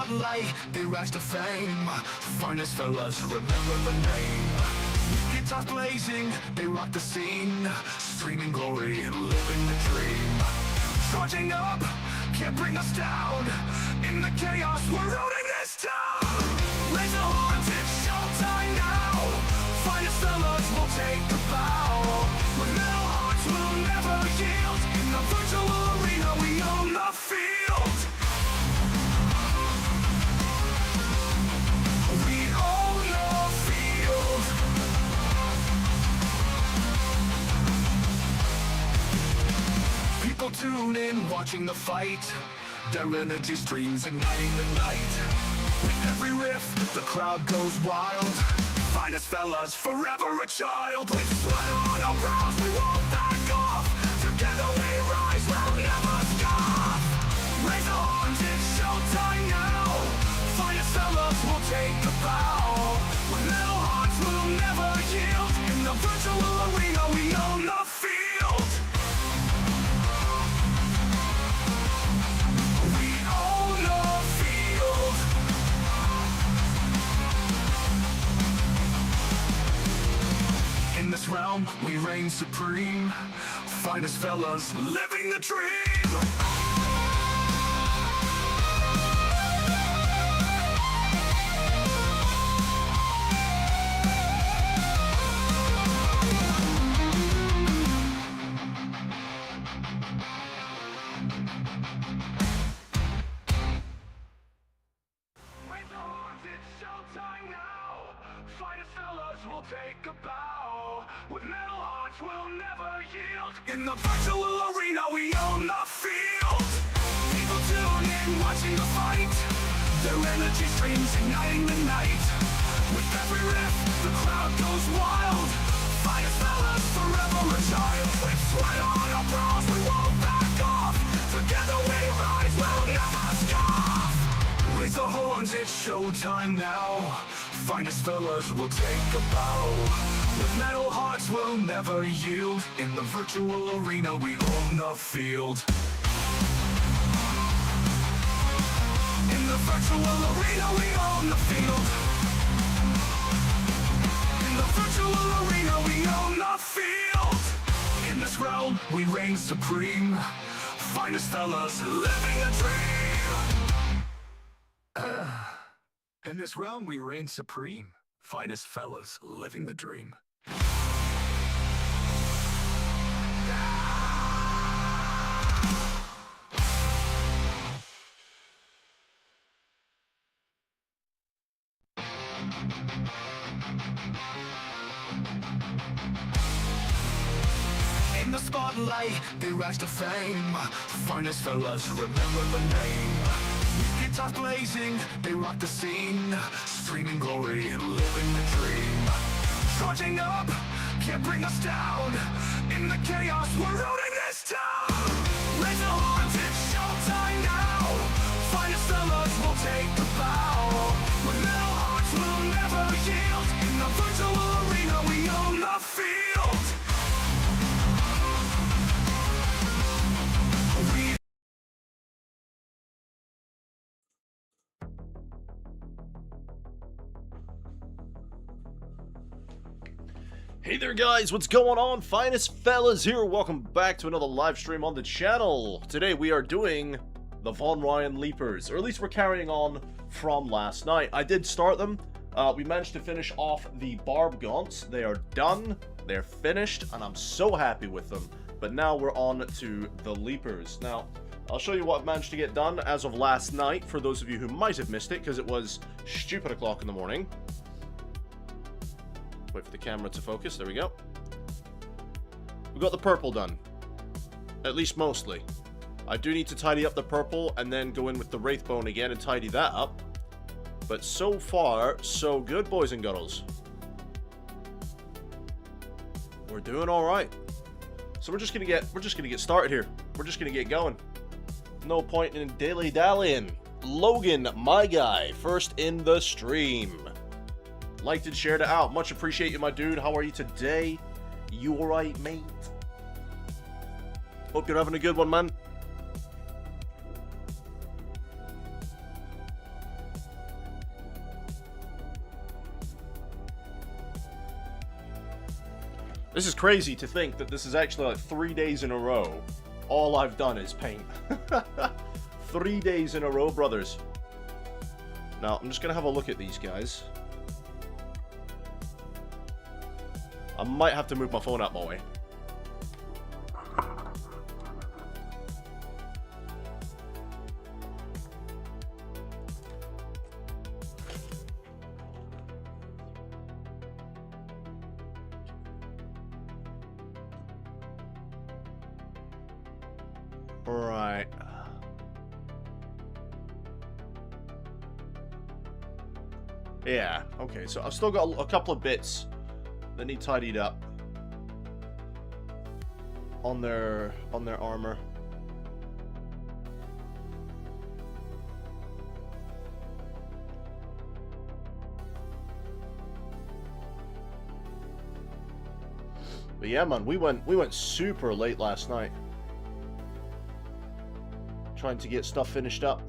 spotlight, they rise to fame. Finest fellas, remember the name. Guitars blazing, they rock the scene. Streaming glory and living the dream. Charging up, can't bring us down. In the chaos, we're owning this town. Raise the horns, it's showtime now. Finest fellas will take the bow. With metal hearts, we'll never yield. In the virtual arena, we own the field. We own the field. People tune in, watching the fight. Their energy streams igniting the night. With every riff, the crowd goes wild. Finest fellas, forever a child. With sweat on our brows, we won't back off. Together we rise, we'll never scoff. Raise the horns, it's showtime now. Finest fellas will take the bow. With metal hearts, we'll never yield. In the virtual arena, we own the field. We own the field. In this realm, we reign supreme. Finest fellas, living the dream. Raise the horns, it's showtime now. Finest fellas will take a bow. With metal hearts, we'll never yield. In the virtual arena, we own the field. People tune in, watching the fight. Their energy streams igniting the night. With every riff, the crowd goes wild. Finest fellas, forever a child. With sweat on our brows, we won't back off. Together we rise, we'll never scoff. Raise the horns, it's showtime now. Finest fellas will take a bow. With metal hearts, we'll never yield. In the virtual arena, we own the field. In the virtual arena, we own the field. In the virtual arena, we own the field. In this realm, we reign supreme. Finest fellas, living a dream. In this realm, we reign supreme. Finest fellas, living the dream. In the spotlight, they rise to fame. Finest fellas, remember the name. Guitars blazing, they rock the scene. Streaming glory and living the dream. Charging up, can't bring us down. In the chaos, we're owning this town. Raise the horns, it's showtime now. Finest fellas will take the bow. With metal hearts, we'll never yield. In the virtual arena, we own the field. Hey there guys, what's going on? Finest fellas here, welcome back to another live stream on the channel. Today we are doing the Von Ryan Leapers, or at least we're carrying on from last night. I did start them. We managed to finish off the Barb Gaunts. They are done, they're finished, and I'm so happy with them. But now we're on to the Leapers. Now, I'll show you what I've managed to get done as of last night, for those of you who might have missed it, because it was stupid o'clock in the morning. Wait for the camera to focus. There we go. We got the purple done. At least mostly. I do need to tidy up the purple and then go in with the Wraithbone again and tidy that up. But so far, so good, boys and girls. We're doing all right. So we're just gonna get started here. We're just gonna get going. No point in dilly-dallying. Logan, my guy, first in the stream. Liked and shared it out. Much appreciate you, my dude. How are you today? You alright, mate? Hope you're having a good one, man. This is crazy to think that this is actually like 3 days in a row. All I've done is paint. 3 days in a row, brothers. Now, I'm just going to have a look at these guys. I might have to move my phone out my way. Right. Yeah, okay, so I've still got a couple of bits that need tidied up on their armor. But yeah, man, we went super late last night trying to get stuff finished up.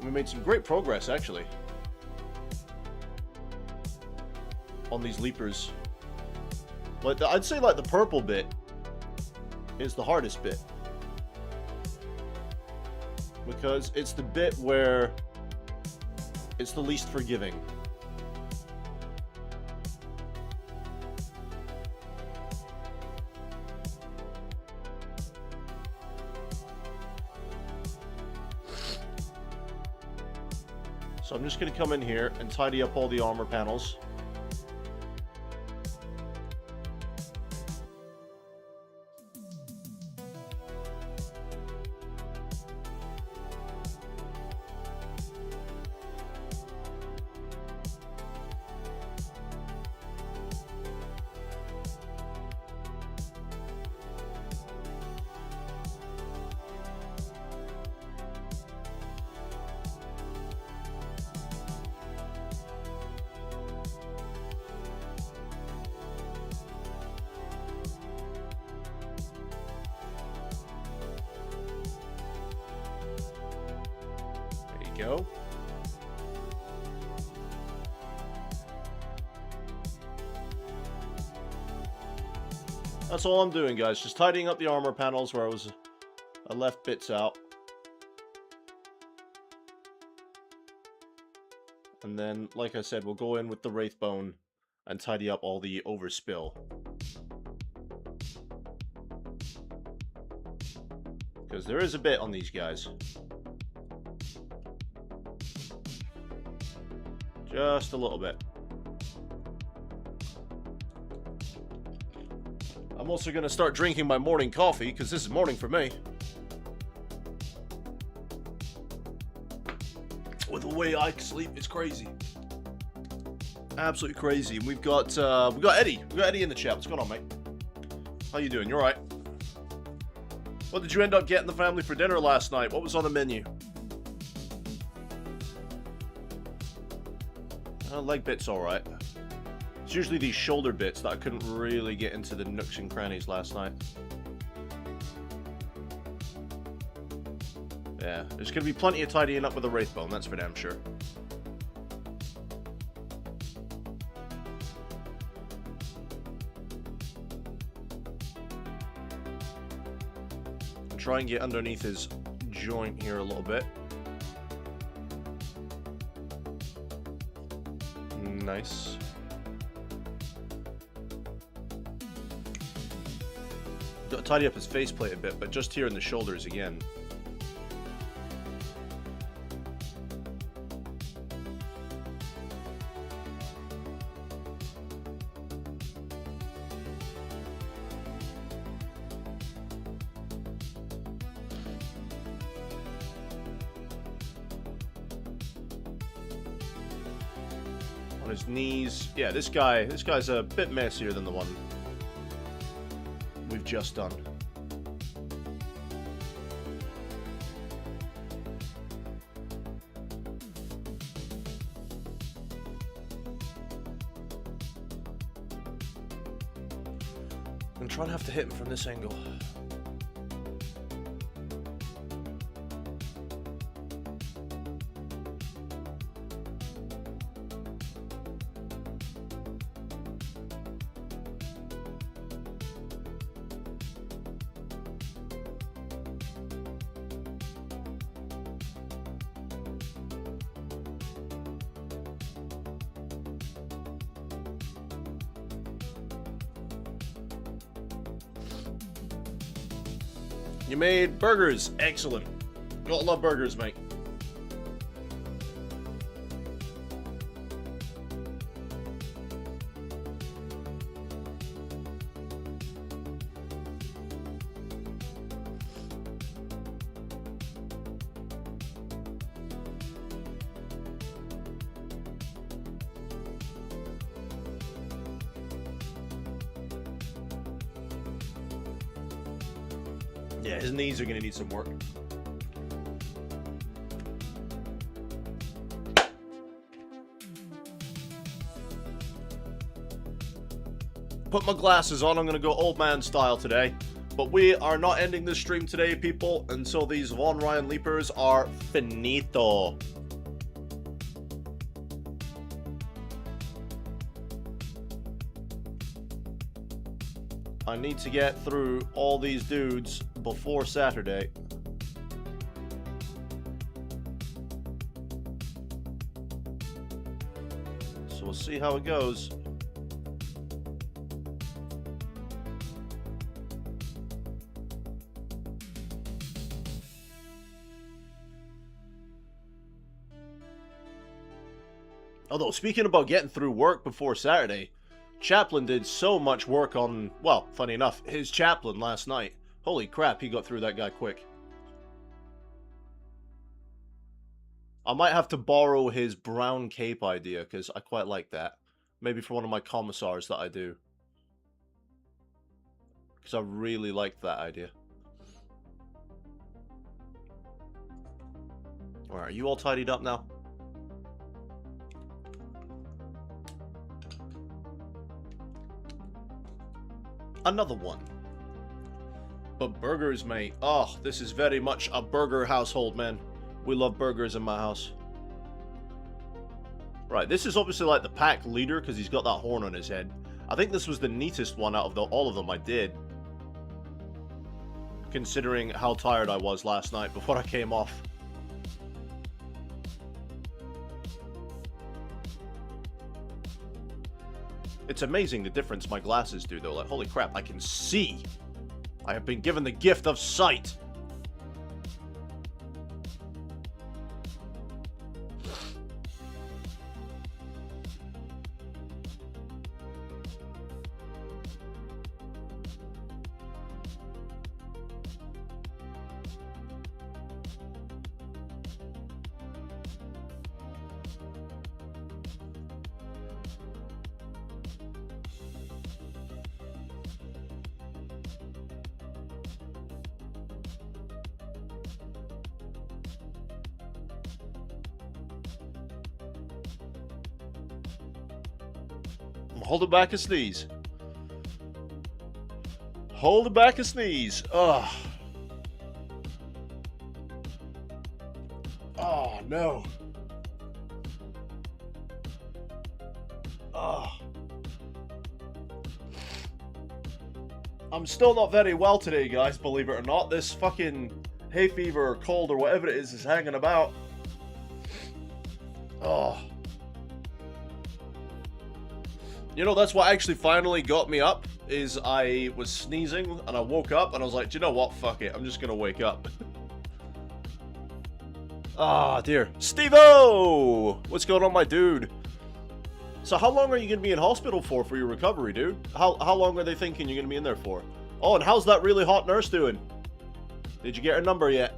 We made some great progress, actually, on these leapers. Like, I'd say, like, the purple bit is the hardest bit. Because it's the bit where it's the least forgiving. So I'm just going to come in here and tidy up all the armor panels. Go. That's all I'm doing, guys. Just tidying up the armor panels where I left bits out. And then, like I said, we'll go in with the Wraithbone and tidy up all the overspill. Because there is a bit on these guys. Just a little bit. I'm also going to start drinking my morning coffee, because this is morning for me. With the way I sleep, it's crazy. Absolutely crazy. And we've got Eddie. We've got Eddie in the chat. What's going on, mate? How you doing? You alright? What did you end up getting the family for dinner last night? What was on the menu? Leg bit's alright. It's usually these shoulder bits that I couldn't really get into the nooks and crannies last night. Yeah, there's going to be plenty of tidying up with the Wraithbone, that's for damn sure. Try and get underneath his joint here a little bit. Nice. Got to tidy up his faceplate a bit, but just here in the shoulders again. On his knees. Yeah, this guy's a bit messier than the one we've just done. I'm trying to have to hit him from this angle. You made burgers. Excellent. Gotta love burgers, mate. Yeah, his knees are gonna need some work. Put my glasses on, I'm gonna go old man style today. But we are not ending this stream today, people, until these Von Ryan Leapers are finito. I need to get through all these dudes before Saturday. So we'll see how it goes. Although, speaking about getting through work before Saturday, Chaplin did so much work on, well, funny enough, his chaplain last night. Holy crap, he got through that guy quick. I might have to borrow his brown cape idea, because I quite like that. Maybe for one of my commissars that I do. Because I really liked that idea. Alright, are you all tidied up now? Another one. But burgers, mate. Oh, this is very much a burger household, man. We love burgers in my house. Right, this is obviously like the pack leader because he's got that horn on his head. I think this was the neatest one out of all of them I did. Considering how tired I was last night before I came off. It's amazing the difference my glasses do, though. Like, holy crap, I can see! I have been given the gift of sight! Hold it back a sneeze. Hold it back a sneeze. Ugh. Oh, no. Ugh. I'm still not very well today, guys, believe it or not. This fucking hay fever or cold or whatever it is hanging about. Oh. You know, that's what actually finally got me up, is I was sneezing, and I woke up, and I was like, do you know what? Fuck it, I'm just gonna wake up. Ah, dear. Steve-O! What's going on, my dude? So how long are you gonna be in hospital for your recovery, dude? How long are they thinking you're gonna be in there for? Oh, and how's that really hot nurse doing? Did you get her number yet?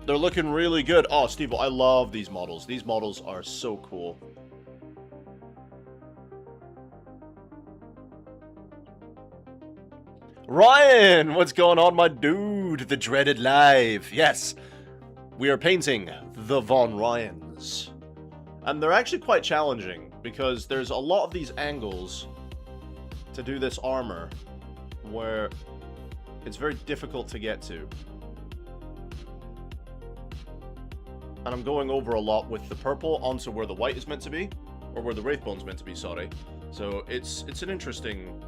They're looking really good. Oh, Steve, I love these models. These models are so cool. Ryan, what's going on, my dude? The dreaded live. Yes, we are painting the Von Ryans. And they're actually quite challenging, because there's a lot of these angles to do this armor where it's very difficult to get to. And I'm going over a lot with the purple onto where the white is meant to be, or where the Wraithbone's meant to be, sorry. So it's an interesting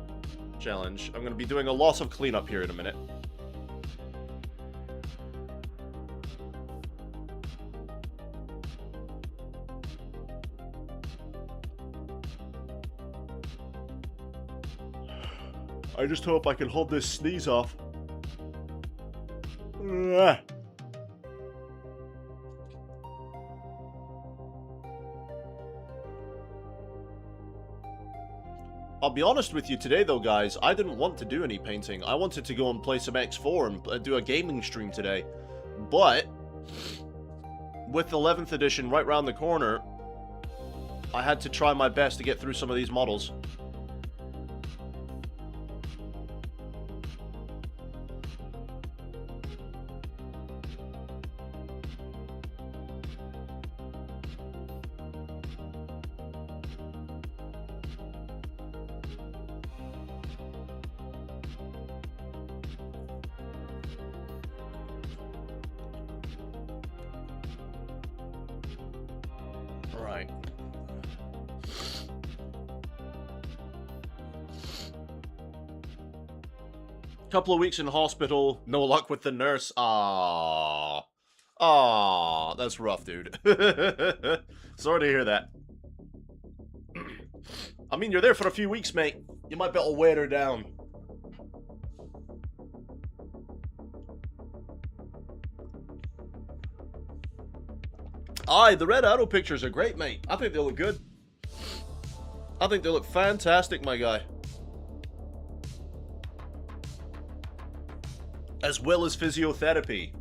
challenge. I'm going to be doing a lot of cleanup here in a minute. I just hope I can hold this sneeze off. I'll be honest with you today though, guys, I didn't want to do any painting. I wanted to go and play some X4 and do a gaming stream today. But, with 11th edition right round the corner, I had to try my best to get through some of these models. Right. Couple of weeks in hospital, no luck with the nurse. Ah, that's rough, dude. Sorry to hear that. I mean, you're there for a few weeks, mate. You might be able to wear her down. Aye, the Red Arrow pictures are great, mate. I think they look good. I think they look fantastic, my guy. As well as physiotherapy.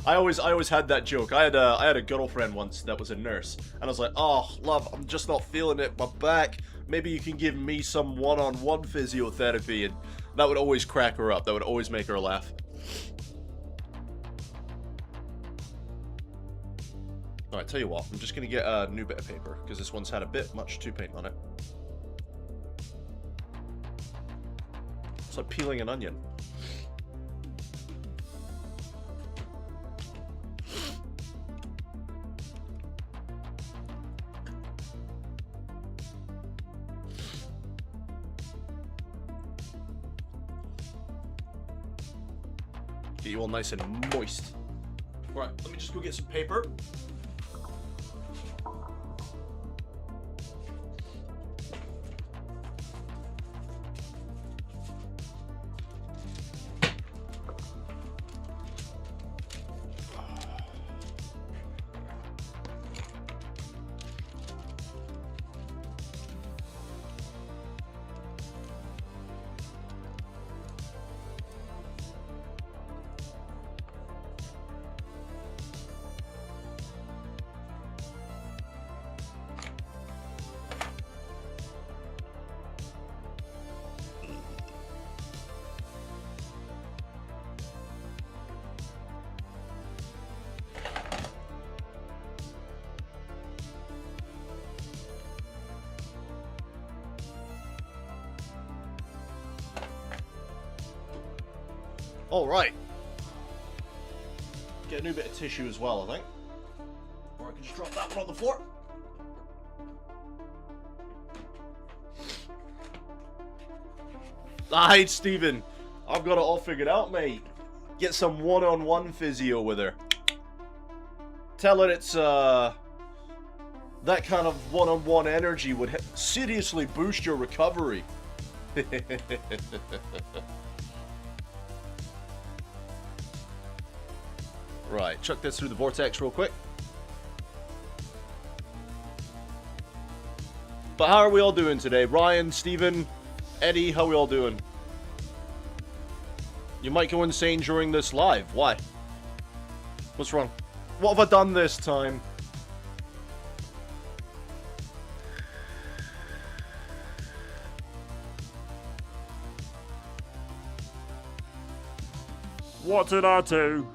I always had that joke. I had a girlfriend once that was a nurse, and I was like, "Oh, love, I'm just not feeling it. My back. Maybe you can give me some one-on-one physiotherapy," and that would always crack her up. That would always make her laugh. Alright, tell you what, I'm just going to get a new bit of paper, because this one's had a bit much 2 paint on it. It's like peeling an onion. Get you all nice and moist. Alright, let me just go get some paper. Alright. Get a new bit of tissue as well, I think. Or I can just drop that one on the floor. Alright, Stephen. I've got it all figured out, mate. Get some one-on-one physio with her. Tell her it's, that kind of one-on-one energy would seriously boost your recovery. Right, chuck this through the vortex real quick. But how are we all doing today? Ryan, Steven, Eddie, how are we all doing? You might go insane during this live. Why? What's wrong? What have I done this time? What did I do?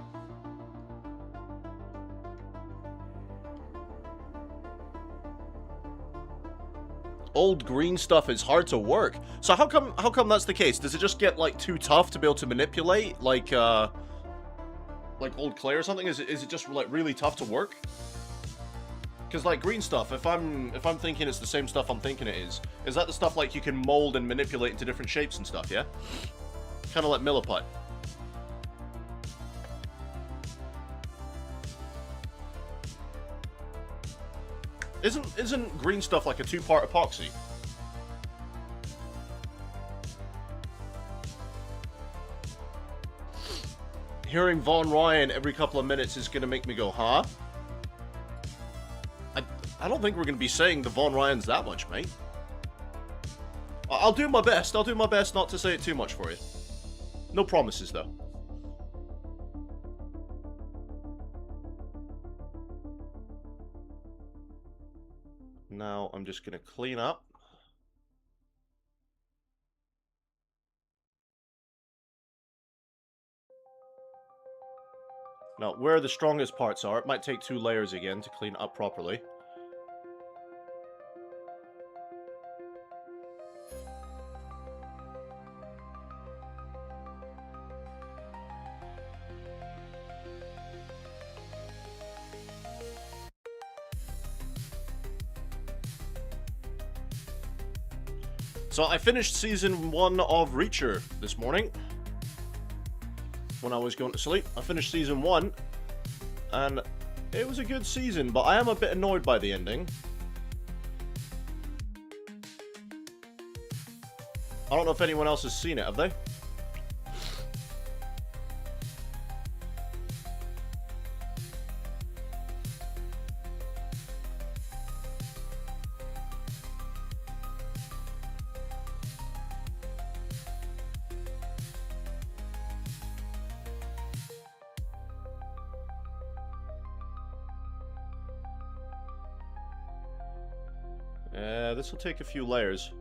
Old green stuff is hard to work. So how come that's the case? Does it just get like too tough to be able to manipulate, like old clay or something? Is it just like really tough to work? Because like green stuff, if I'm thinking it's the same stuff I'm thinking it is that the stuff like you can mold and manipulate into different shapes and stuff? Yeah, kind of like milliput. Isn't green stuff like a two-part epoxy? Hearing Von Ryan every couple of minutes is gonna make me go, huh? I don't think we're gonna be saying the Von Ryans that much, mate. I'll do my best. I'll do my best not to say it too much for you. No promises, though. Now, I'm just gonna clean up. Now, where the strongest parts are, it might take 2 layers again to clean up properly. So I finished Season 1 of Reacher this morning. When I was going to sleep. I finished Season 1. And it was a good season, but I am a bit annoyed by the ending. I don't know if anyone else has seen it, have they? This will take a few layers.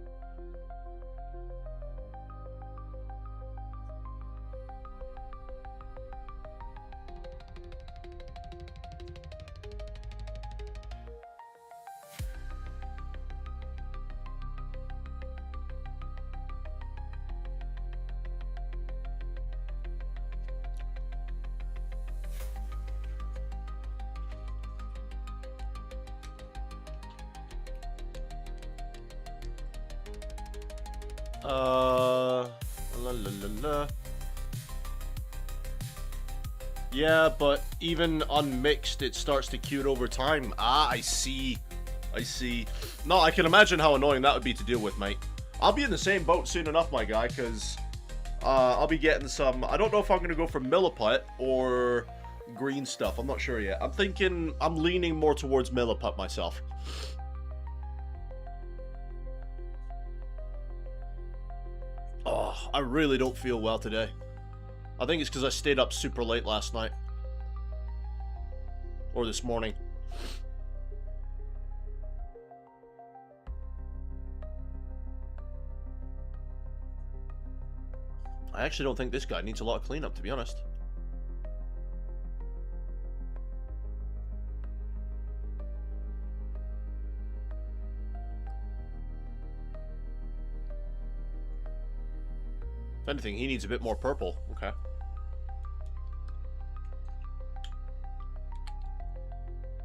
Yeah, but even unmixed, it starts to cure over time. Ah, I see. I see. No, I can imagine how annoying that would be to deal with, mate. I'll be in the same boat soon enough, my guy, because I'll be getting some... I don't know if I'm going to go for milliput or green stuff. I'm not sure yet. I'm leaning more towards milliput myself. Oh, I really don't feel well today. I think it's because I stayed up super late last night. Or this morning. I actually don't think this guy needs a lot of cleanup, to be honest. If anything, he needs a bit more purple. Okay.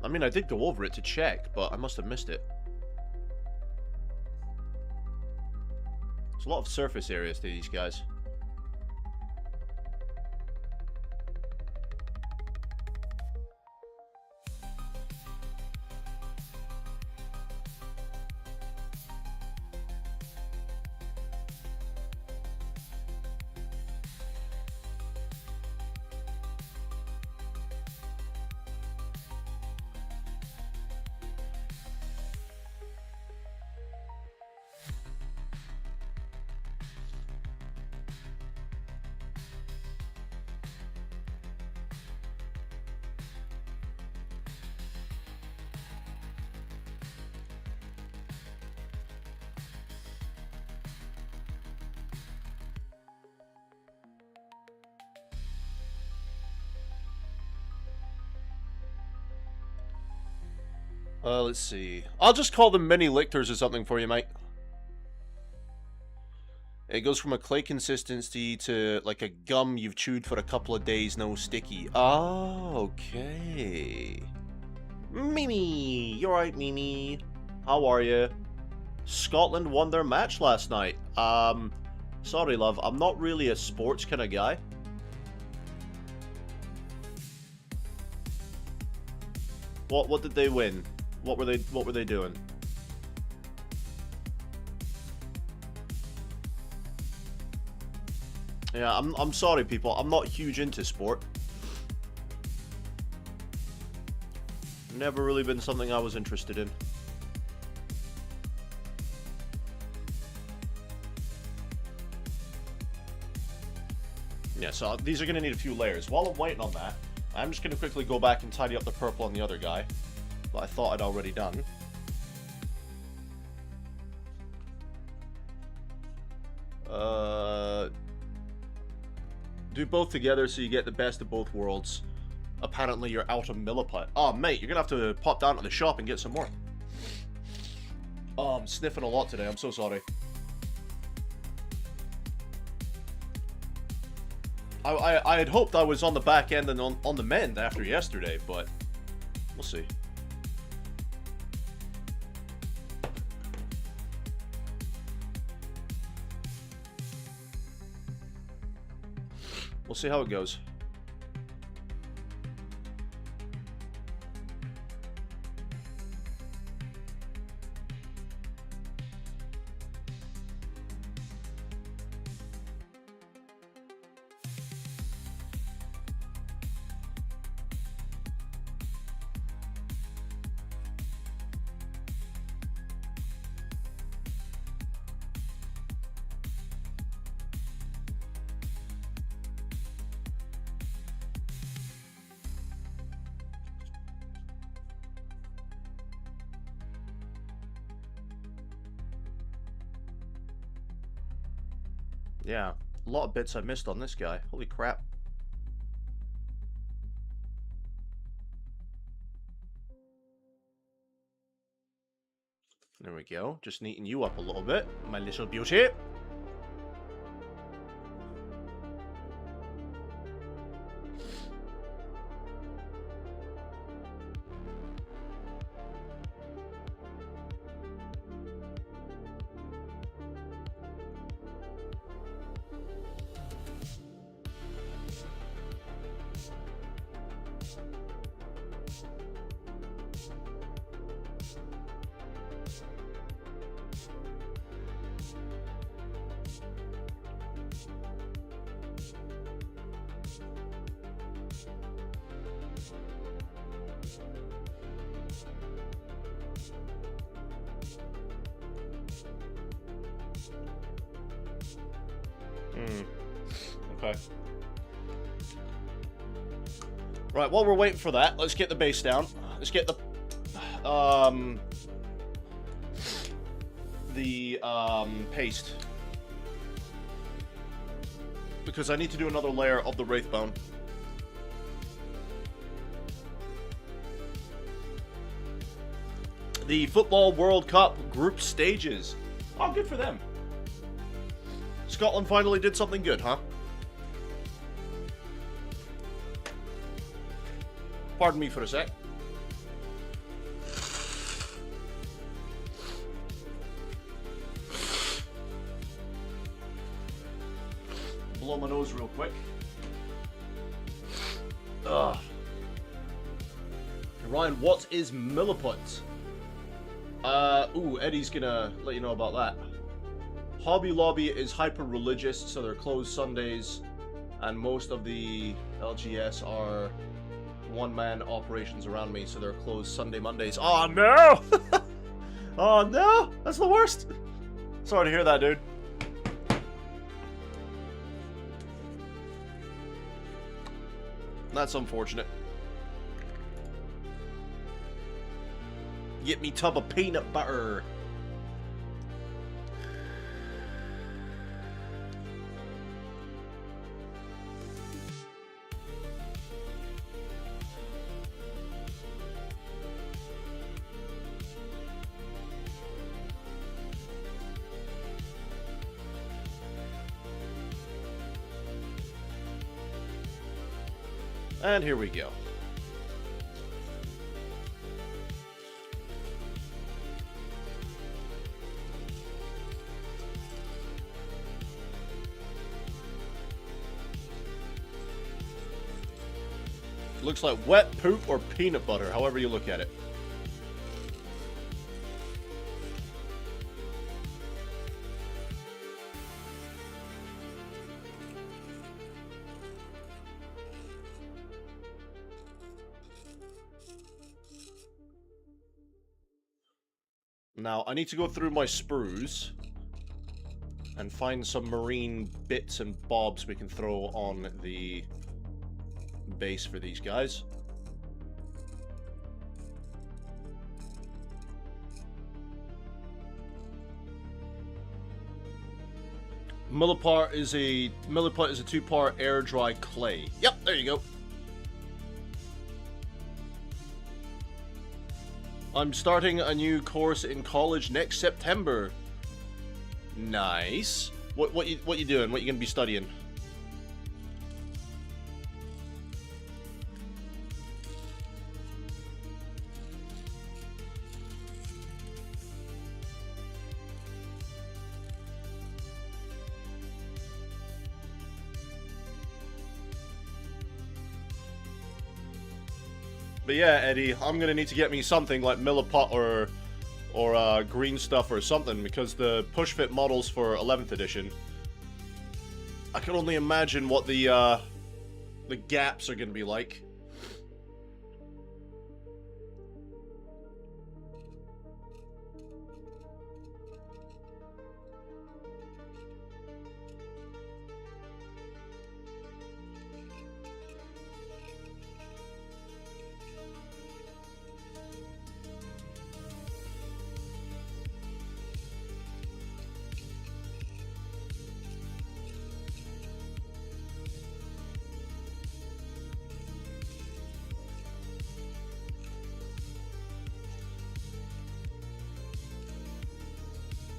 I mean, I did go over it to check, but I must have missed it. There's a lot of surface areas to these guys. Let's see. I'll just call them mini lictors or something for you, mate. It goes from a clay consistency to like a gum you've chewed for a couple of days, no sticky. Oh, okay. Mimi! You're right, Mimi. How are you? Scotland won their match last night. Sorry, love. I'm not really a sports kind of guy. What did they win? What were they doing? Yeah, I'm sorry, people. I'm not huge into sport. Never really been something I was interested in. Yeah, so these are going to need a few layers. While I'm waiting on that, I'm just going to quickly go back and tidy up the purple on the other guy that I thought I'd already done. Do both together so you get the best of both worlds. Apparently you're out of milliput. Oh, mate, you're going to have to pop down to the shop and get some more. Oh, I'm sniffing a lot today. I'm so sorry. I had hoped I was on the back end and on the mend after yesterday, but we'll see. We'll see how it goes. Yeah, a lot of bits I missed on this guy. Holy crap. There we go. Just neaten you up a little bit, my little beauty. Okay. Right, while we're waiting for that, let's get the base down. Let's get the paste. Because I need to do another layer of the Wraithbone. The Football World Cup group stages. Oh, good for them. Scotland finally did something good, huh? Pardon me for a sec. Blow my nose real quick. Ugh. Ryan, what is milliput? Ooh, Eddie's gonna let you know about that. Hobby Lobby is hyper-religious, so they're closed Sundays, and most of the LGS are one-man operations around me, so they're closed Sunday, Mondays. Oh, no! Oh, no! That's the worst! Sorry to hear that, dude. That's unfortunate. Get me tub of peanut butter. And here we go. Looks like wet poop or peanut butter, however you look at it. Now, I need to go through my sprues and find some marine bits and bobs we can throw on the base for these guys. Milliput is a 2-part air dry clay. Yep, there you go. I'm starting a new course in college next September. Nice. What you doing? What you gonna be studying? But yeah, Eddie, I'm gonna need to get me something like Milliput or green stuff or something, because the push fit models for 11th edition, I can only imagine what the gaps are gonna be like.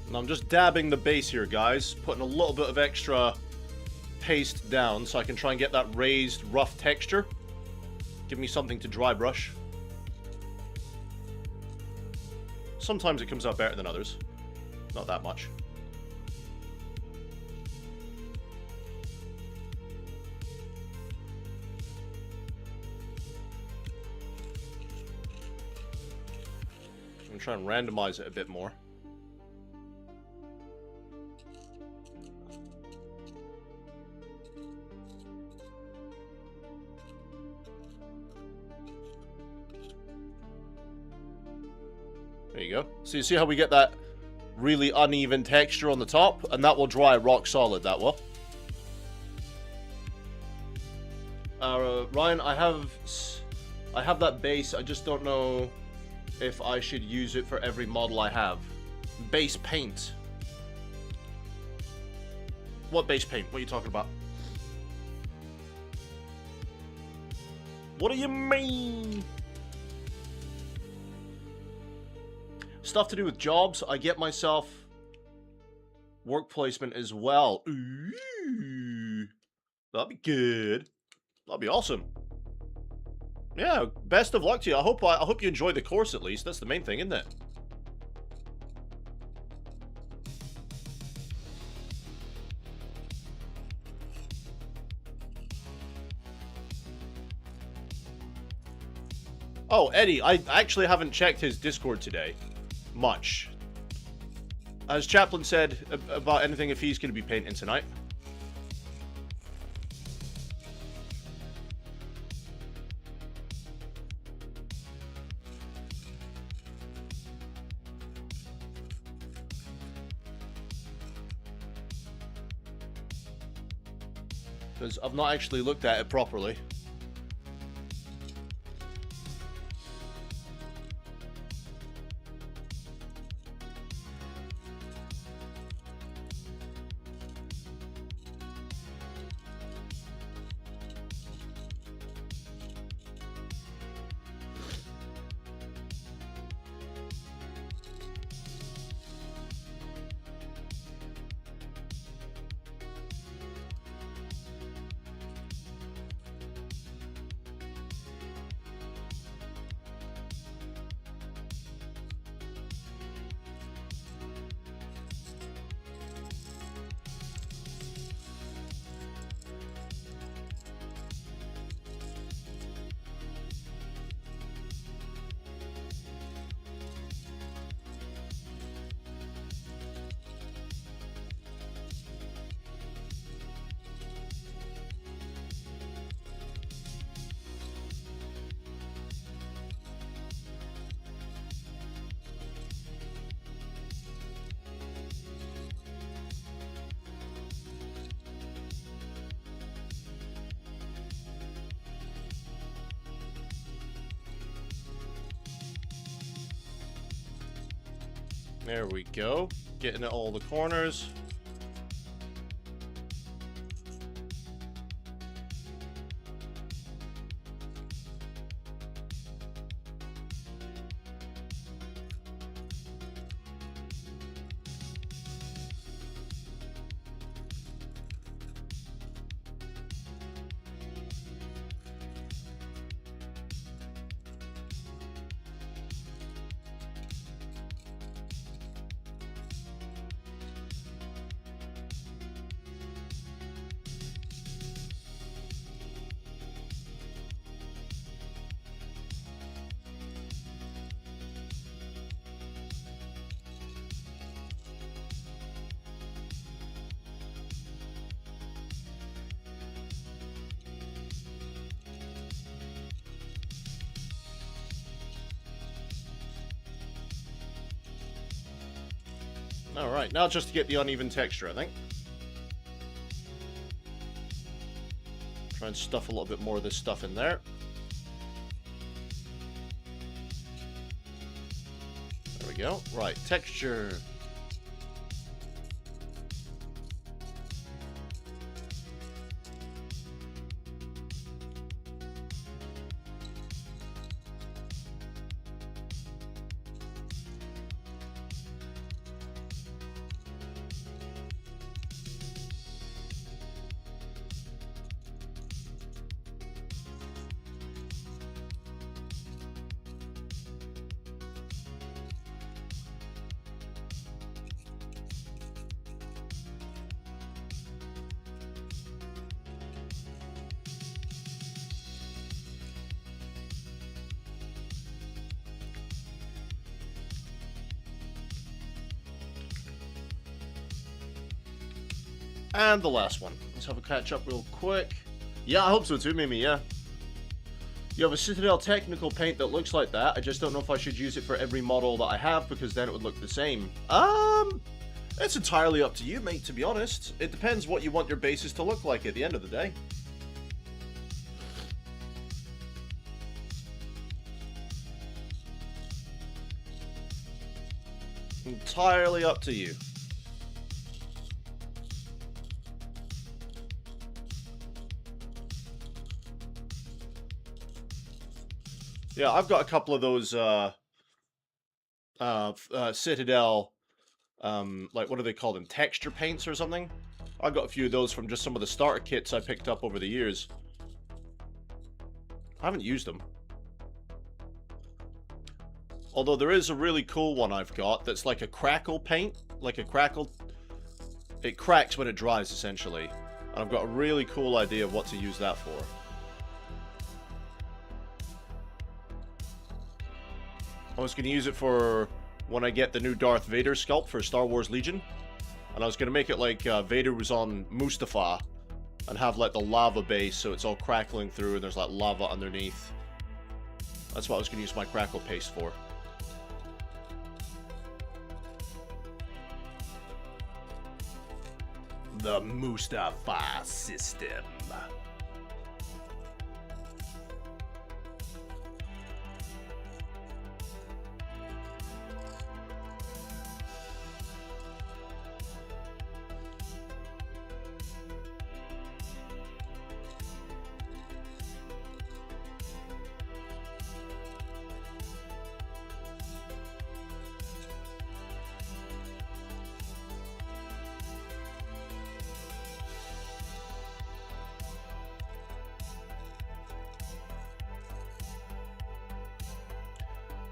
And I'm just dabbing the base here, guys, putting a little bit of extra paste down so I can try and get that raised, rough texture. Give me something to dry brush. Sometimes it comes out better than others. Not that much. I'm trying to randomize it a bit more. There you go. So you see how we get that really uneven texture on the top, and that will dry rock solid, that will. Ryan, I have that base. I just don't know if I should use it for every model I have. Base paint. What base paint? What are you talking about? What do you mean? Stuff to do with jobs. I get myself work placement as well. Ooh, that'd be good. That'd be awesome. Yeah, best of luck to you. I hope you enjoy the course at least. That's the main thing, isn't it? Oh, Eddie, I actually haven't checked his Discord today. Much. Has Chaplin said about anything if he's going to be painting tonight? Because I've not actually looked at it properly. There we go. Getting at all the corners. Alright, now just to get the uneven texture, I think. Try and stuff a little bit more of this stuff in there. There we go. Right, texture. And the last one. Let's have a catch up real quick. Yeah, I hope so too, Mimi, yeah. You have a Citadel technical paint that looks like that. I just don't know if I should use it for every model that I have, because then it would look the same. It's entirely up to you, mate, to be honest. It depends what you want your bases to look like at the end of the day. Entirely up to you. Yeah, I've got a couple of those Citadel, like, what do they call them? Texture paints or something? I got a few of those from just some of the starter kits I picked up over the years. I haven't used them. Although there is a really cool one I've got that's like a crackle paint. Like a crackle. It cracks when it dries, essentially. And I've got a really cool idea of what to use that for. I was going to use it for when I get the new Darth Vader sculpt for Star Wars Legion. And I was going to make it like Vader was on Mustafar. And have like the lava base so it's all crackling through and there's like lava underneath. That's what I was going to use my crackle paste for. The Mustafar system.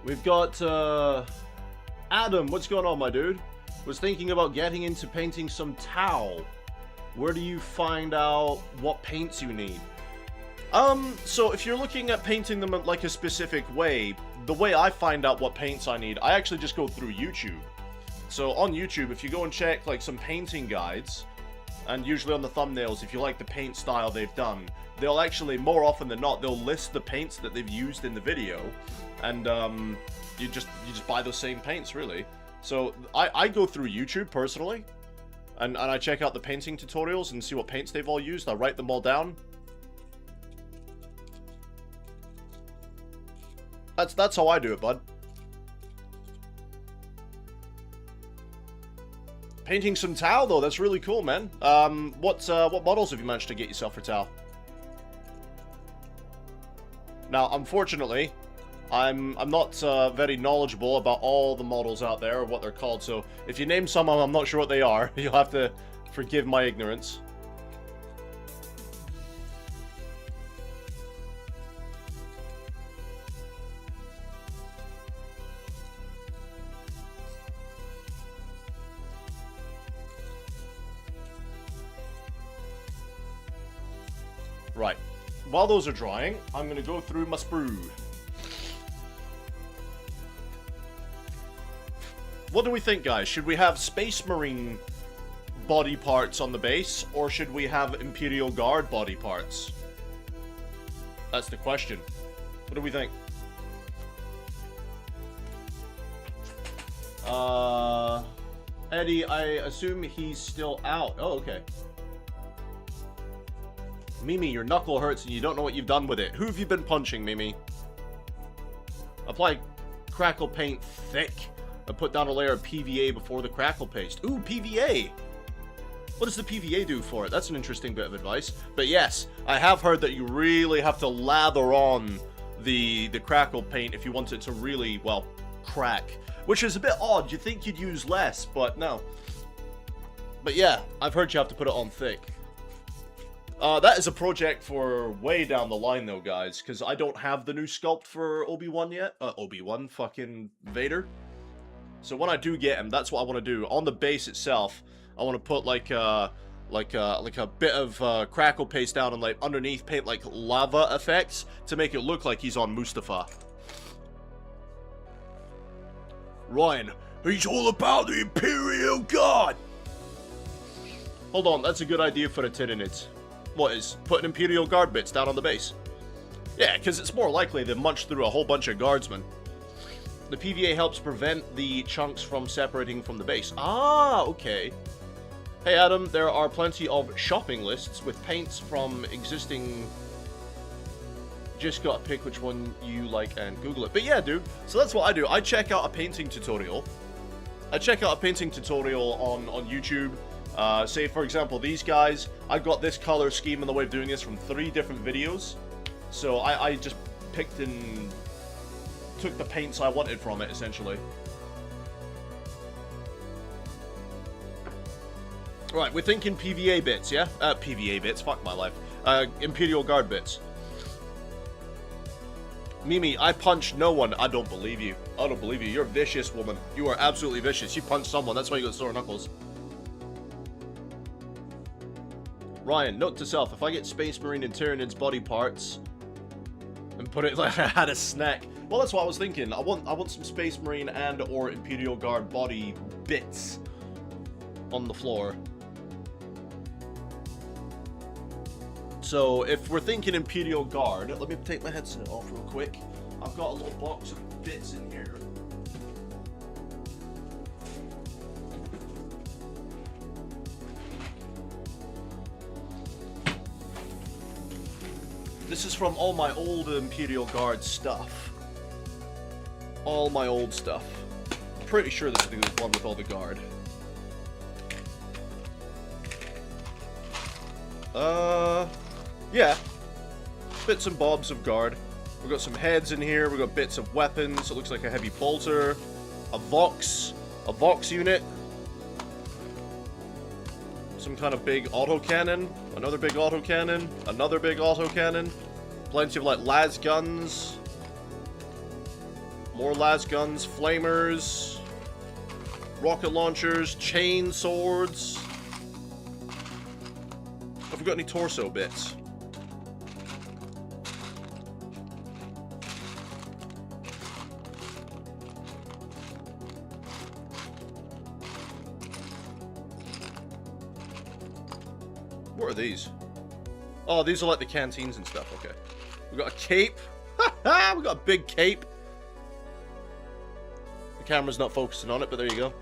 We've got, Adam, what's going on, my dude? Was thinking about getting into painting some Tau. Where do you find out what paints you need? So if you're looking at painting them like a specific way, the way I find out what paints I need, I actually just go through YouTube. So on YouTube, if you go and check, like, some painting guides, and usually on the thumbnails, if you like the paint style they've done, they'll actually, more often than not, they'll list the paints that they've used in the video. And you just buy those same paints, really. So I go through YouTube personally, and I check out the painting tutorials and see what paints they've all used. I write them all down. That's how I do it, bud. Painting some Tau, though. That's really cool, man. What models have you managed to get yourself for Tau? Now, unfortunately, I'm not very knowledgeable about all the models out there or what they're called, so if you name some, I'm not sure what they are. You'll have to forgive my ignorance. Right. While those are drying, I'm going to go through my sprue. What do we think, guys? Should we have Space Marine body parts on the base, or should we have Imperial Guard body parts? That's the question. What do we think? Eddie, I assume he's still out. Oh, okay. Mimi, your knuckle hurts and you don't know what you've done with it. Who have you been punching, Mimi? Apply crackle paint thick and put down a layer of PVA before the crackle paste. Ooh, PVA! What does the PVA do for it? That's an interesting bit of advice. But yes, I have heard that you really have to lather on the crackle paint if you want it to really, well, crack. Which is a bit odd. You'd think you'd use less, but no. But yeah, I've heard you have to put it on thick. That is a project for way down the line, though, guys, because I don't have the new sculpt for Obi-Wan yet. Obi-Wan, fucking Vader. So when I do get him, that's what I want to do. On the base itself, I want to put like a bit of crackle paste down and like underneath paint like lava effects to make it look like he's on Mustafa. Ryan, he's all about the Imperial Guard. Hold on, that's a good idea for the Tyranids. What is, putting Imperial Guard bits down on the base? Yeah, because it's more likely to munch through a whole bunch of guardsmen. The PVA helps prevent the chunks from separating from the base. Ah, okay. Hey Adam, there are plenty of shopping lists with paints from existing... Just gotta pick which one you like and Google it. But yeah, dude, so that's what I do. I check out a painting tutorial. on YouTube. Say, for example, these guys, I got this color scheme and the way of doing this from 3 different videos. So I just picked and took the paints I wanted from it, essentially. Right, we're thinking PVA bits, yeah? PVA bits, fuck my life. Imperial Guard bits. Mimi, I punched no one. I don't believe you. I don't believe you. You're a vicious woman. You are absolutely vicious. You punched someone, that's why you got sore knuckles. Ryan, note to self, if I get Space Marine and Tyranids body parts and put it like I had a snack. Well, that's what I was thinking. I want some Space Marine and or Imperial Guard body bits on the floor. So, if we're thinking Imperial Guard, let me take my headset off real quick. I've got a little box of bits in here. This is from all my old Imperial Guard stuff. All my old stuff. Pretty sure this is the one with all the guard. Yeah. Bits and bobs of guard. We've got some heads in here, we've got bits of weapons, it looks like a heavy bolter, a Vox unit, some kind of big autocannon, another big autocannon, another big autocannon, plenty of like las guns, more las guns, flamers, rocket launchers, chain swords. Have we got any torso bits? What are these? Oh, these are like the canteens and stuff. Okay. We got a cape. We got a big cape. The camera's not focusing on it, but there you go.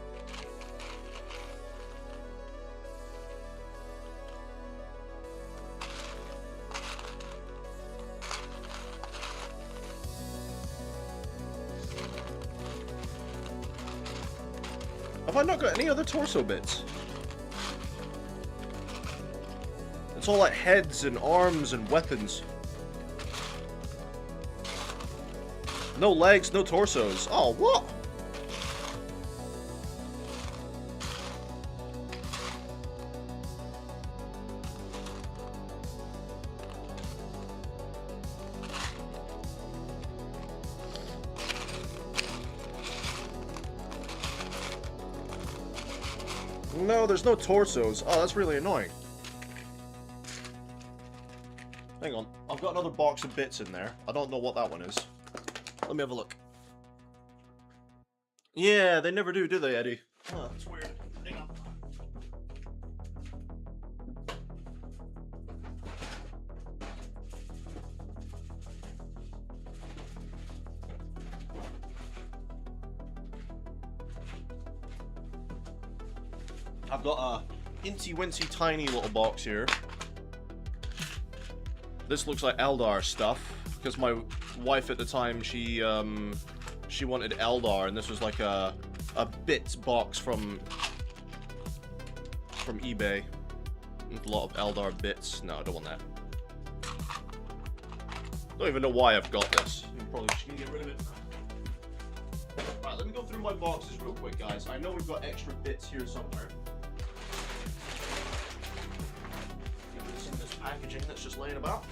I Have I not got any other torso bits? It's all like heads and arms and weapons. No legs, no torsos. Oh, what? No, there's no torsos. Oh, that's really annoying. Hang on. I've got another box of bits in there. I don't know what that one is. Let me have a look. Yeah, they never do they, Eddie? Oh, that's weird. Hang on. I've got a incy-wincy tiny little box here. This looks like Eldar stuff, because my wife at the time, she wanted Eldar, and this was like a bits box from eBay. With a lot of Eldar bits. No, I don't want that. Don't even know why I've got this. I'm probably just gonna get rid of it. Right, let me go through my boxes real quick, guys. I know we've got extra bits here somewhere. Get this in this packaging that's just laying about.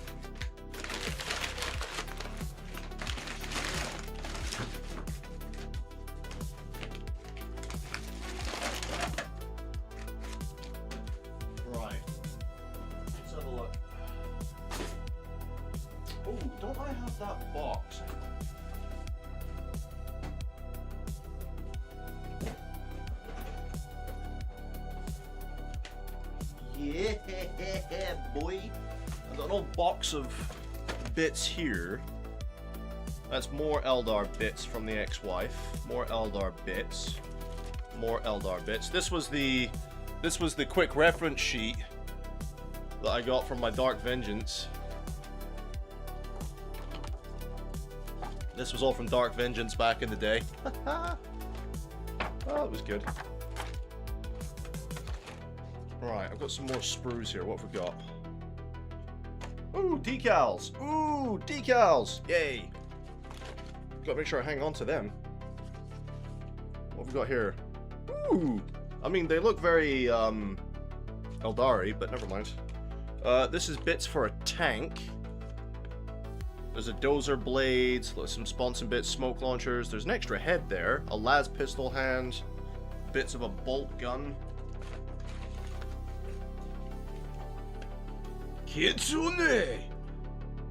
Don't I have that box? Yeah, boy. I've got an old box of bits here. That's more Eldar bits from the ex-wife. More Eldar bits. More Eldar bits. This was the quick reference sheet that I got from my Dark Vengeance. This was all from Dark Vengeance back in the day. Oh, that was good. Right, I've got some more sprues here. What have we got? Ooh, decals! Ooh, decals! Yay! Gotta make sure I hang on to them. What have we got here? Ooh! I mean, they look very, Eldari, but never mind. This is bits for a tank. There's a dozer blade, some sponson bits, smoke launchers. There's an extra head there, a las pistol hand, bits of a bolt gun. Kitsune!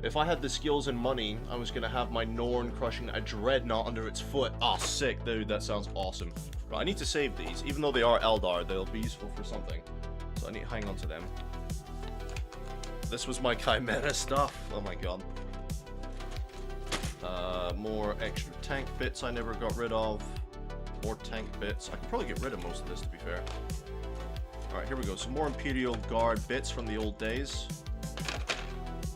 If I had the skills and money, I was gonna have my Norn crushing a dreadnought under its foot. Ah, sick, dude. That sounds awesome. Right, I need to save these. Even though they are Eldar, they'll be useful for something. So I need to hang on to them. This was my Chimera stuff. Oh my god. More extra tank bits I never got rid of. More tank bits. I could probably get rid of most of this, to be fair. Alright, here we go. Some more Imperial Guard bits from the old days.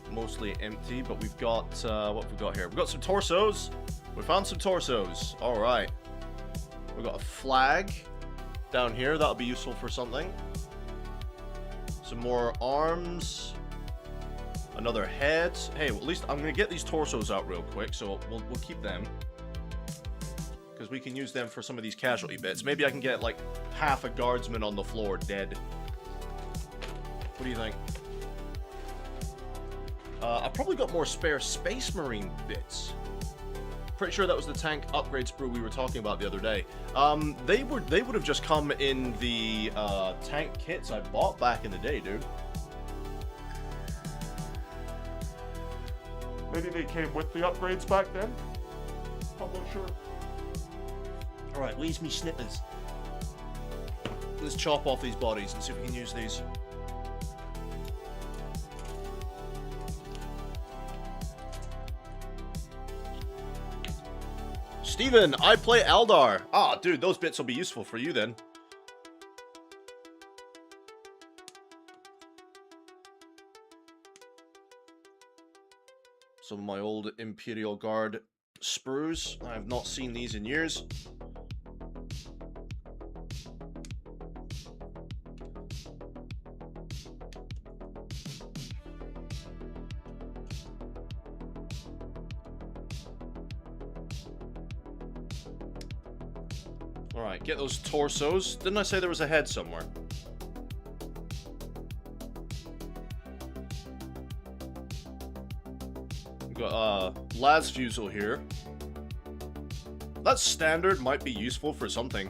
Mostly empty, but we've got, what have we got here? We've got some torsos. We found some torsos. Alright. We've got a flag down here. That'll be useful for something. Some more arms. Another head. Hey, well, at least I'm going to get these torsos out real quick, so we'll keep them. Because we can use them for some of these casualty bits. Maybe I can get, like, half a guardsman on the floor dead. What do you think? I probably got more spare Space Marine bits. Pretty sure that was the tank upgrade sprue we were talking about the other day. They would have just come in the tank kits I bought back in the day, dude. Maybe they came with the upgrades back then? I'm not sure. Alright, where's me snippers? Let's chop off these bodies and see if we can use these. Steven, I play Eldar. Ah, dude, those bits will be useful for you then. Some of my old Imperial Guard sprues. I have not seen these in years. Alright, get those torsos. Didn't I say there was a head somewhere? We've got, Las Fusel here. That's standard, might be useful for something.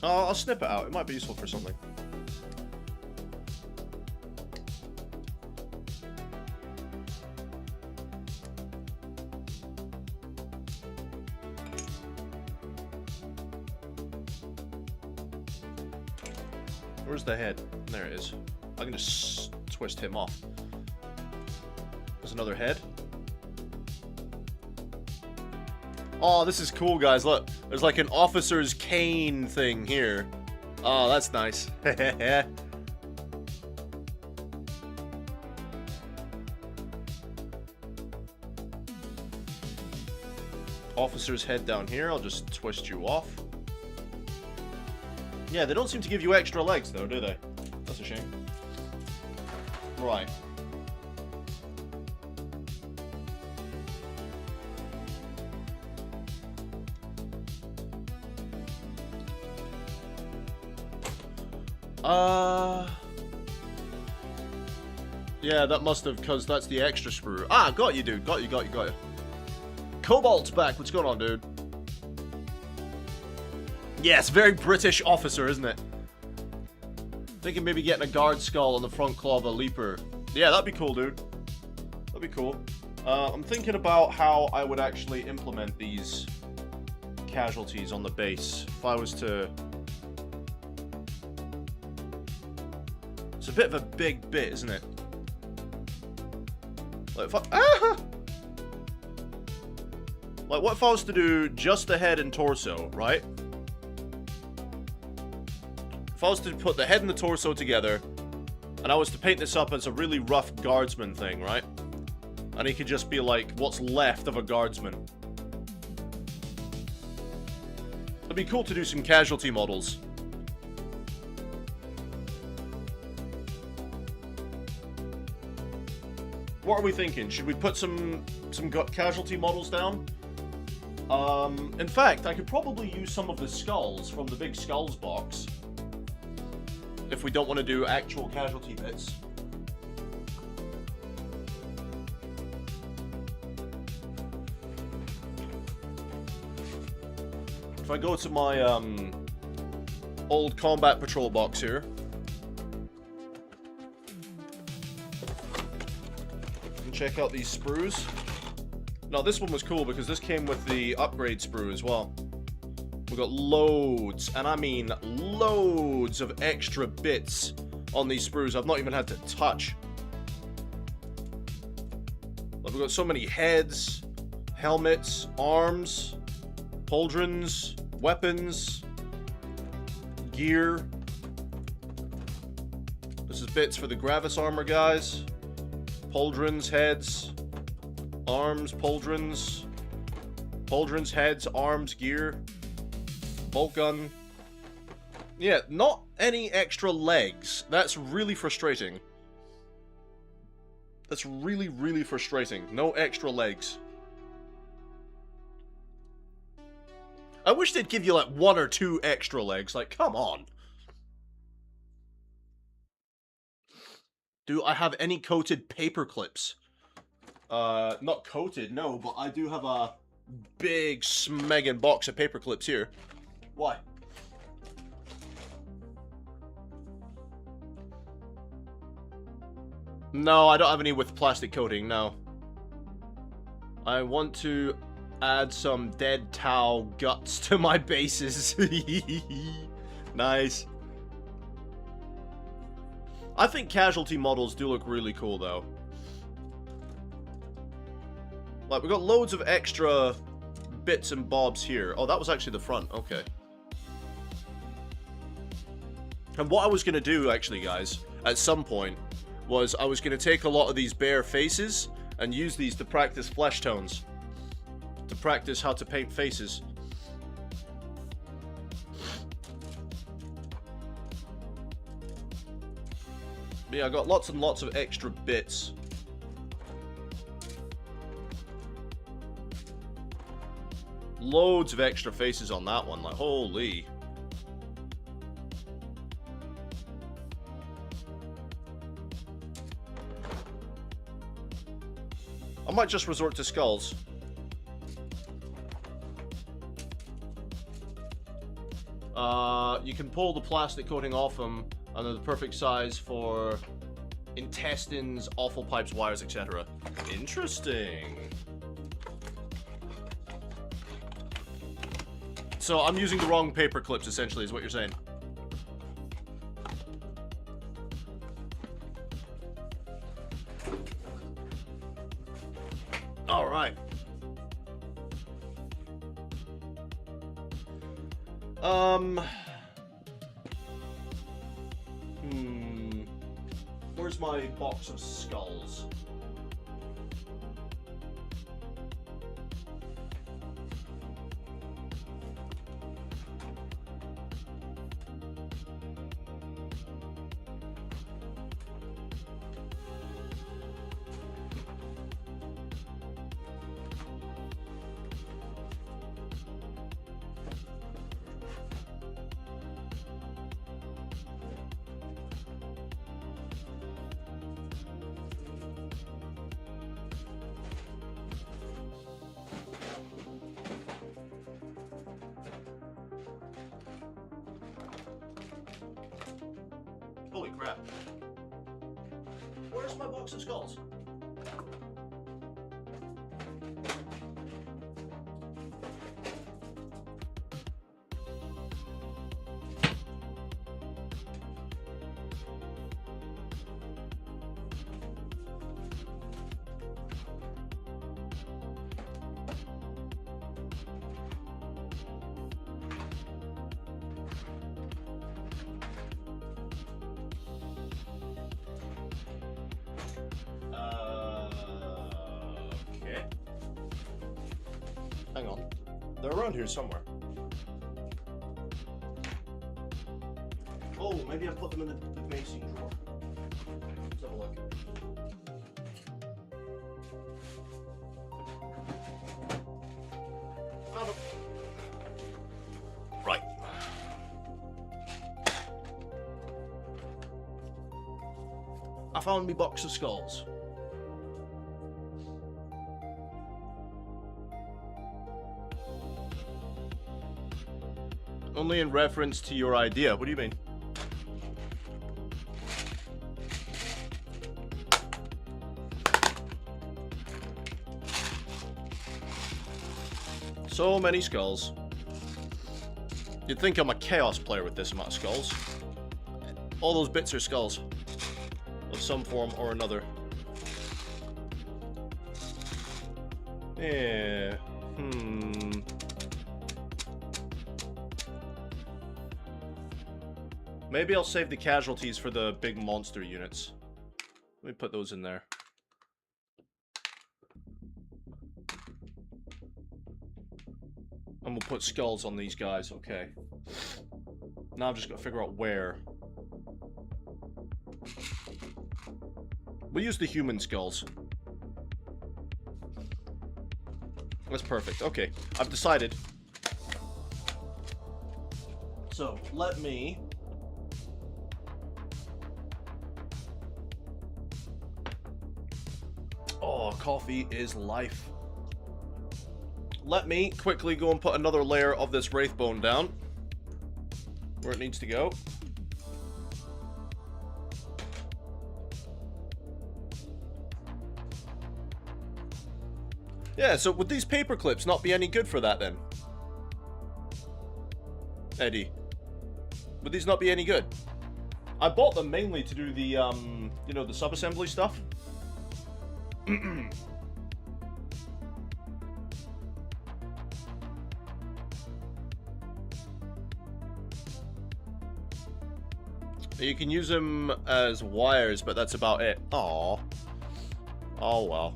I'll snip it out, it might be useful for something. Where's the head? There it is. I can just twist him off. There's another head. Oh, this is cool, guys. Look, there's like an officer's cane thing here. Oh, that's nice. Officer's head down here. I'll just twist you off. Yeah, they don't seem to give you extra legs, though, do they? That's a shame. Right. Yeah, that must have, because that's the extra sprue. Ah, got you, dude. Got you. Cobalt's back. What's going on, dude? Yes, very British officer, isn't it? Thinking maybe getting a guard skull on the front claw of a leaper. Yeah, that'd be cool, dude. That'd be cool. I'm thinking about how I would actually implement these casualties on the base. If I was to... It's a bit of a big bit, isn't it? Like, if I... Like, what if I was to do just the head and torso, right? If I was to put the head and the torso together, and I was to paint this up as a really rough guardsman thing, right? And he could just be like, what's left of a guardsman. It'd be cool to do some casualty models. What are we thinking? Should we put some casualty models down? In fact, I could probably use some of the skulls from the big skulls box. If we don't want to do actual casualty bits. If I go to my old combat patrol box here. And check out these sprues. Now this one was cool because this came with the upgrade sprue as well. We got loads, and I mean loads of extra bits on these sprues I've not even had to touch. Like, we've got so many heads, helmets, arms, pauldrons, weapons, gear. This is bits for the Gravis armor guys. Pauldrons, heads, arms, pauldrons, heads, arms, gear. Bolt gun. Yeah, not any extra legs. That's really frustrating. That's really, really frustrating. No extra legs. I wish they'd give you like 1 or 2 extra legs. Like, come on. Do I have any coated paper clips? Not coated, no, but I do have a big smegging box of paper clips here. Why? No, I don't have any with plastic coating, no. I want to add some dead Tau guts to my bases. Nice. I think casualty models do look really cool, though. Like, we got loads of extra bits and bobs here. Oh, that was actually the front. Okay. And what I was going to do, actually, guys, at some point, was I was going to take a lot of these bare faces and use these to practice flesh tones. To practice how to paint faces. But yeah, I got lots and lots of extra bits. Loads of extra faces on that one, like, holy. I might just resort to skulls. You can pull the plastic coating off them, and they're the perfect size for intestines, offal pipes, wires, etc. Interesting. So I'm using the wrong paper clips, essentially, is what you're saying. All right. Where's my box of skulls? Holy crap. Where's my box of skulls? Okay. Hang on. They're around here somewhere. Oh, maybe I put them in the mason drawer. Let's have a look. Found them. Right. I found me box of skulls. Only in reference to your idea. What do you mean? So many skulls. You'd think I'm a chaos player with this amount of skulls. All those bits are skulls. Of some form or another. Yeah. Maybe I'll save the casualties for the big monster units. Let me put those in there. And we'll put skulls on these guys, okay. Now I've just got to figure out where. We'll use the human skulls. That's perfect. Okay, I've decided. So, let me... Oh, coffee is life. Let me quickly go and put another layer of this wraithbone down. Where it needs to go. Yeah, so would these paper clips not be any good for that then? Eddie. Would these not be any good? I bought them mainly to do the, you know, the sub-assembly stuff. You can use them as wires, but that's about it. Aww. Oh well.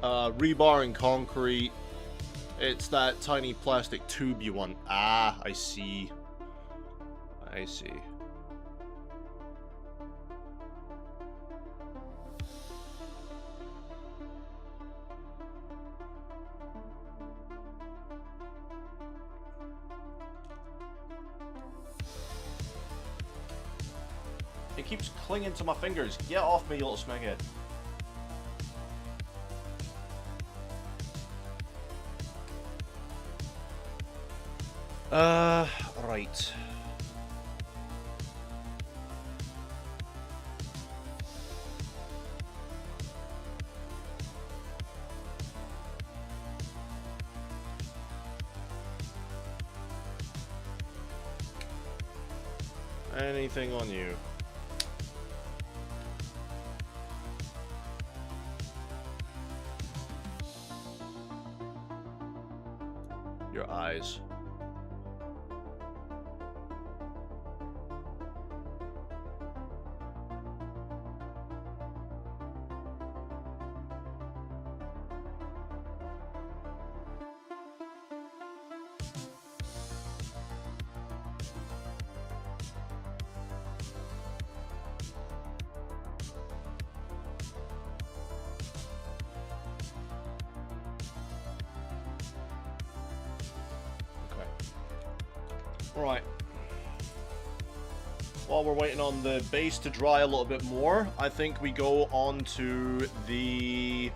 Rebar and concrete. It's that tiny plastic tube you want. Ah, I see. I see. It keeps clinging to my fingers. Get off me, you little smeghead. Right. Anything on you? Your eyes. Right. While we're waiting on the base to dry a little bit more, I think we go on to the...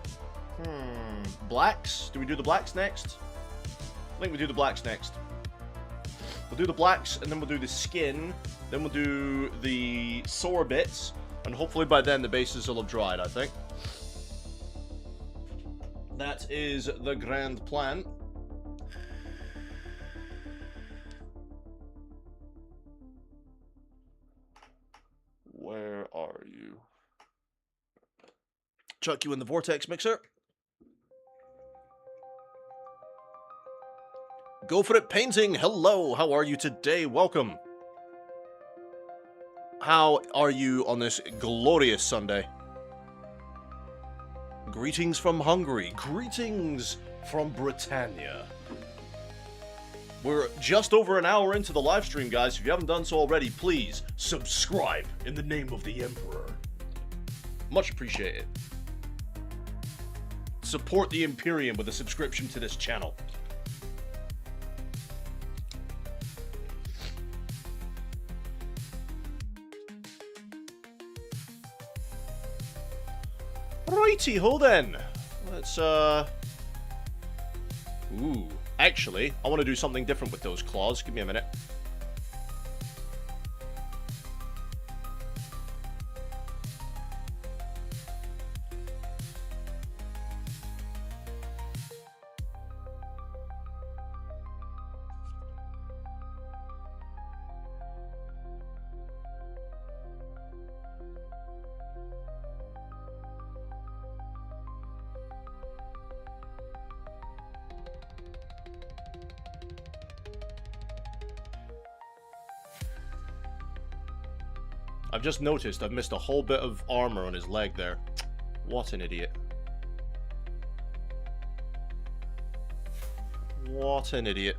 blacks? Do we do the blacks next? I think we do the blacks next. We'll do the blacks, and then we'll do the skin, then we'll do the sore bits, and hopefully by then the bases will have dried, I think. That is the grand plan. Where are you? Chuck you in the vortex mixer. Go for it, painting. Hello, how are you today? Welcome. How are you on this glorious Sunday? Greetings from Hungary. Greetings from Britannia. We're just over an hour into the live stream, guys. If you haven't done so already, please subscribe in the name of the Emperor. Much appreciated. Support the Imperium with a subscription to this channel. Righty-ho then. Let's, Ooh. Actually, I want to do something different with those claws. Give me a minute. I've just noticed I've missed a whole bit of armor on his leg there. What an idiot. What an idiot.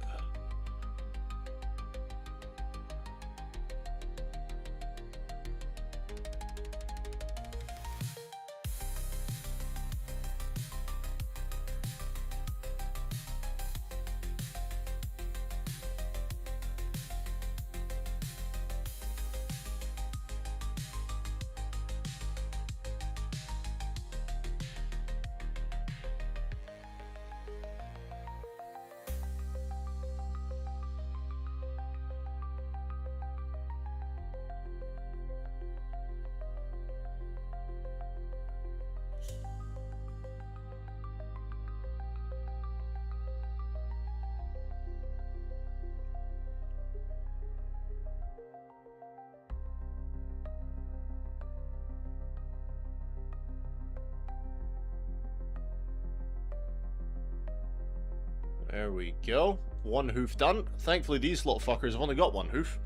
There we go. One hoof done. Thankfully, these little fuckers have only got one hoof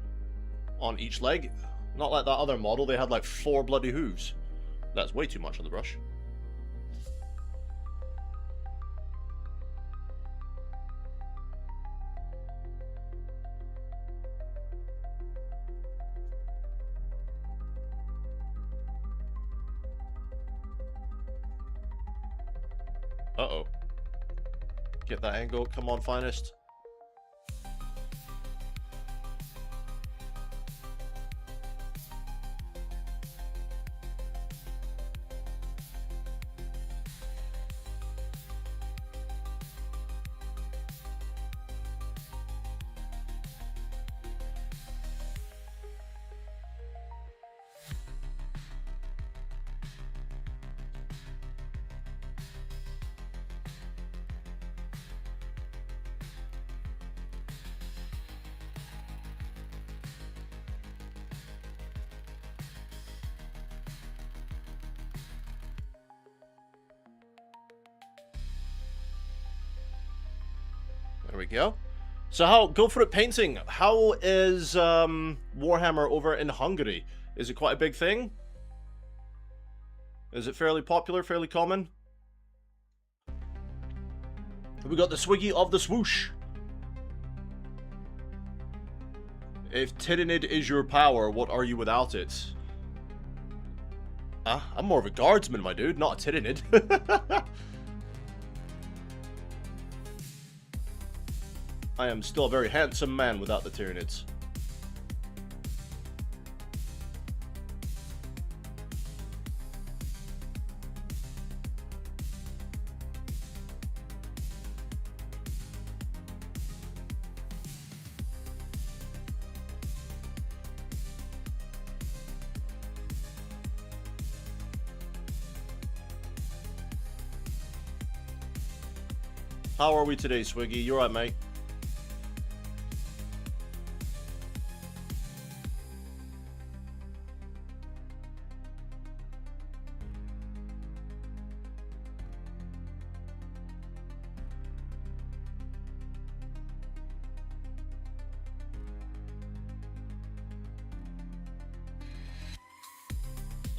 on each leg. Not like that other model, they had like 4 bloody hooves. That's way too much on the brush. Uh-oh. Get that angle. Come on, finest. There we go. So how, go for it painting. How is Warhammer over in Hungary? Is it quite a big thing? Is it fairly popular, fairly common? We got the Swiggy of the Swoosh. If Tyranid is your power, what are you without it? I'm more of a guardsman, my dude, not a Tyranid. I am still a very handsome man without the Tyranids. How are we today, Swiggy? You alright, mate?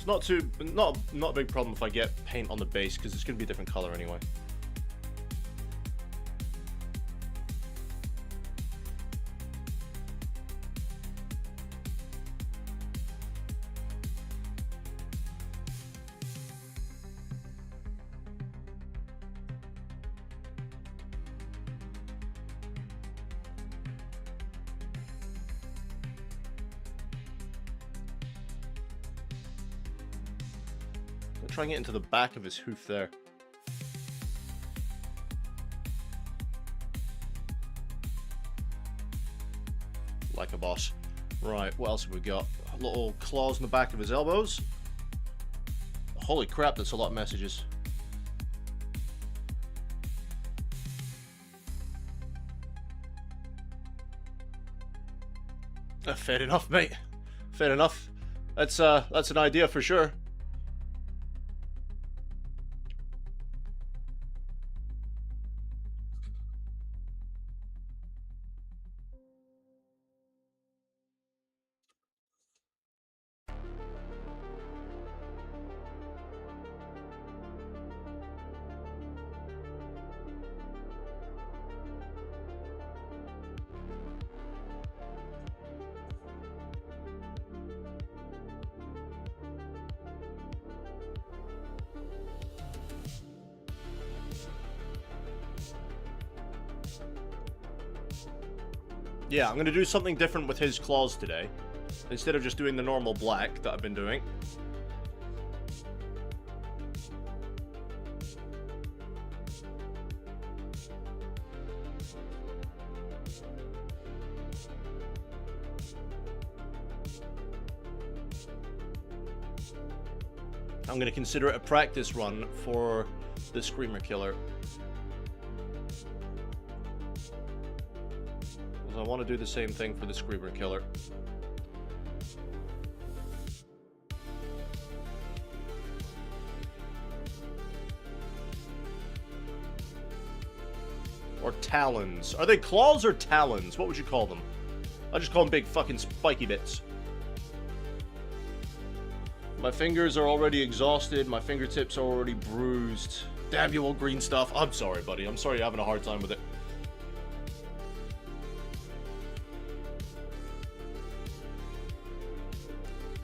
It's not a big problem if I get paint on the base, because it's going to be a different color anyway. Try and get into the back of his hoof there. Like a boss. Right, what else have we got? Little claws in the back of his elbows. Holy crap, that's a lot of messages. Fair enough, mate. Fair enough. That's an idea for sure. Yeah, I'm going to do something different with his claws today. Instead of just doing the normal black that I've been doing. I'm going to consider it a practice run for the Screamer Killer. I want to do the same thing for the Screamer Killer. Or talons. Are they claws or talons? What would you call them? I just call them big fucking spiky bits. My fingers are already exhausted. My fingertips are already bruised. Damn you, old green stuff. I'm sorry, buddy. I'm sorry you're having a hard time with it.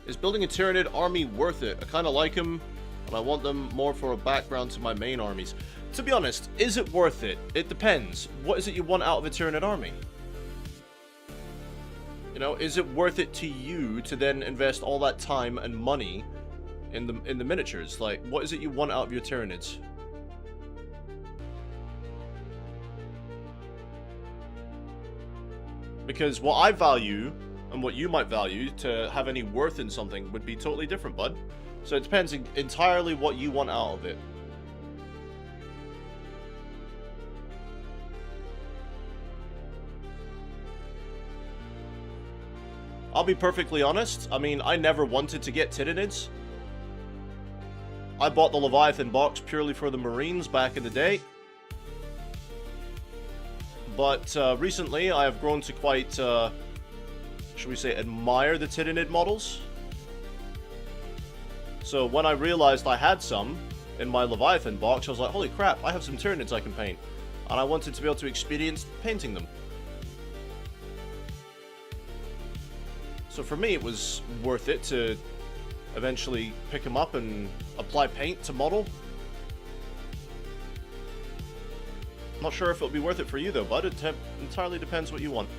Is building a Tyranid army worth it? I kind of like him, and I want them more for a background to my main armies. to be honest, is it worth it? It depends. What is it you want out of a Tyranid army? You know, is it worth it to you to then invest all that time and money in the miniatures? Like, what is it you want out of your Tyranids? Because what I value, and what you might value, to have any worth in something would be totally different, bud. So it depends entirely what you want out of it. I'll be perfectly honest, I mean, I never wanted to get Tyranids. I bought the Leviathan Box purely for the Marines back in the day. But recently, I have grown to quite, should we say, admire the Tyranid models. So when I realized I had some in my Leviathan box, I was like, holy crap, I have some Tyranids I can paint. And I wanted to be able to experience painting them. So for me, it was worth it to eventually pick them up and apply paint to model. I'm not sure if it'll be worth it for you though, bud. It entirely depends what you want.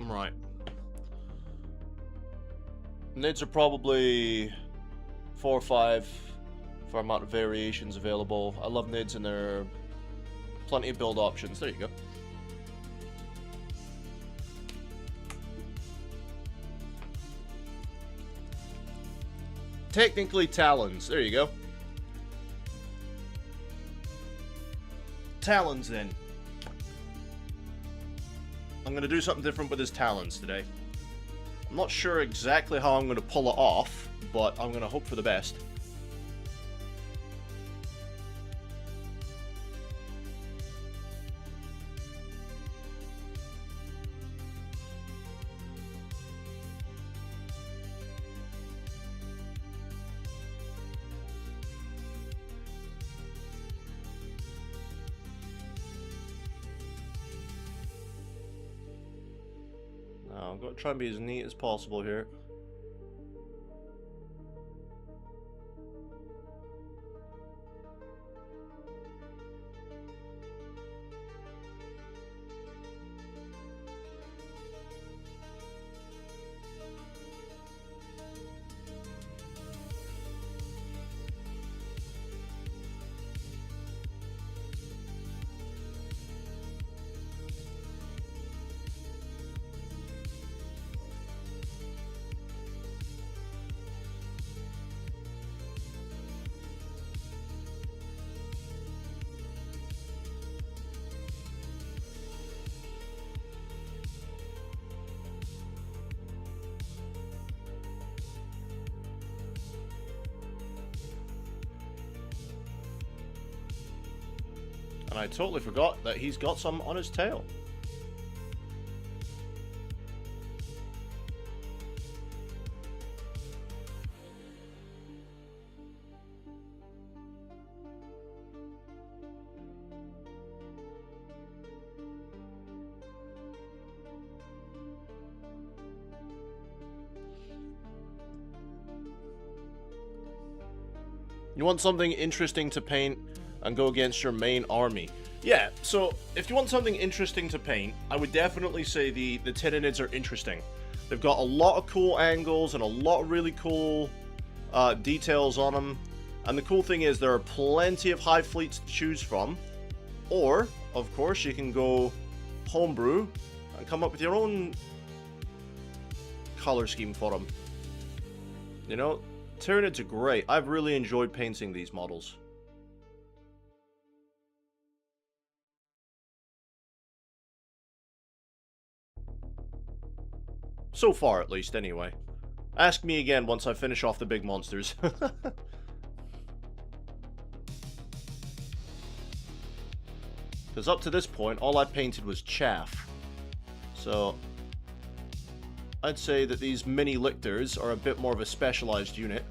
Right. Nids are probably 4 or 5 for amount of variations available. I love Nids and there are plenty of build options. There you go. Technically Talons. There you go. Talons then. I'm going to do something different with his talons today. I'm not sure exactly how I'm going to pull it off, but I'm going to hope for the best. I'm going to try and be as neat as possible here. And I totally forgot that he's got some on his tail. You want something interesting to paint and go against your main army. Yeah, so if you want something interesting to paint, I would definitely say the Tyranids are interesting. They've got a lot of cool angles and a lot of really cool details on them. And the cool thing is there are plenty of hive fleets to choose from. Or, of course, you can go homebrew and come up with your own color scheme for them. You know, Tyranids are great. I've really enjoyed painting these models. So far, at least, anyway. Ask me again once I finish off the big monsters. Because up to this point, all I painted was chaff. So I'd say that these mini lictors are a bit more of a specialized unit.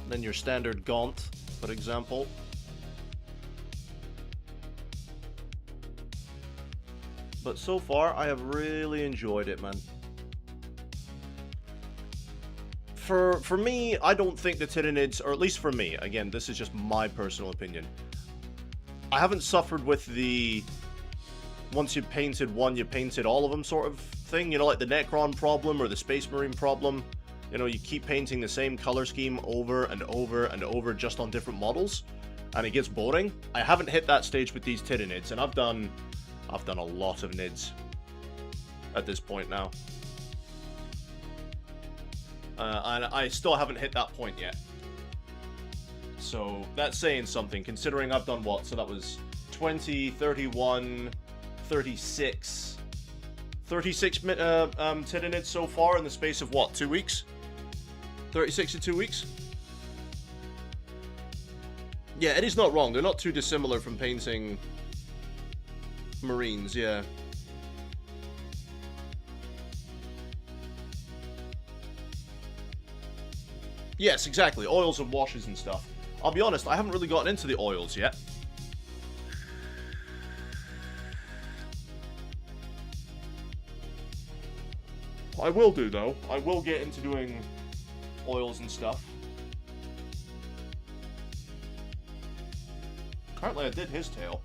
Than your standard Gaunt, for example. But so far, I have really enjoyed it, man. For me, I don't think the Tyranids, or at least for me, again, this is just my personal opinion, I haven't suffered with the once you've painted one, you painted all of them sort of thing. You know, like the Necron problem or the Space Marine problem. You know, you keep painting the same color scheme over and over and over just on different models, and it gets boring. I haven't hit that stage with these Tyranids, and I've done a lot of Nids at this point now. And I still haven't hit that point yet. So that's saying something, considering I've done what? So that was 20, 31, 36... 36 Tyranids so far in the space of what, 2 weeks? 36 in 2 weeks? Yeah, Eddie's not wrong. They're not too dissimilar from painting Marines, yeah. Yes, exactly. Oils and washes and stuff. I'll be honest, I haven't really gotten into the oils yet. I will do, though. I will get into doing oils and stuff. Apparently I did his tail.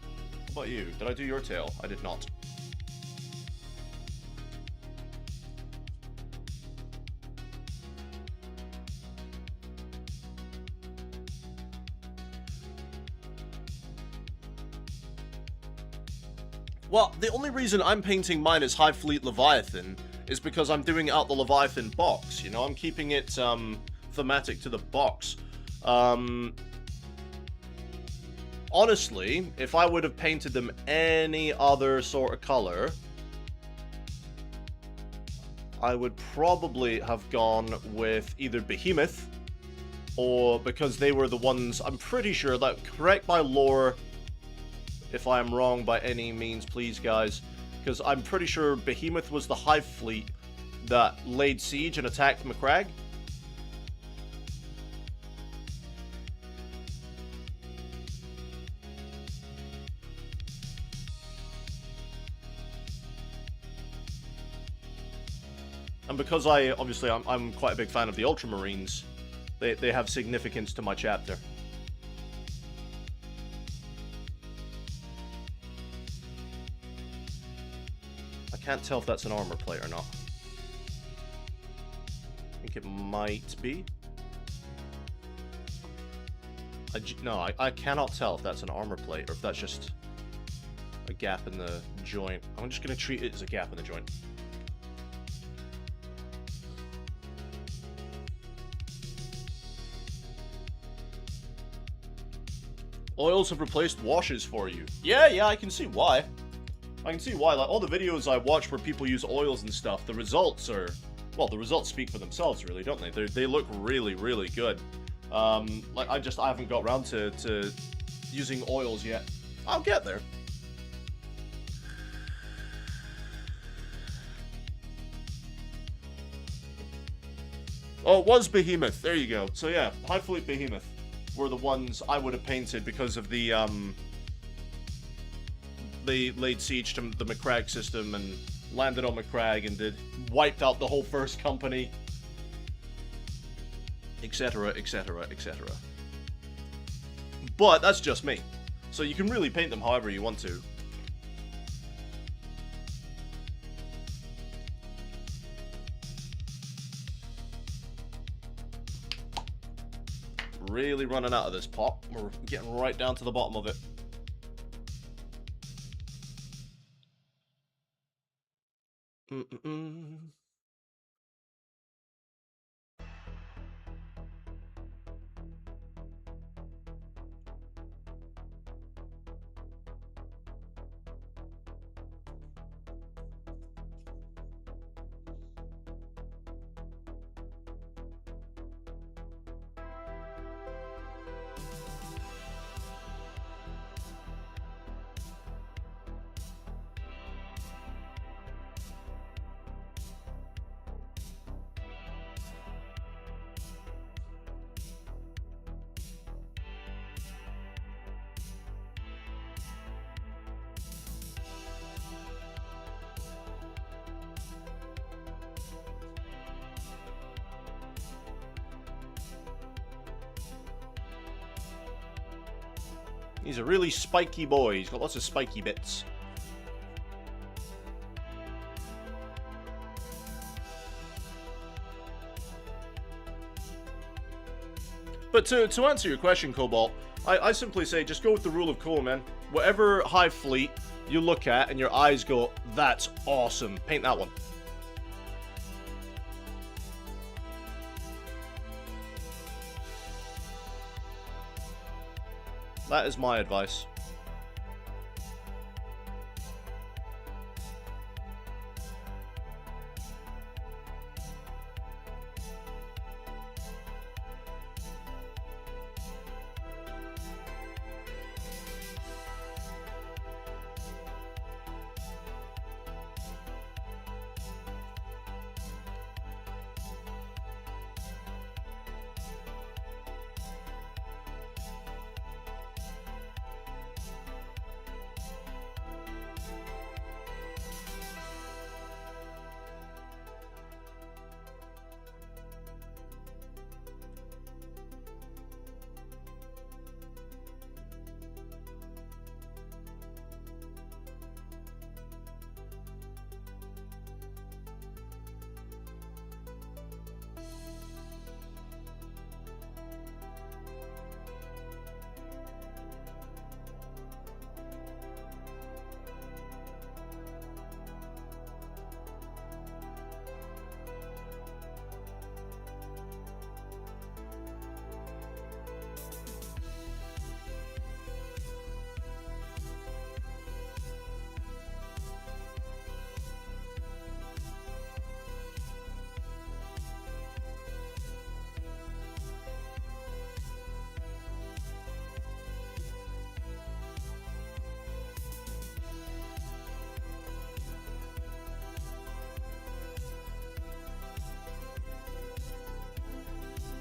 How about you? Did I do your tail? I did not. Well, the only reason I'm painting mine as High Fleet Leviathan is because I'm doing out the Leviathan box, you know? I'm keeping it thematic to the box. Honestly, if I would have painted them any other sort of color, I would probably have gone with either Behemoth, or because they were the ones, I'm pretty sure, that, correct my lore, if I am wrong by any means, please, guys, because I'm pretty sure Behemoth was the Hive Fleet that laid siege and attacked McCrag. And because obviously I'm quite a big fan of the Ultramarines, they have significance to my chapter. I can't tell if that's an armor plate or not. I think it might be. No, I cannot tell if that's an armor plate or if that's just a gap in the joint. I'm just going to treat it as a gap in the joint. Oils have replaced washes for you. Yeah, I can see why. I can see why. Like, all the videos I watch where people use oils and stuff, the results are... Well, the results speak for themselves, really, don't they? They look really, really good. Like, I haven't got around to using oils yet. I'll get there. Oh, it was Behemoth. There you go. So yeah, High Fleet Behemoth were the ones I would have painted because of the, they laid siege to the McCrag system and landed on McCrag and wiped out the whole first company, etc, etc, etc. But that's just me. So you can really paint them however you want to. Really running out of this pot. We're getting right down to the bottom of it. He's a really spiky boy. He's got lots of spiky bits. But to answer your question, Cobalt, I simply say just go with the rule of cool, man. Whatever high fleet you look at and your eyes go, that's awesome, paint that one. That is my advice.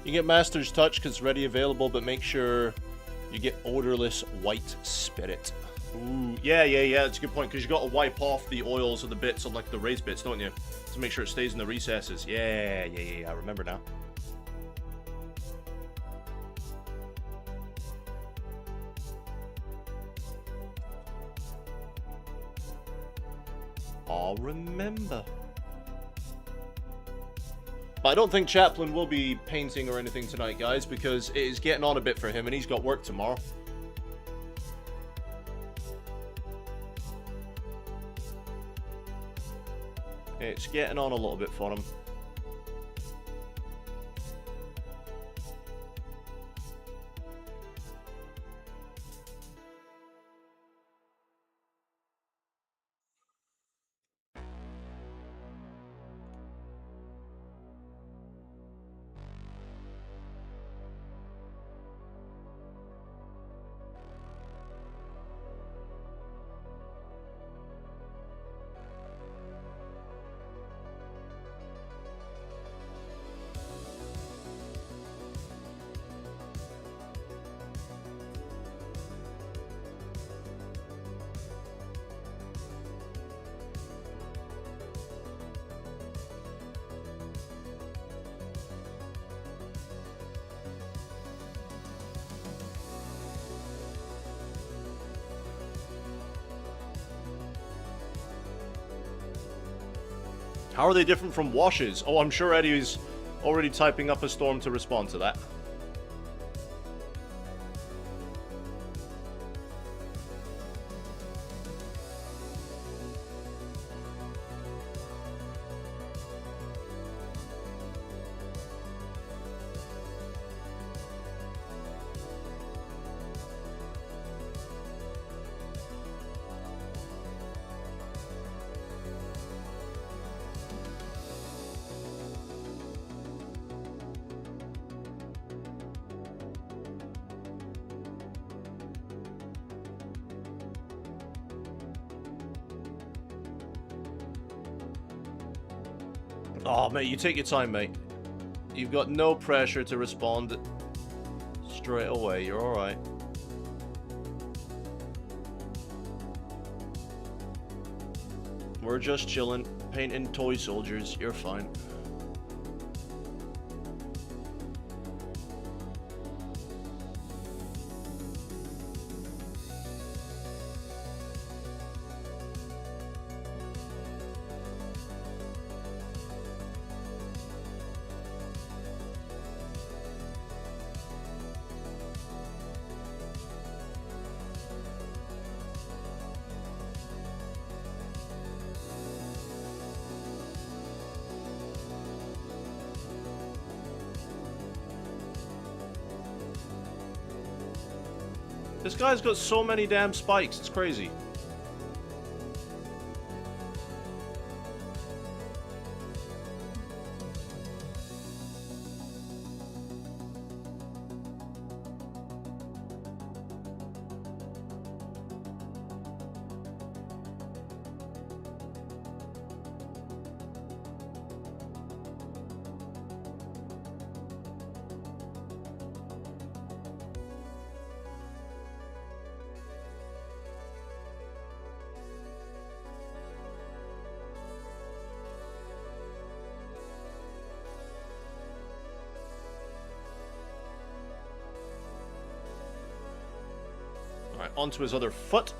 You get Master's Touch because it's ready available, but make sure you get Odorless White Spirit. Ooh, yeah, that's a good point, because you got to wipe off the oils of the bits on, like, the raised bits, don't you? To make sure it stays in the recesses. Yeah, I remember now. I'll remember. I don't think Chaplin will be painting or anything tonight, guys, because it is getting on a bit for him, and he's got work tomorrow. It's getting on a little bit for him. How are they different from washes? Oh, I'm sure Eddie is already typing up a storm to respond to that. Oh, mate, you take your time, mate. You've got no pressure to respond straight away. You're alright. We're just chilling, painting toy soldiers. You're fine. This guy's got so many damn spikes, it's crazy. Alright, onto his other foot.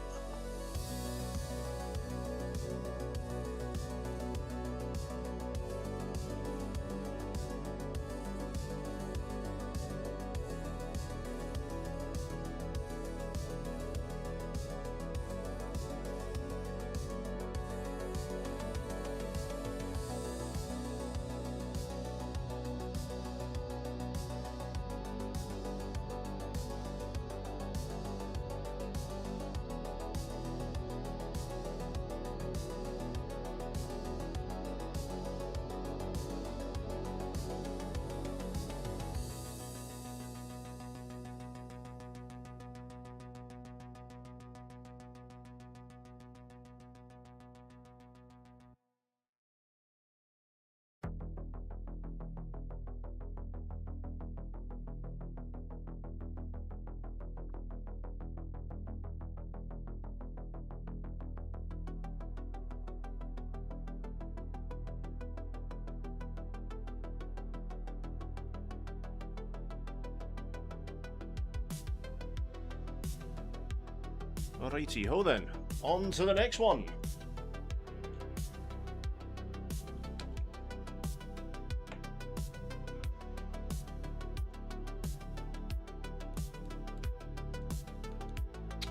Alrighty ho then, on to the next one.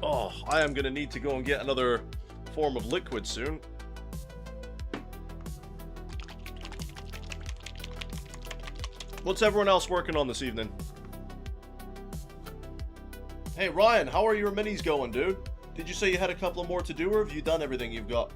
Oh, I am gonna need to go and get another form of liquid soon. What's everyone else working on this evening? Hey Ryan, how are your minis going, dude? Did you say you had a couple more to do, or have you done everything you've got?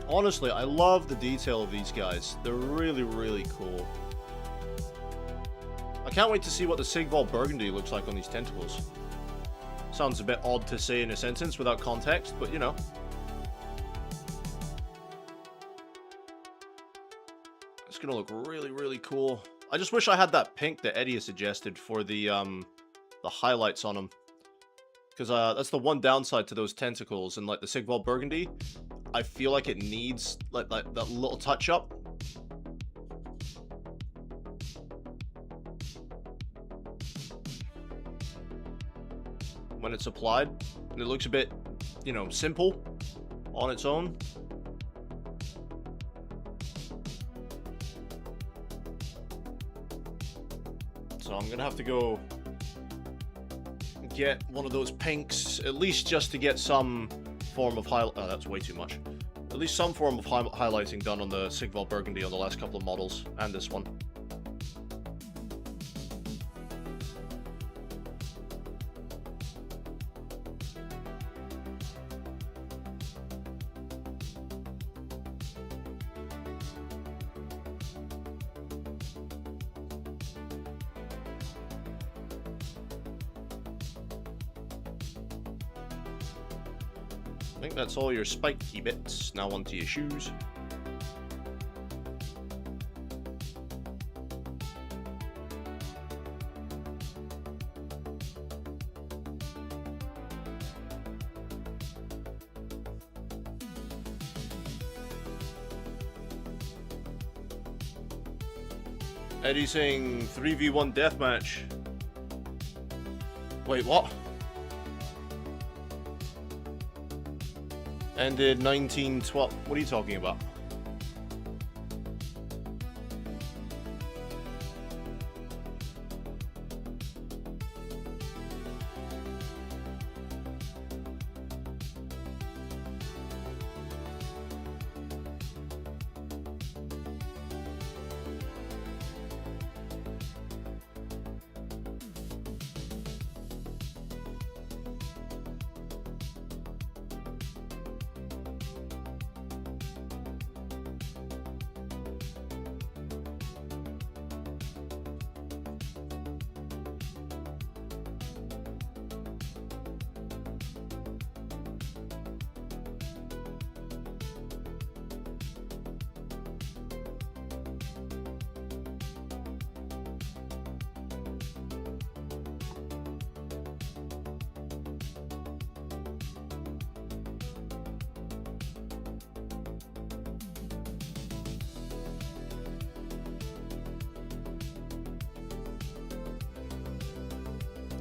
Honestly, I love the detail of these guys. They're really, really cool. I can't wait to see what the Sigval Burgundy looks like on these tentacles. Sounds a bit odd to say in a sentence without context, but you know. It's gonna look really, really cool. I just wish I had that pink that Eddie suggested for the highlights on them. Because that's the one downside to those tentacles, and like the Sigval Burgundy, I feel like it needs like that little touch up. When it's applied, and it looks a bit, you know, simple on its own. So I'm gonna have to go get one of those pinks, at least just to get some form of highlight. Oh, that's way too much. At least some form of highlighting done on the Sigval Burgundy on the last couple of models, and this one. I think that's all your spiky bits. Now onto your shoes. Eddie saying 3v1 deathmatch. Wait, what? Ended 1912. What are you talking about?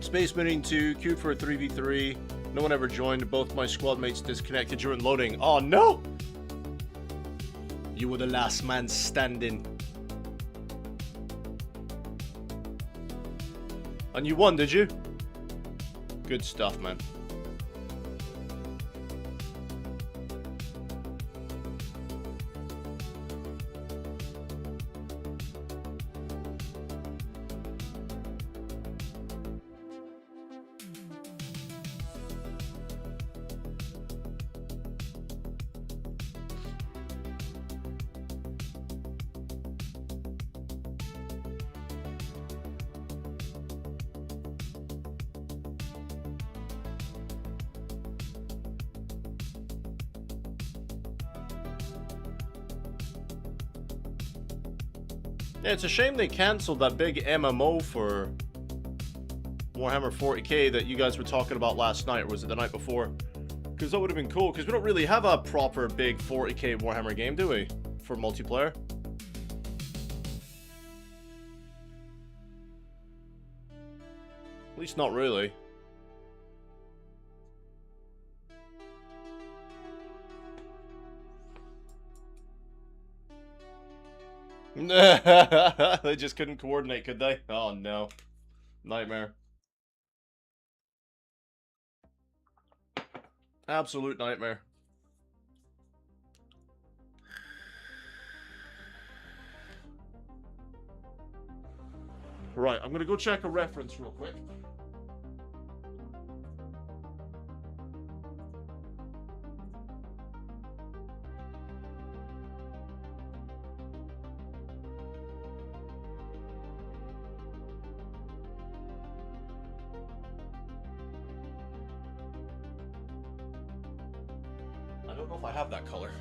Space Marine 2, queued for a 3v3. No one ever joined. Both my squad mates disconnected during loading. Oh no! You were the last man standing. And you won, did you? Good stuff, man. Yeah, it's a shame they cancelled that big MMO for Warhammer 40k that you guys were talking about last night, or was it the night before? Because that would have been cool, because we don't really have a proper big 40k Warhammer game, do we? For multiplayer. At least not really. They just couldn't coordinate, could they? Oh no. Nightmare. Absolute nightmare. Right, I'm gonna go check a reference real quick. don't know if I have that color.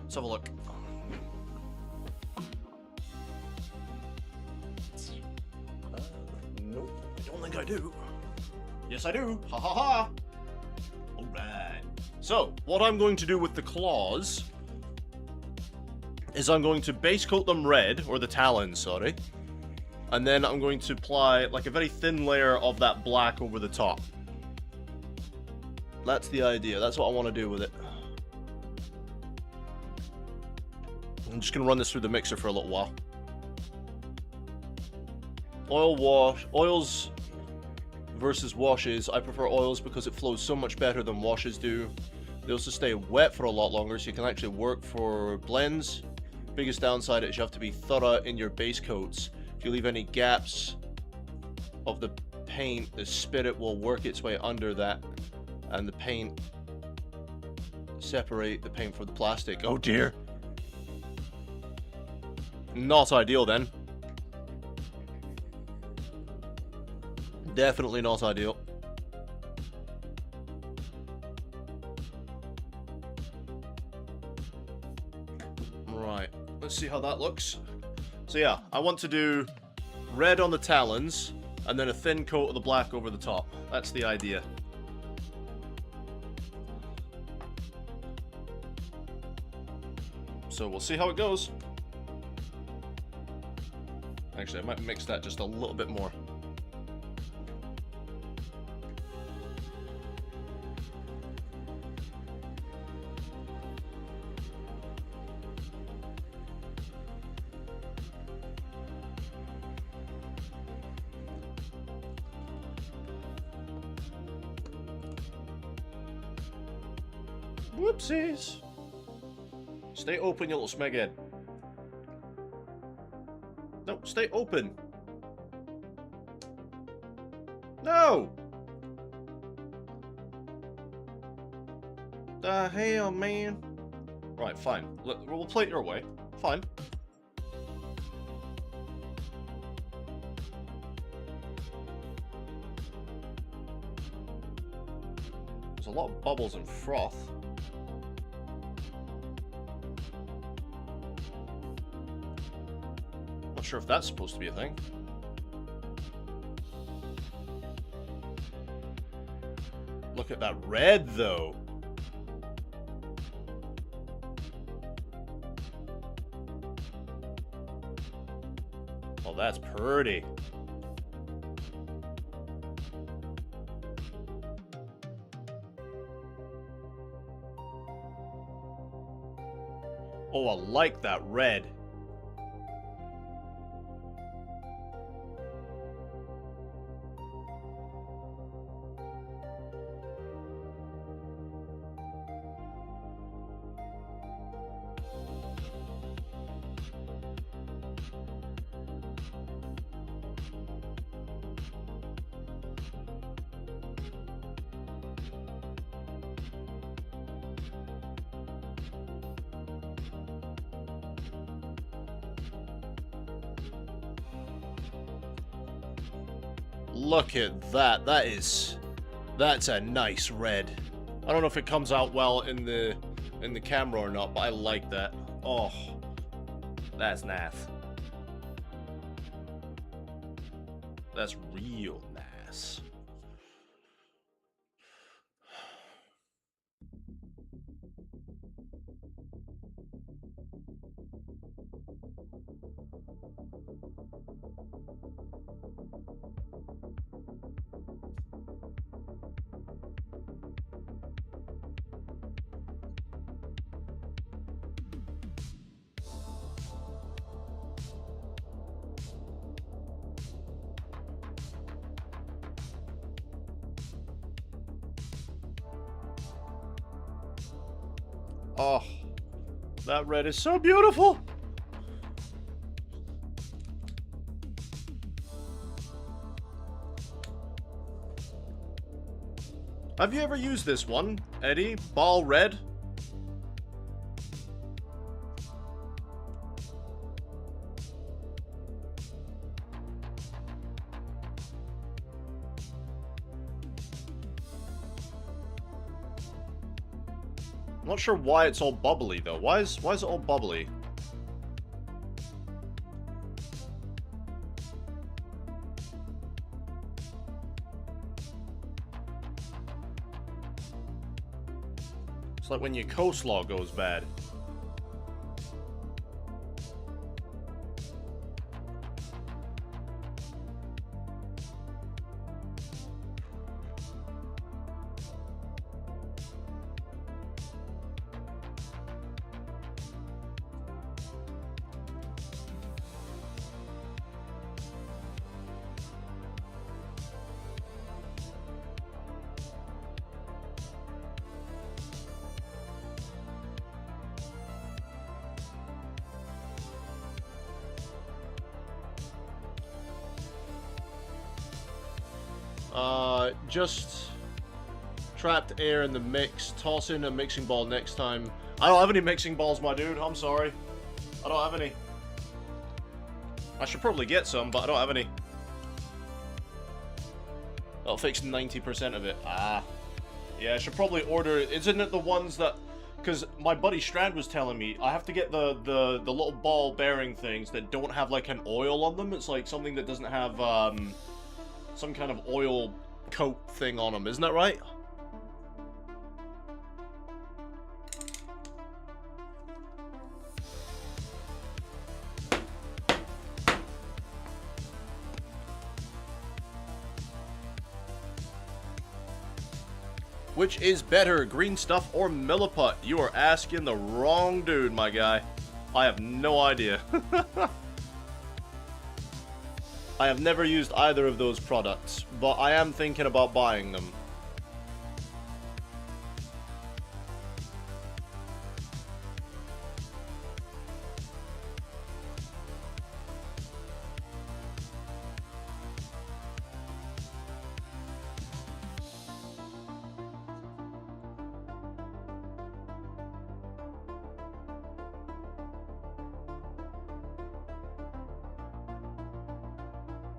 Let's have a look. Nope, I don't think I do. Yes, I do. Ha ha ha. Alright. So, what I'm going to do with the claws is I'm going to base coat them red, or the talons, sorry. And then I'm going to apply like a very thin layer of that black over the top. That's the idea. That's what I want to do with it. I'm just going to run this through the mixer for a little while. Oils versus washes. I prefer oils because it flows so much better than washes do. They also stay wet for a lot longer, so you can actually work for blends. Biggest downside is you have to be thorough in your base coats. If you leave any gaps of the paint, the spirit will work its way under that, and the paint separate the paint from the plastic. Oh dear. Not ideal then. Definitely not ideal. Right, let's see how that looks. So yeah, I want to do red on the talons, and then a thin coat of the black over the top. That's the idea. So we'll see how it goes. Actually, I might mix that just a little bit more. Whoopsies. Stay open, you little smeghead. No, stay open. No! The hell, man. Right, fine. We'll play it your way. Fine. There's a lot of bubbles and froth. Not sure if that's supposed to be a thing. Look at that red, though. Oh, that's pretty. Oh, I like that red. Look at that. That's a nice red. I don't know if it comes out well in the camera or not, but I like that. Oh, that's nice. That's real nice. Oh, that red is so beautiful. Have you ever used this one, Eddie? Ball red? I'm not sure why it's all bubbly, though. Why is it all bubbly? It's like when your coleslaw goes bad. Just trapped air in the mix. Toss in a mixing ball next time. I don't have any mixing balls, my dude. I'm sorry. I don't have any. I should probably get some, but I don't have any. That'll fix 90% of it. Ah. Yeah, I should probably order... Isn't it the ones that... Because my buddy Strand was telling me, I have to get the little ball bearing things that don't have, like, an oil on them. It's like something that doesn't have, some kind of oil coat thing on them. Isn't that right? Which is better, green stuff or milliput? You are asking the wrong dude, my guy. I have no idea. I have never used either of those products, but I am thinking about buying them.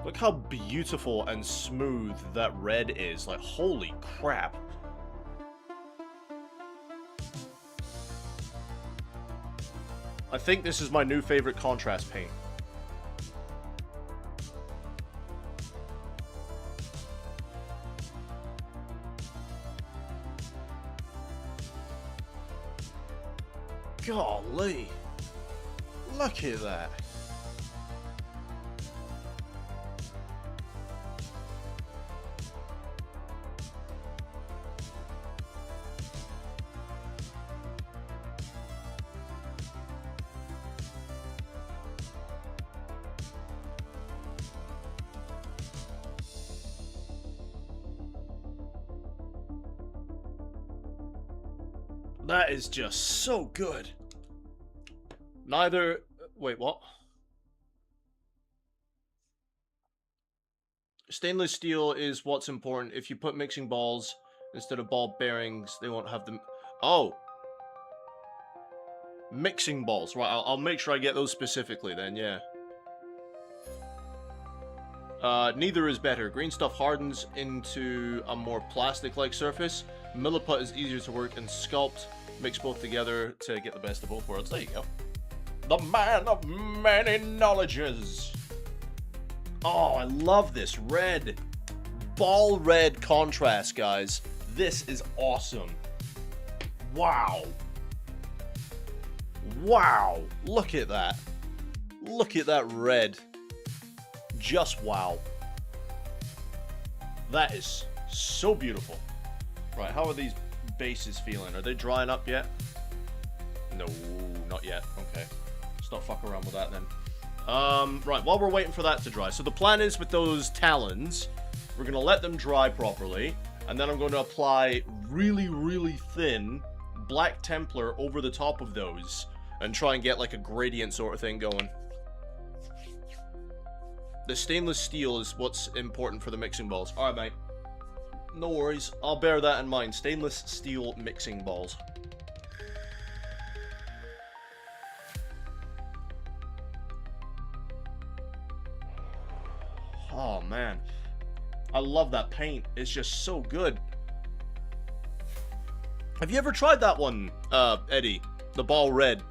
Look how beautiful and smooth that red is. Like, holy crap. I think this is my new favorite contrast paint. Golly. Look at that. That is just so good. Neither... Wait, what? Stainless steel is what's important. If you put mixing balls instead of ball bearings, they won't have them... Oh! Mixing balls. Right, I'll make sure I get those specifically then, yeah. Neither is better. Green stuff hardens into a more plastic-like surface. Milliput is easier to work and sculpt. Mix both together to get the best of both worlds. There you go. The man of many knowledges. Oh, I love this red. Ball red contrast, guys. This is awesome. Wow. Wow. Look at that. Look at that red. Just wow. That is so beautiful. Right, how are these bases feeling? Are they drying up yet? No, not yet. Okay. Let's not fuck around with that then. Right, while we're waiting for that to dry. So the plan is with those talons, we're going to let them dry properly, and then I'm going to apply really, really thin Black Templar over the top of those, and try and get like a gradient sort of thing going. The stainless steel is what's important for the mixing balls. Alright, mate. No worries. I'll bear that in mind. Stainless steel mixing balls. Oh, man. I love that paint. It's just so good. Have you ever tried that one, Eddie? The ball red.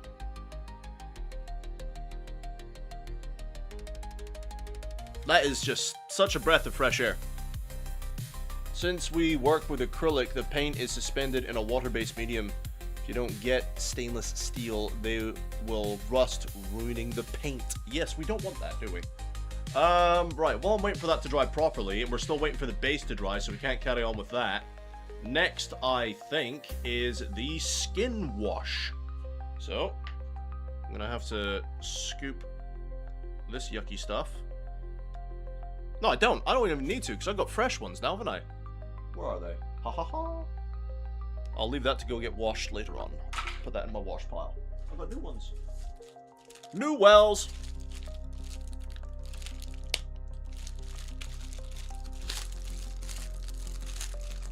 That is just such a breath of fresh air. Since we work with acrylic, the paint is suspended in a water-based medium. If you don't get stainless steel, they will rust, ruining the paint. Yes, we don't want that, do we? Right, well, I'm waiting for that to dry properly, and we're still waiting for the base to dry, so we can't carry on with that. Next, I think, is the skin wash. So, I'm gonna have to scoop this yucky stuff. No, I don't. I don't even need to, because I've got fresh ones now, haven't I? Where are they? Ha ha ha. I'll leave that to go get washed later on. Put that in my wash pile. I've got new ones. New wells!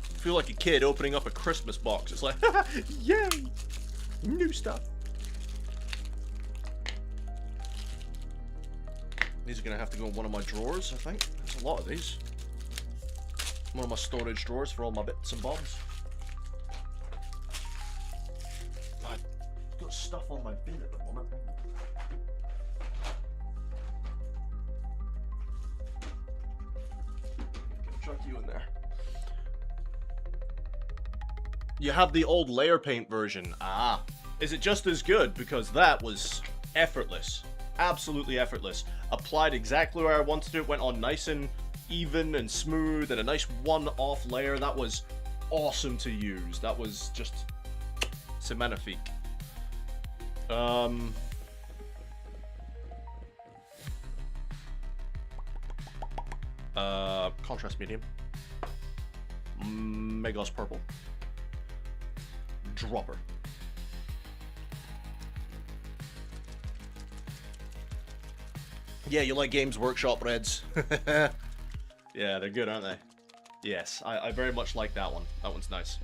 I feel like a kid opening up a Christmas box. It's like, yay! New stuff. These are going to have to go in one of my drawers, I think. There's a lot of these. One of my storage drawers for all my bits and bobs. I've got stuff on my bin at the moment. Chuck you in there. You have the old layer paint version. Ah. Is it just as good? Because that was effortless. Absolutely effortless. Applied exactly where I wanted it. Went on nice and even and smooth and a nice one-off layer. That was awesome to use. That was just... c'est magnifique. Contrast medium. Megos purple. Dropper. Yeah, you like Games Workshop Reds. Yeah, they're good, aren't they? Yes, I very much like that one. That one's nice.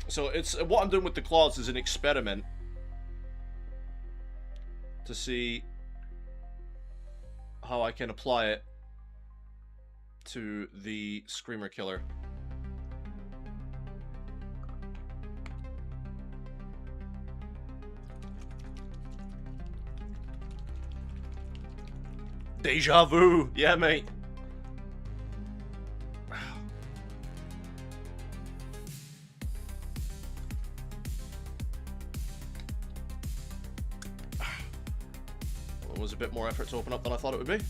So it's what I'm doing with the cloths is an experiment to see how I can apply it to the Screamer Killer. Deja vu! Yeah, mate. Well, it was a bit more effort to open up than I thought it would be.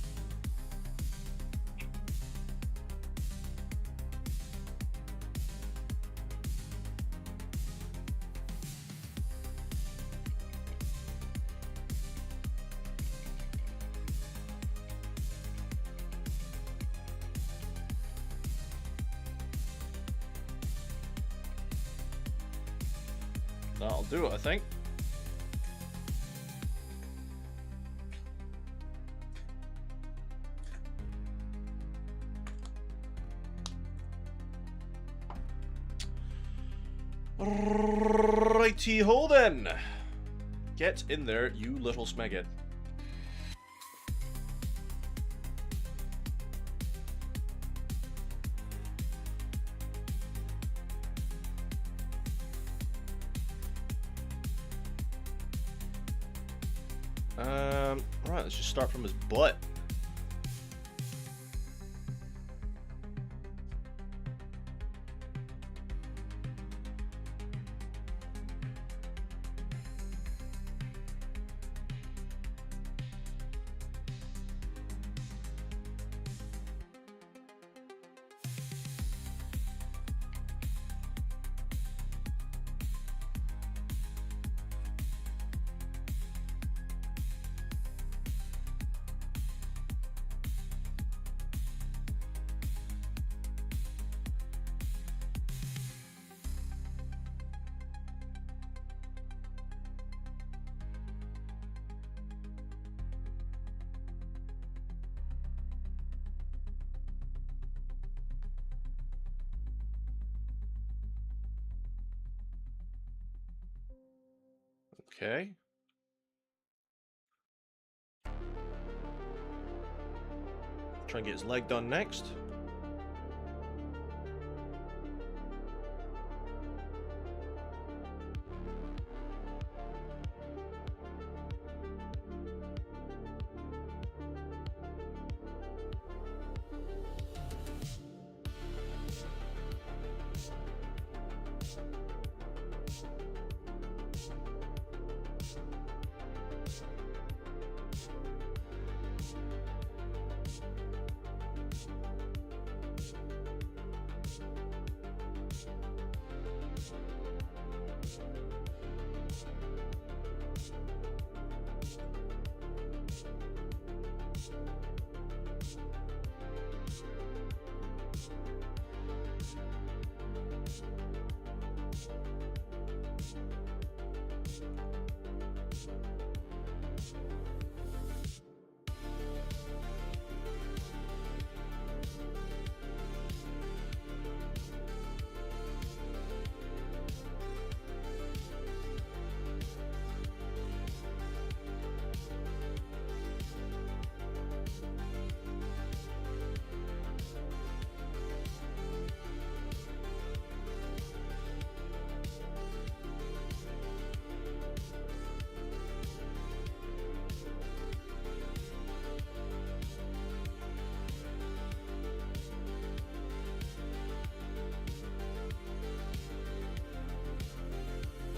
That'll do it, I think. Righty-ho then. Get in there, you little smeghead. Right, let's just start from his butt. Okay. Try and get his leg done next.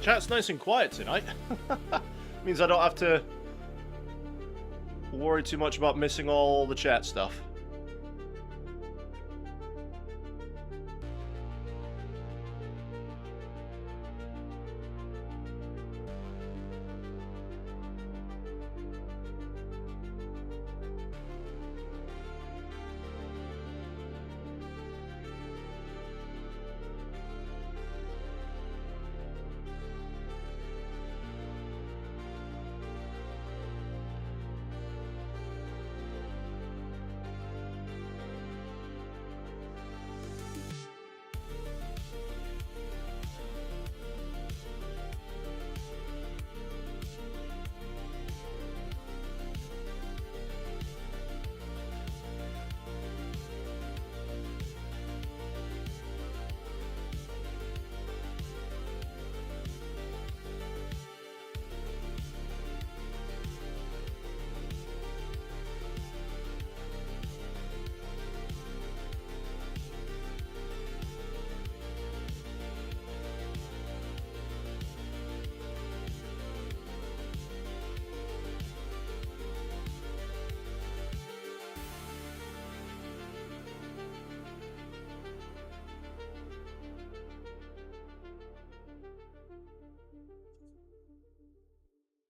Chat's nice and quiet tonight. Means I don't have to worry too much about missing all the chat stuff.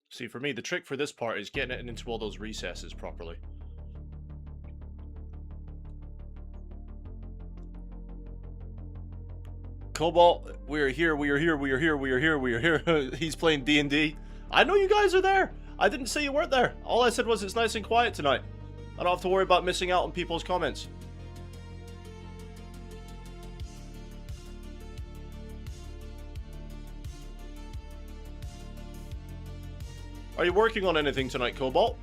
See, for me, the trick for this part is getting it into all those recesses properly. Cobalt, we are here, we are here, we are here, we are here, we are here. He's playing D&D. I know you guys are there. I didn't say you weren't there. All I said was it's nice and quiet tonight. I don't have to worry about missing out on people's comments. Are you working on anything tonight, Cobalt?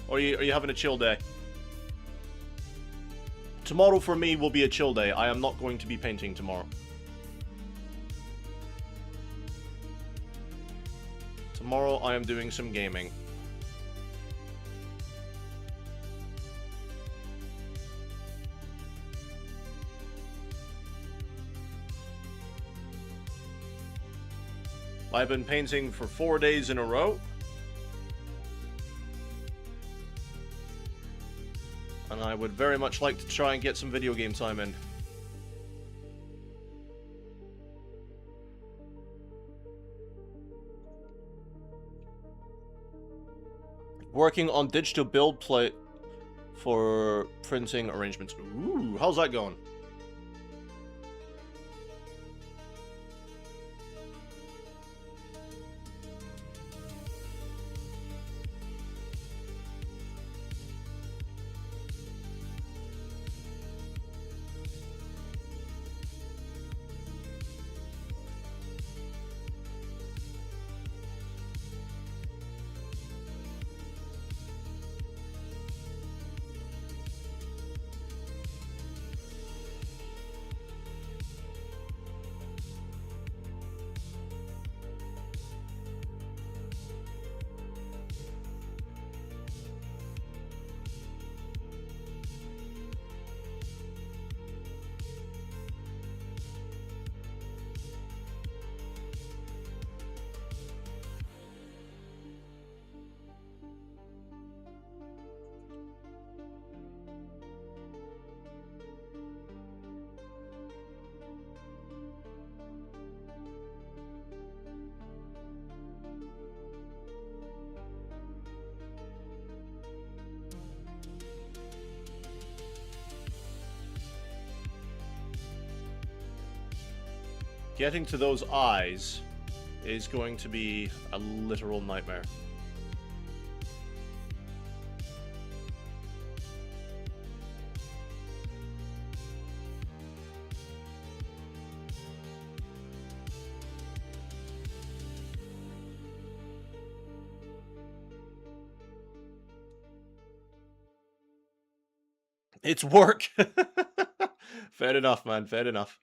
Or are you having a chill day? Tomorrow for me will be a chill day. I am not going to be painting tomorrow. Tomorrow I am doing some gaming. I've been painting for 4 days in a row. And I would very much like to try and get some video game time in. Working on digital build plate for printing arrangements. Ooh, how's that going? Getting to those eyes is going to be a literal nightmare. It's work. Fair enough, man. Fair enough.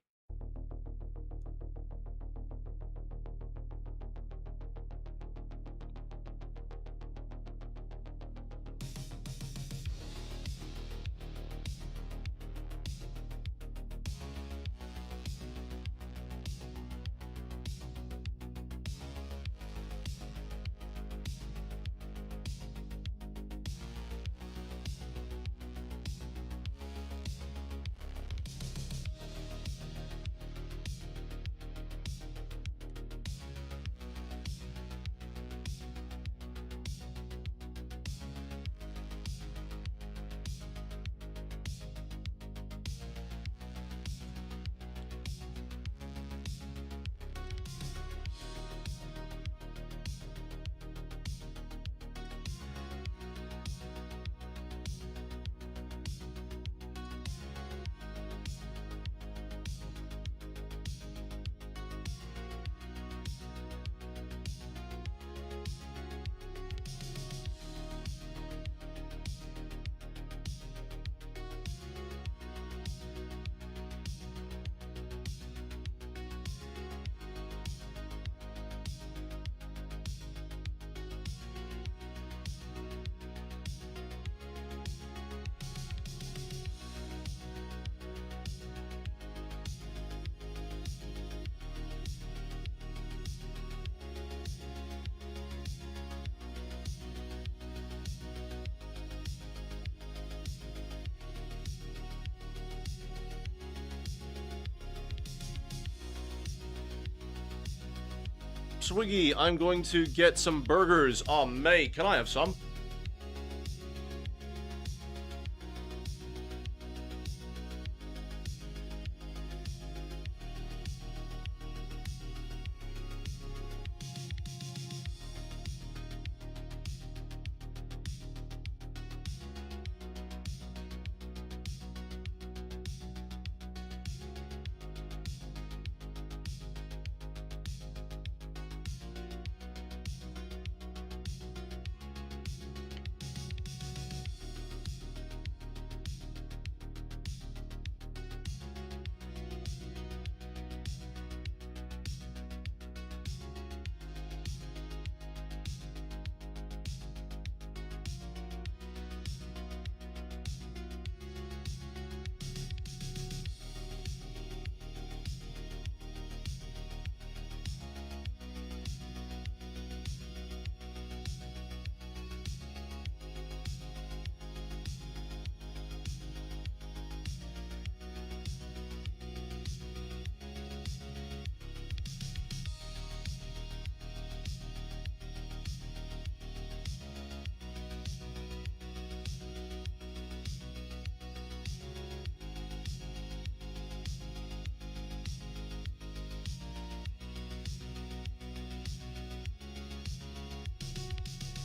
Swiggy, I'm going to get some burgers. Oh, mate, can I have some?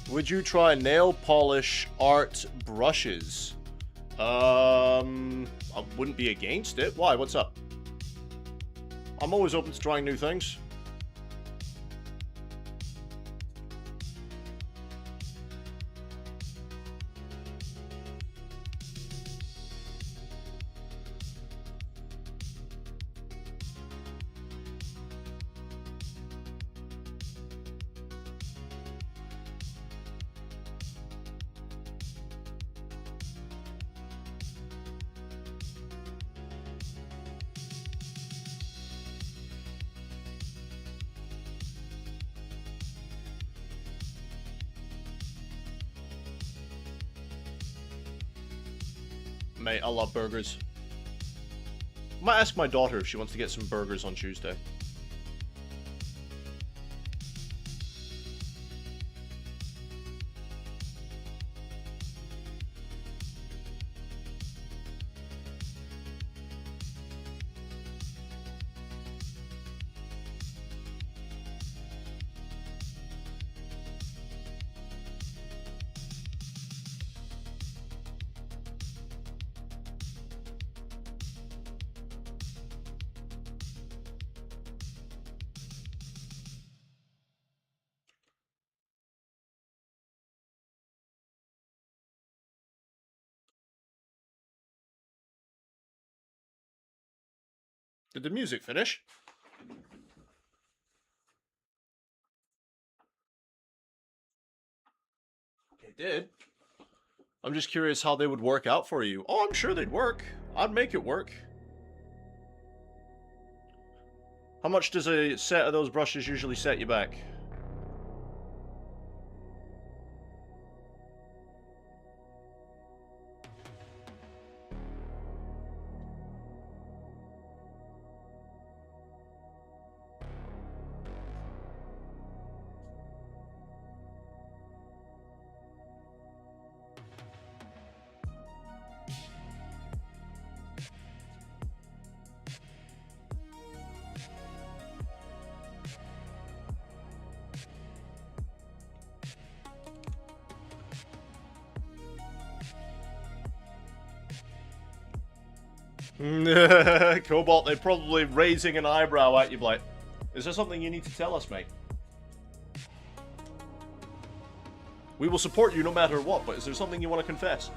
Would you try nail polish art brushes? I wouldn't be against it. Why? What's up? I'm always open to trying new things. Mate, I love burgers. Might ask my daughter if she wants to get some burgers on Tuesday. Did the music finish? It did. I'm just curious how they would work out for you. Oh, I'm sure they'd work. I'd make it work. How much does a set of those brushes usually set you back? Cobalt, they're probably raising an eyebrow at you, like, is there something you need to tell us, mate? We will support you no matter what, but is there something you want to confess?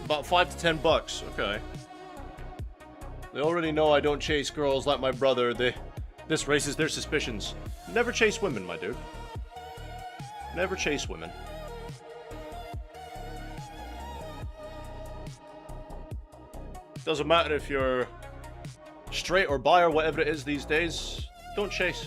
About 5 to 10 bucks. Okay. They already know I don't chase girls like my brother. This raises their suspicions. Never chase women, my dude. Never chase women. Doesn't matter if you're straight or bi or whatever it is these days. Don't chase.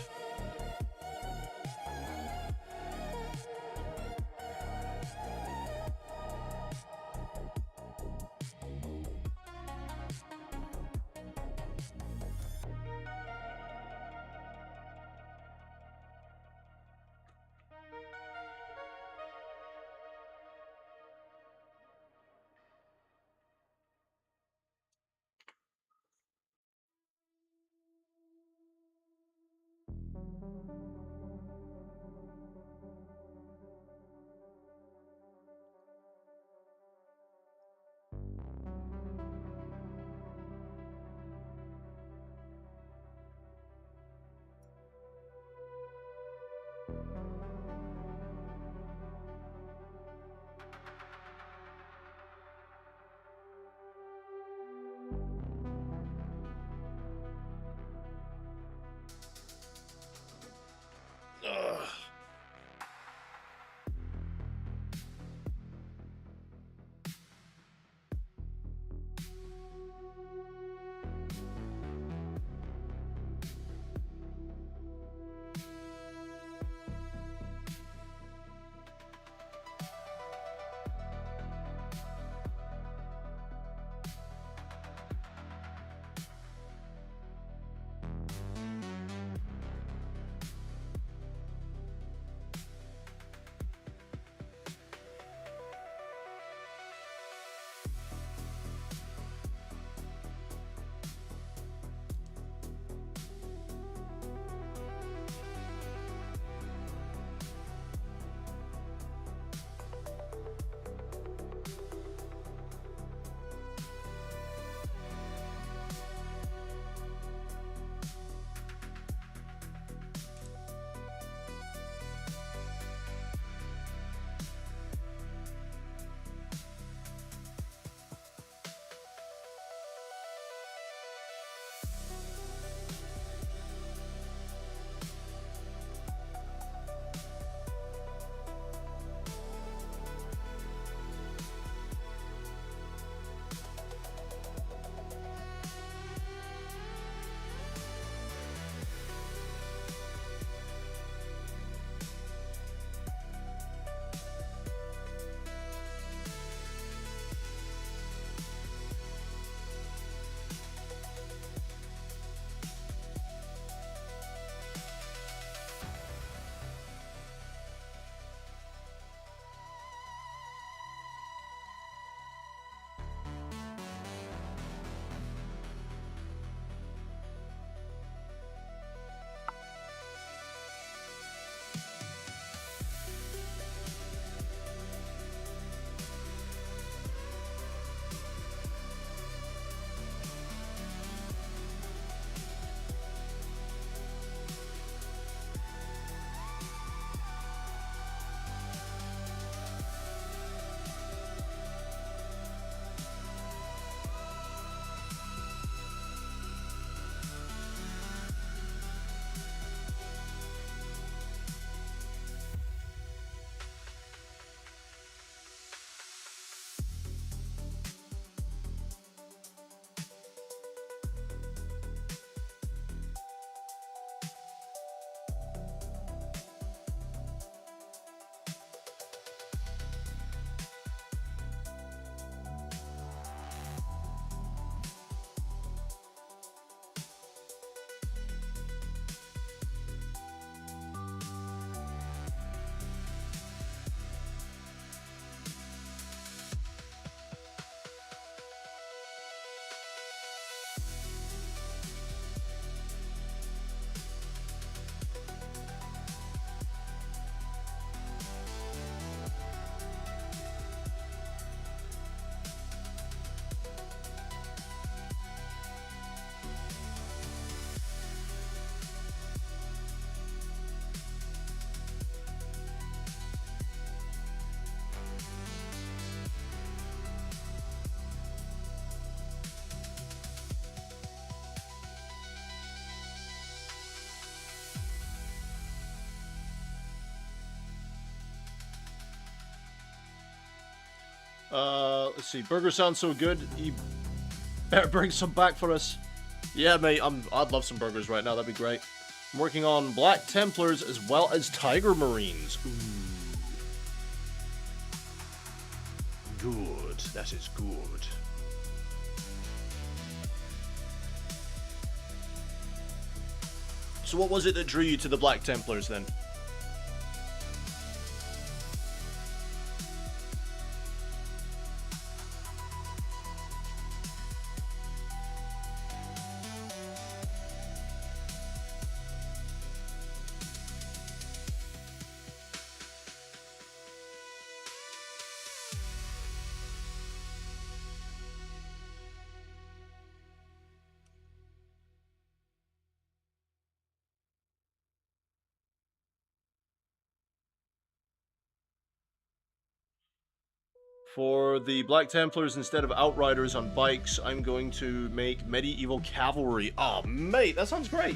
Let's see. Burger sounds so good. You better bring some back for us. Yeah, mate. I'd love some burgers right now. That'd be great. I'm working on Black Templars as well as Tiger Marines. Ooh. Good. That is good. So what was it that drew you to the Black Templars then? For the Black Templars, instead of Outriders on bikes, I'm going to make Medieval Cavalry. Oh, mate, that sounds great!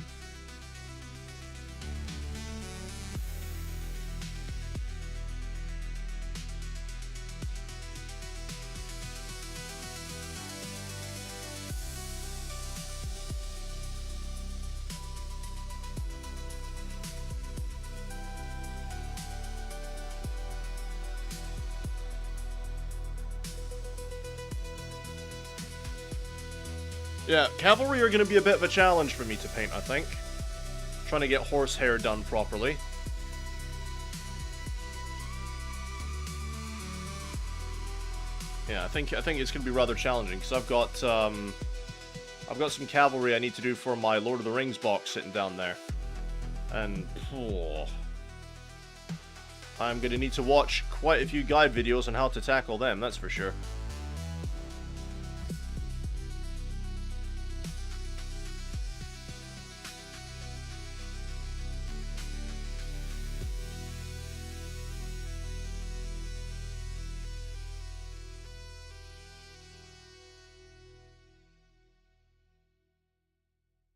Yeah, cavalry are going to be a bit of a challenge for me to paint, I think. Trying to get horsehair done properly. Yeah, I think it's going to be rather challenging because I've got some cavalry I need to do for my Lord of the Rings box sitting down there, and I'm going to need to watch quite a few guide videos on how to tackle them. That's for sure.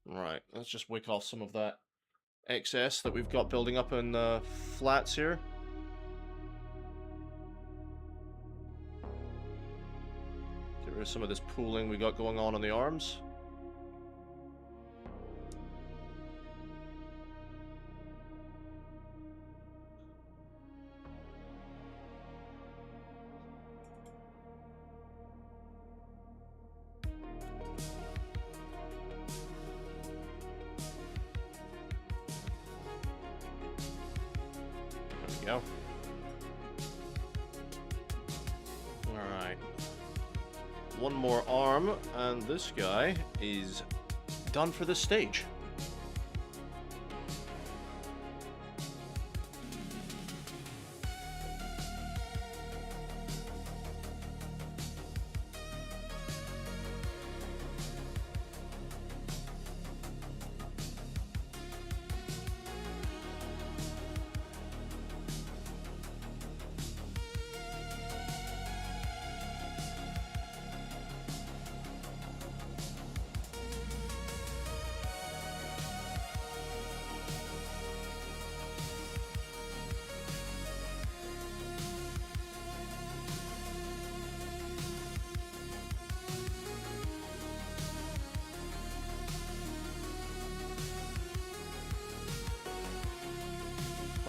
Right, let's just wick off some of that excess that we've got building up in the flats here. Get rid of some of this pooling we got going on the arms. Go. Alright. One more arm, and this guy is done for this stage.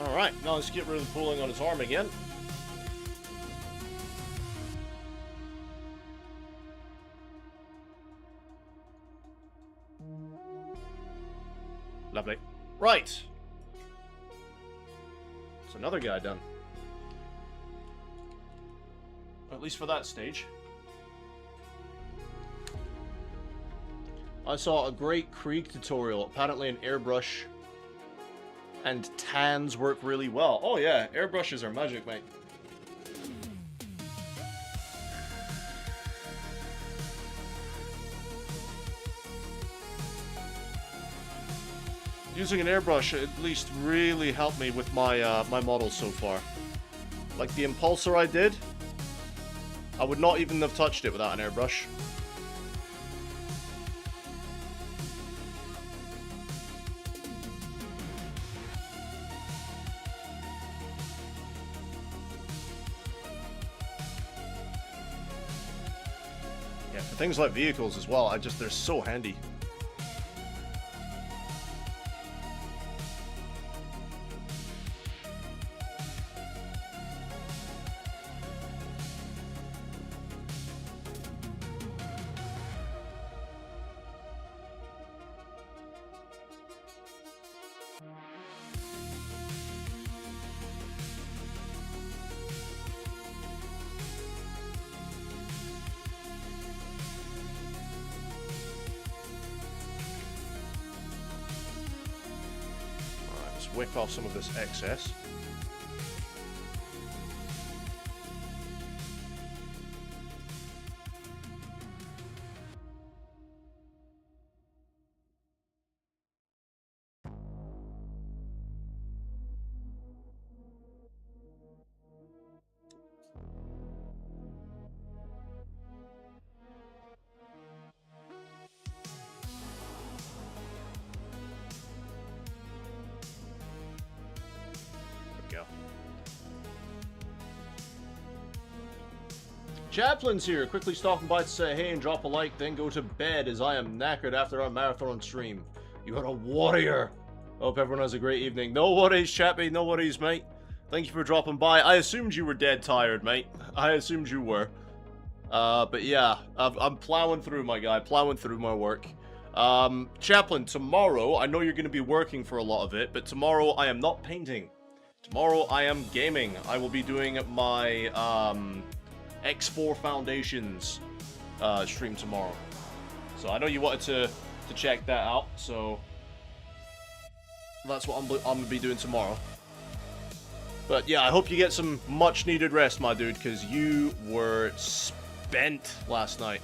Alright, now let's get rid of the pooling on his arm again. Lovely. Right. It's another guy done. At least for that stage. I saw a great Krieg tutorial. Apparently an airbrush and tans work really well. Oh yeah, airbrushes are magic, mate. Using an airbrush at least really helped me with my my models so far. Like the Impulsor I did, I would not even have touched it without an airbrush. Things like vehicles as well, they're so handy. Wick off some of this excess. Chaplain's here, quickly stopping by to say hey and drop a like, then go to bed as I am knackered after our marathon stream. You are a warrior. Hope everyone has a great evening. No worries, Chappie, no worries, mate. Thank you for dropping by. I assumed you were dead tired, mate. I assumed you were. But yeah, I'm plowing through, my guy, plowing through my work. Chaplain, tomorrow, I know you're going to be working for a lot of it, but tomorrow I am not painting. Tomorrow I am gaming. I will be doing my, X4 Foundations stream tomorrow. So I know you wanted to check that out, so that's what I'm going to be doing tomorrow. But yeah, I hope you get some much needed rest, my dude, because you were spent last night.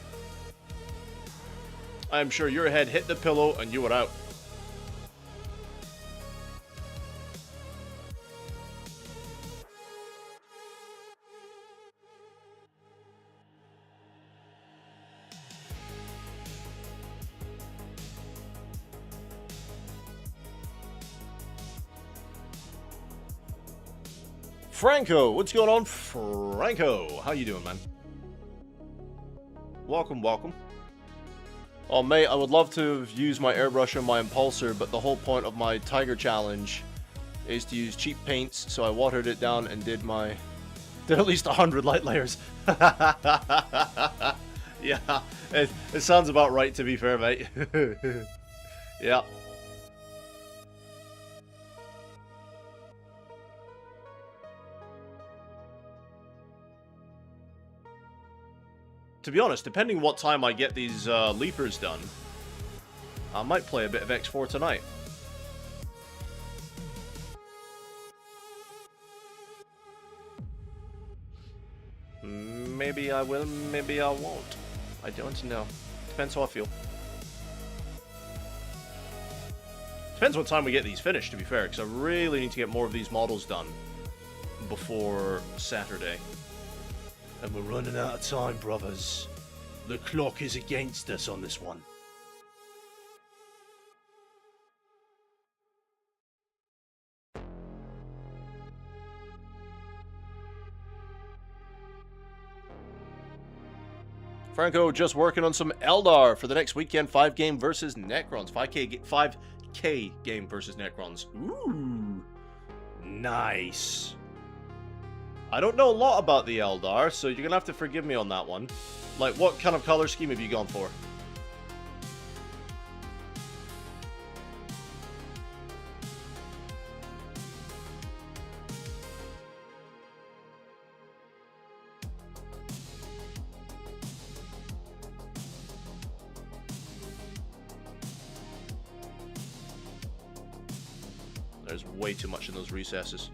I am sure your head hit the pillow and you were out. Franco, what's going on, Franco? How you doing, man? Welcome, welcome. Oh, mate, I would love to use my airbrush and my impulsor, but the whole point of my Tiger Challenge is to use cheap paints, so I watered it down and did at least 100 light layers. Yeah, it sounds about right, to be fair, mate. Yeah. To be honest, depending what time I get these leapers done, I might play a bit of X4 tonight. Maybe I will, maybe I won't. I don't know. Depends how I feel. Depends what time we get these finished, to be fair, because I really need to get more of these models done before Saturday. And we're running out of time, brothers. The clock is against us on this one. Franco just working on some Eldar for the next weekend 5-game versus Necrons. 5K game versus Necrons. Ooh. Nice. I don't know a lot about the Eldar, so you're gonna have to forgive me on that one. Like, what kind of color scheme have you gone for? There's way too much in those recesses.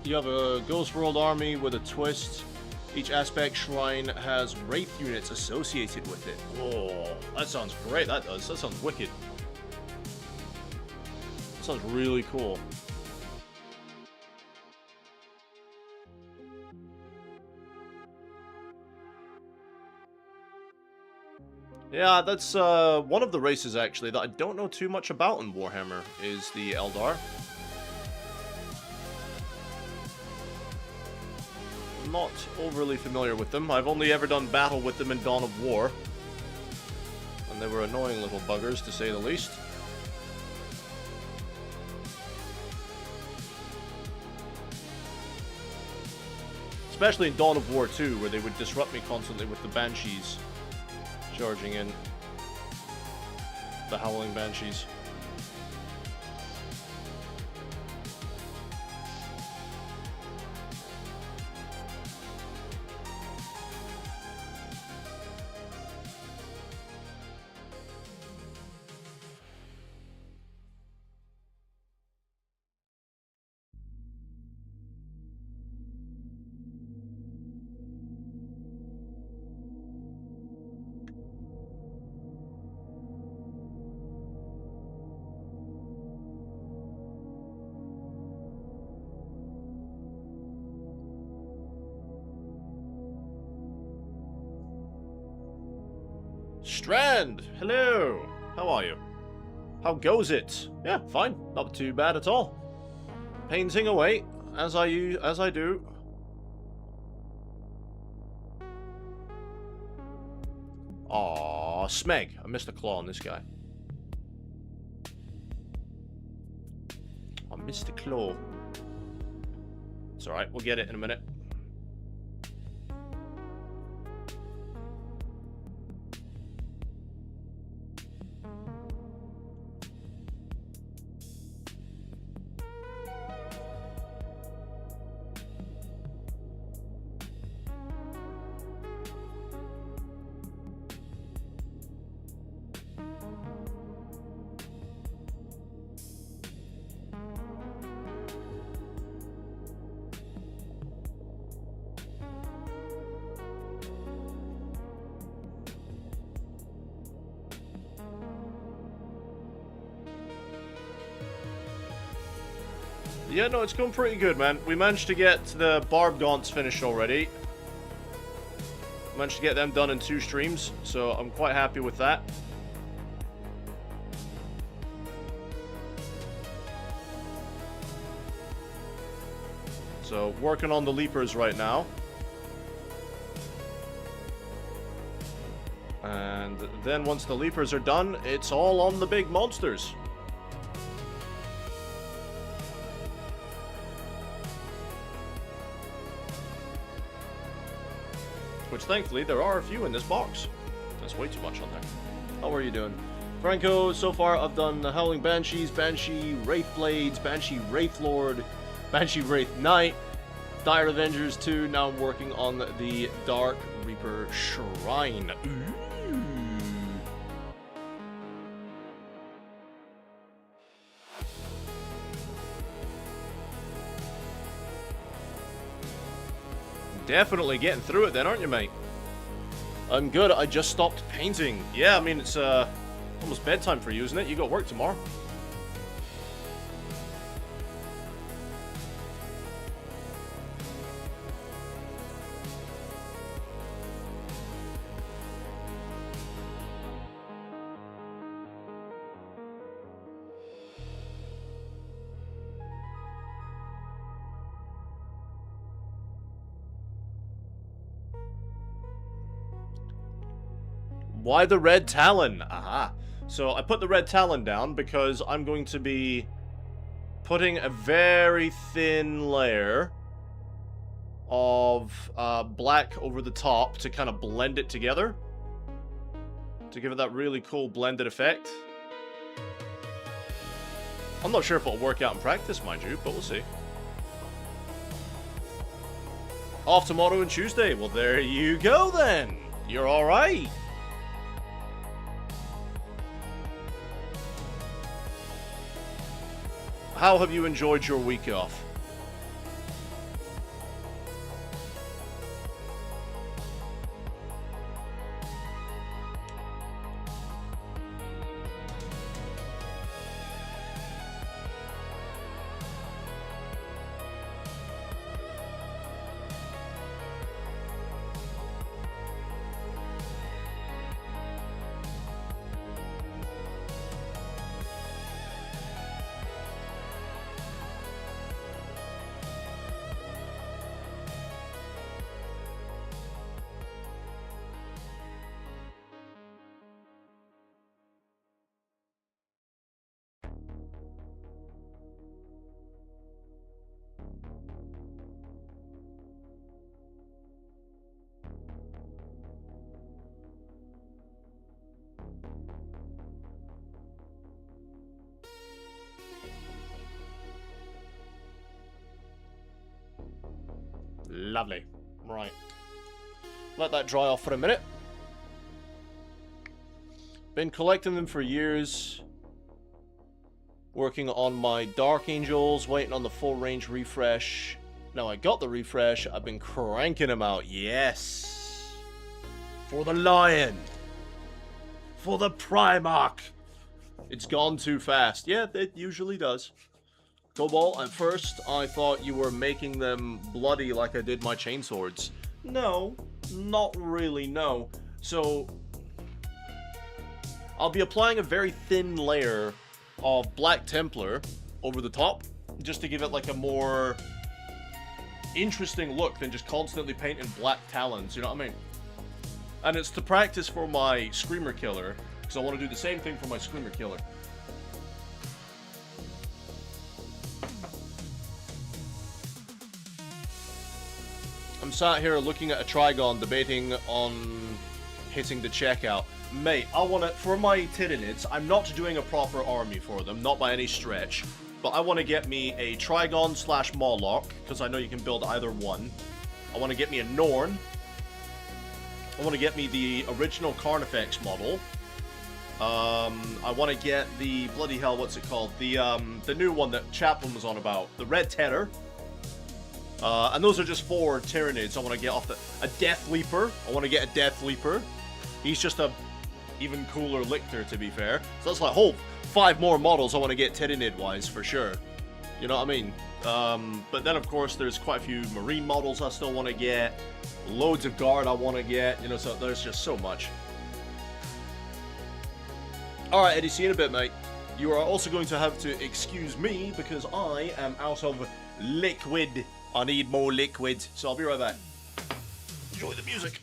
You have a Ghost World army with a twist. Each aspect shrine has Wraith units associated with it. Oh, that sounds great, that does. That sounds wicked. That sounds really cool. Yeah, that's one of the races, actually, that I don't know too much about in Warhammer, is the Eldar. I'm not overly familiar with them. I've only ever done battle with them in Dawn of War. And they were annoying little buggers, to say the least. Especially in Dawn of War 2, where they would disrupt me constantly with the Banshees. Charging in. The Howling Banshees. Strand! Hello! How are you? How goes it? Yeah, fine. Not too bad at all. Painting away, as I do. Aww, Smeg. I missed a claw on this guy. I missed a claw. It's alright, we'll get it in a minute. Yeah, no, it's going pretty good, man. We managed to get the Barb Gaunts finished already. Managed to get them done in 2 streams, so I'm quite happy with that. So, working on the Leapers right now. And then once the Leapers are done, it's all on the big monsters. Which, thankfully, there are a few in this box. That's way too much on there. How are you doing? Franco, so far I've done the Howling Banshees, Banshee Wraith Blades, Banshee Wraith Lord, Banshee Wraith Knight, Dire Avengers 2. Now I'm working on the Dark Reaper Shrine. Ooh. Definitely getting through it then, aren't you, mate? I'm good. I just stopped painting. Yeah, I mean, it's almost bedtime for you, isn't it? You got work tomorrow. Why the red talon? Aha. So I put the red talon down because I'm going to be putting a very thin layer of black over the top to kind of blend it together. To give it that really cool blended effect. I'm not sure if it'll work out in practice, mind you, but we'll see. Off tomorrow and Tuesday. Well, there you go then. You're alright. How have you enjoyed your week off? Lovely. Right. Let that dry off for a minute. Been collecting them for years. Working on my Dark Angels, waiting on the full range refresh. Now I got the refresh, I've been cranking them out. Yes! For the Lion! For the Primarch! It's gone too fast. Yeah, it usually does. Cobalt, at first I thought you were making them bloody like I did my chainswords. No, not really, no. So, I'll be applying a very thin layer of Black Templar over the top, just to give it like a more interesting look than just constantly painting black talons, you know what I mean? And it's to practice for my Screamer Killer, because I want to do the same thing for my Screamer Killer. I'm sat here looking at a Trigon, debating on hitting the checkout. Mate, I want to, for my Tyranids, I'm not doing a proper army for them, not by any stretch. But I want to get me a Trigon / Moloch, because I know you can build either one. I want to get me a Norn. I want to get me the original Carnifex model. I want to get the, bloody hell, what's it called? The new one that Chaplin was on about. The Red Terror. And those are just 4 Tyranids I want to get off the... A Death Leaper. I want to get a Death Leaper. He's just a even cooler Lictor, to be fair. So that's like, whole 5 more models I want to get Tyranid-wise, for sure. You know what I mean? But then, of course, there's quite a few Marine models I still want to get. Loads of Guard I want to get. You know, so there's just so much. Alright, Eddie, see you in a bit, mate. You are also going to have to excuse me, because I am out of liquid. I need more liquid, so I'll be right back. Enjoy the music.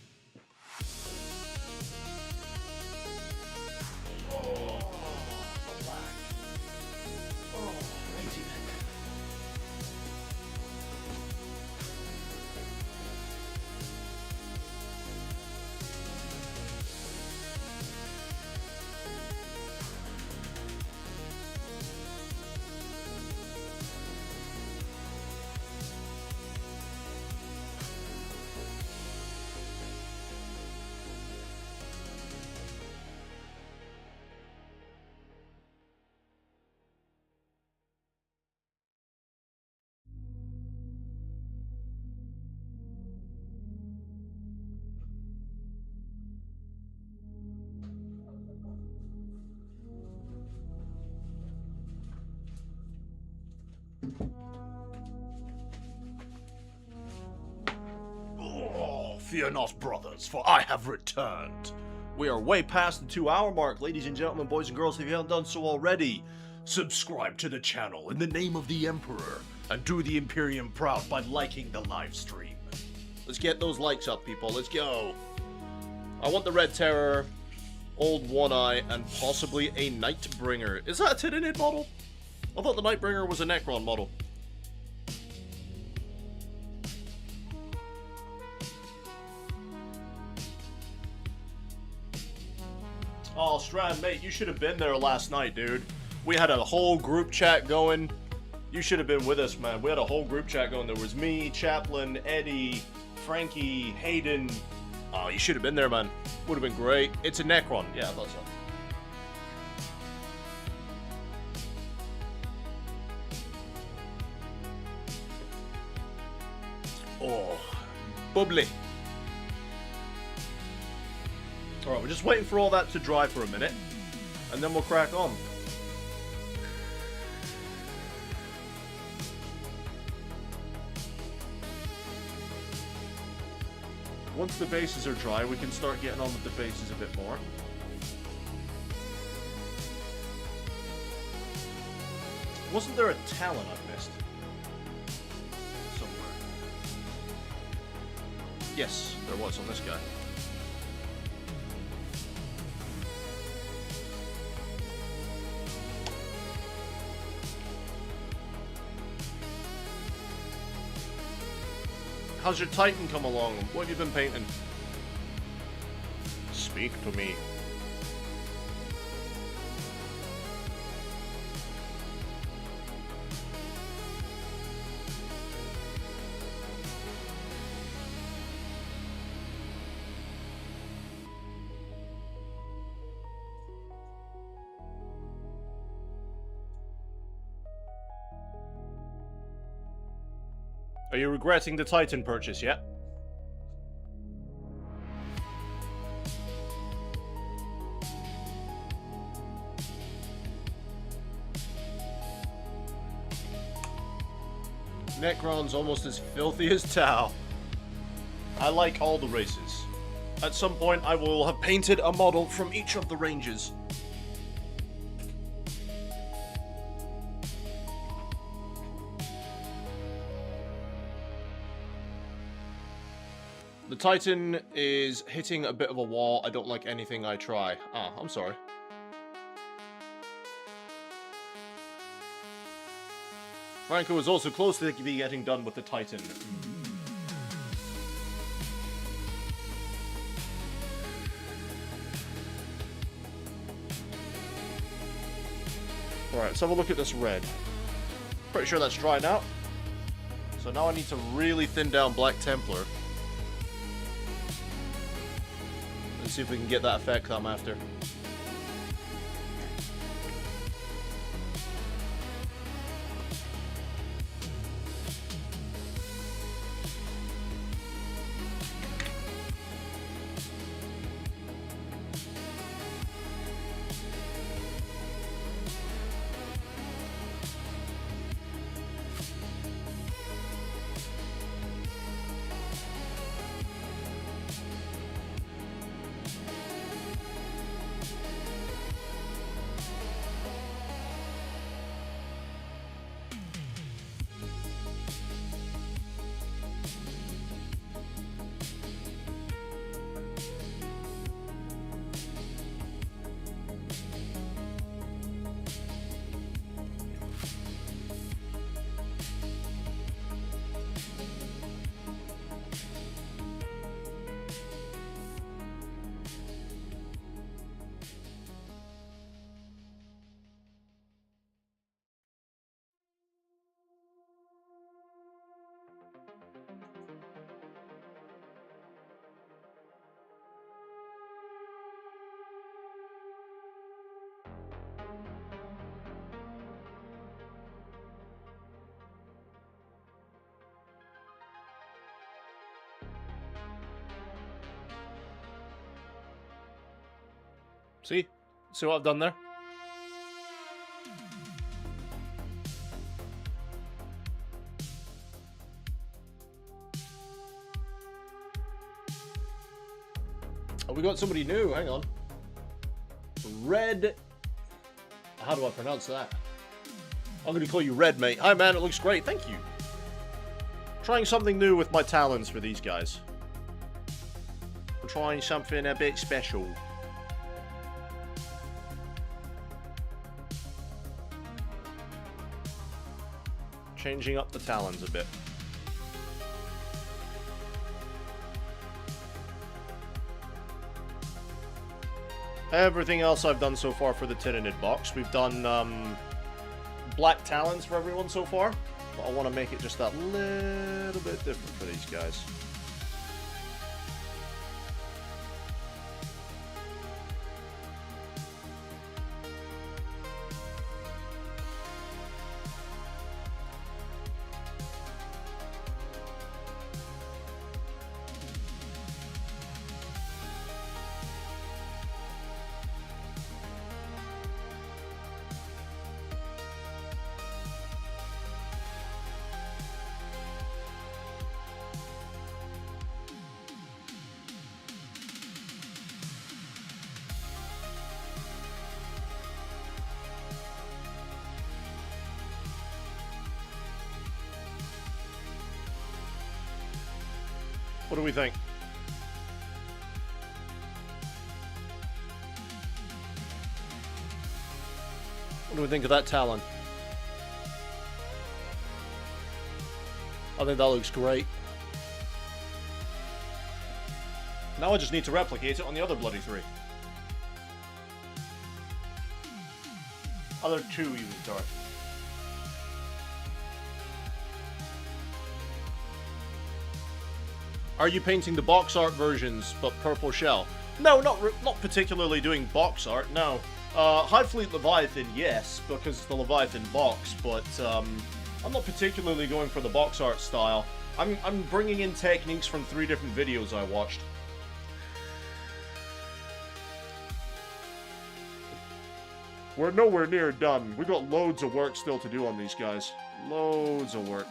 Fear not, brothers, for I have returned. We are way past the 2-hour mark, ladies and gentlemen, boys and girls. If you haven't done so already, subscribe to the channel in the name of the Emperor, and do the Imperium proud by liking the live stream. Let's get those likes up, people. Let's go. I want the Red Terror, Old One Eye, and possibly a Nightbringer. Is that a Tyranid model? I thought the Nightbringer was a Necron model. Oh, Strand, mate, you should have been there last night, dude. We had a whole group chat going. You should have been with us, man. We had a whole group chat going. There was me, Chaplin, Eddie, Frankie, Hayden. Oh, you should have been there, man. Would have been great. It's a Necron. Yeah, I thought so. Oh, bubbly. Alright, we're just waiting for all that to dry for a minute, and then we'll crack on. Once the bases are dry, we can start getting on with the bases a bit more. Wasn't there a talent I missed? Somewhere. Yes, there was on this guy. How's your Titan come along? What have you been painting? Speak to me. Are you regretting the Titan purchase yet? Necron's almost as filthy as Tau. I like all the races. At some point, I will have painted a model from each of the ranges. The Titan is hitting a bit of a wall. I don't like anything I try. Ah, I'm sorry. Franco is also close to getting done with the Titan. Alright, let's have a look at this red. Pretty sure that's dry now. So now I need to really thin down Black Templar. Let's see if we can get that effect I'm after. See? See what I've done there? Oh, we got somebody new. Hang on. Red. How do I pronounce that? I'm going to call you Red, mate. Hi, man. It looks great. Thank you. Trying something new with my talons for these guys. I'm trying something a bit special. Changing up the talons a bit. Everything else I've done so far for the Tyrandis box. We've done black talons for everyone so far, but I want to make it just that little bit different for these guys. What do we think? What do we think of that talon? I think that looks great. Now I just need to replicate it on the other bloody three. Other two even, sorry. Are you painting the box art versions, but purple shell? No, not particularly doing box art, no. High Fleet Leviathan, yes, because it's the Leviathan box, but I'm not particularly going for the box art style. I'm bringing in techniques from 3 different videos I watched. We're nowhere near done. We got loads of work still to do on these guys. Loads of work.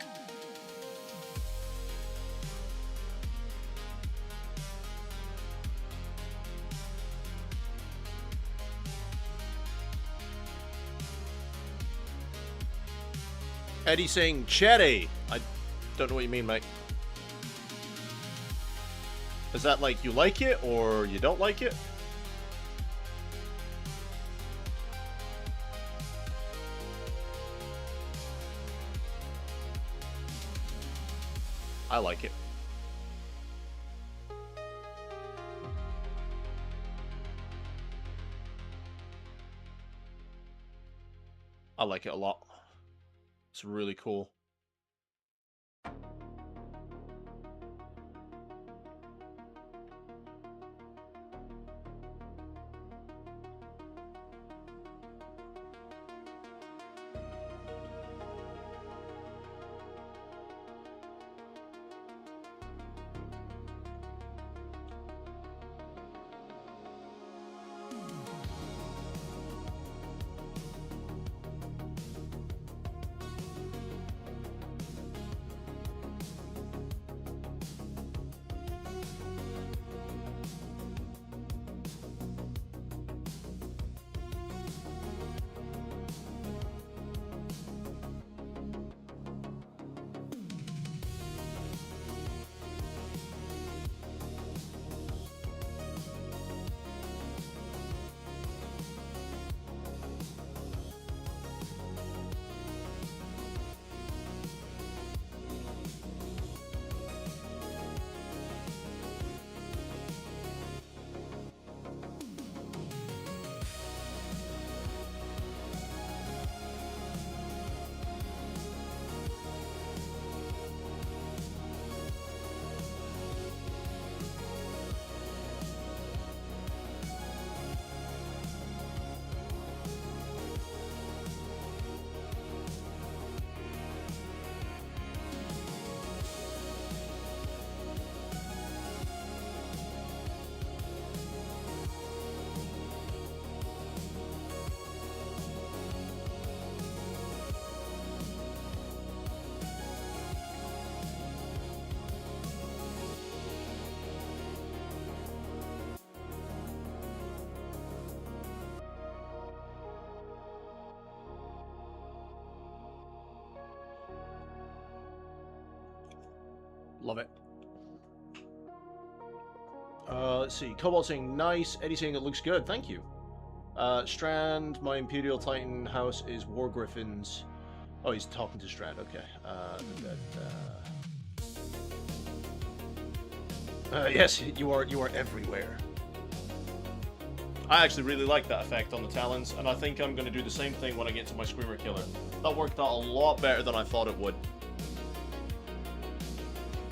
Eddie saying cherry. I don't know what you mean, mate. Is that like you like it or you don't like it? I like it. I like it a lot. It's really cool. Love it. Let's see. Cobalt saying nice. Eddie saying it looks good. Thank you. Strand, my Imperial Titan house is War Griffins. Oh, he's talking to Strand. Okay. Yes, you are everywhere. I actually really like that effect on the Talons, and I think I'm going to do the same thing when I get to my Screamer Killer. That worked out a lot better than I thought it would.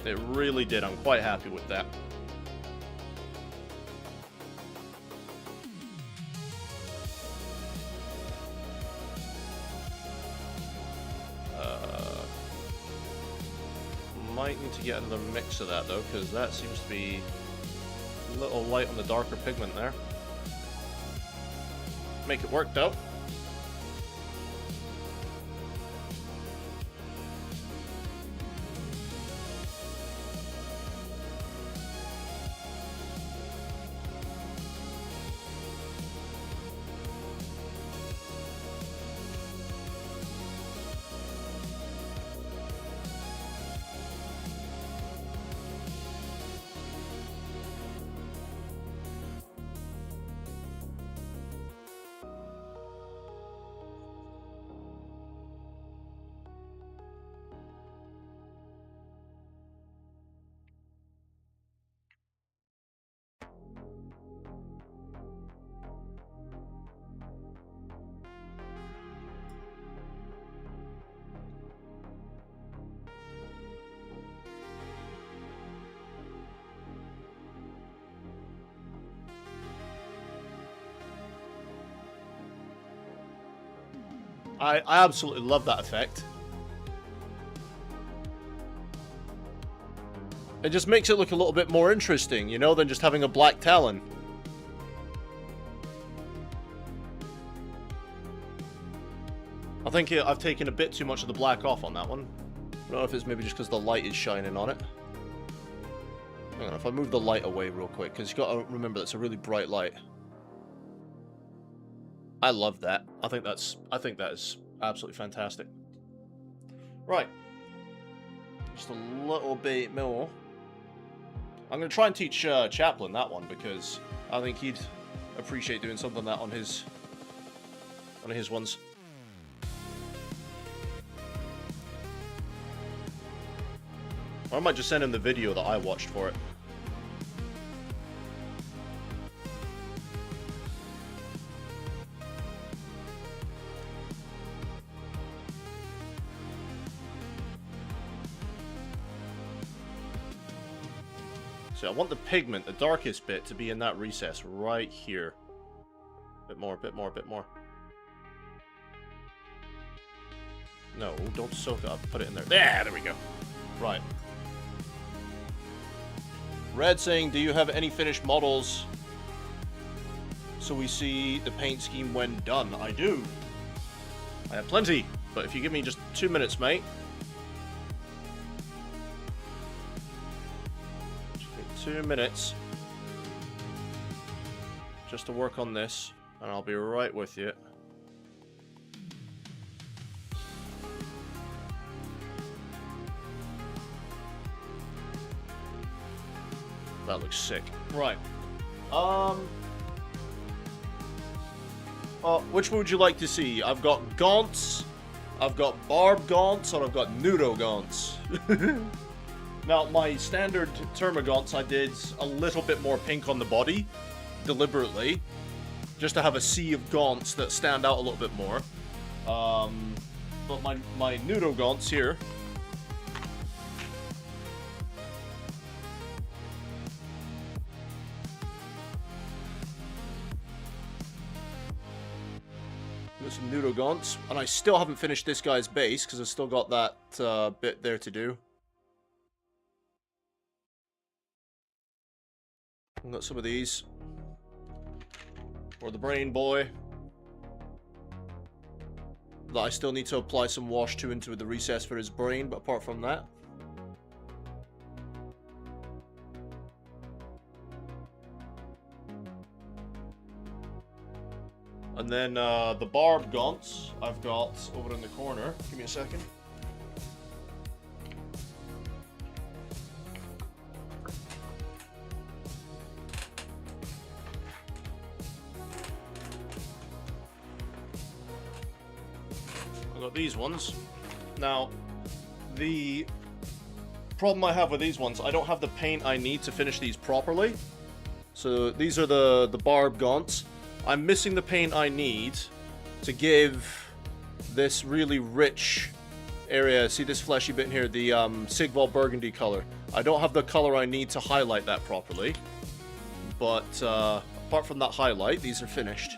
It really did. I'm quite happy with that. Might need to get another mix of that though, because that seems to be a little light on the darker pigment there. Make it work though. I absolutely love that effect. It just makes it look a little bit more interesting, you know, than just having a black talon. I think I've taken a bit too much of the black off on that one. I don't know if it's maybe just because the light is shining on it. Hang on, if I move the light away real quick, because you've got to remember that's a really bright light. I love that. I think that is absolutely fantastic. Right. Just a little bit more. I'm going to try and teach Chaplin that one, because I think he'd appreciate doing something like that on his ones. Or I might just send him the video that I watched for it. So I want the pigment, the darkest bit, to be in that recess right here. Bit more, bit more, bit more. No, don't soak it up. Put it in there. There we go. Right. Red saying, do you have any finished models so we see the paint scheme when done? I do. I have plenty, but if you give me just 2 minutes, mate. Just give me 2 minutes just to work on this, and I'll be right with you. That looks sick. Right. Which one would you like to see? I've got gaunts, I've got barb gaunts, and I've got nudo gaunts. Now, my standard termagaunts, I did a little bit more pink on the body, deliberately, just to have a sea of gaunts that stand out a little bit more. But my nudo gaunts here, some nudo gaunts, and I still haven't finished this guy's base because I've still got that bit there to do. I've got some of these for the brain boy that I still need to apply some wash to into the recess for his brain, but apart from that, and then the barb gaunts I've got over in the corner. Give me a second. I've got these ones. Now, the problem I have with these ones, I don't have the paint I need to finish these properly. So these are the barb gaunts. I'm missing the paint I need to give this really rich area, see this fleshy bit in here, the Sigval burgundy color. I don't have the color I need to highlight that properly, but apart from that highlight, these are finished.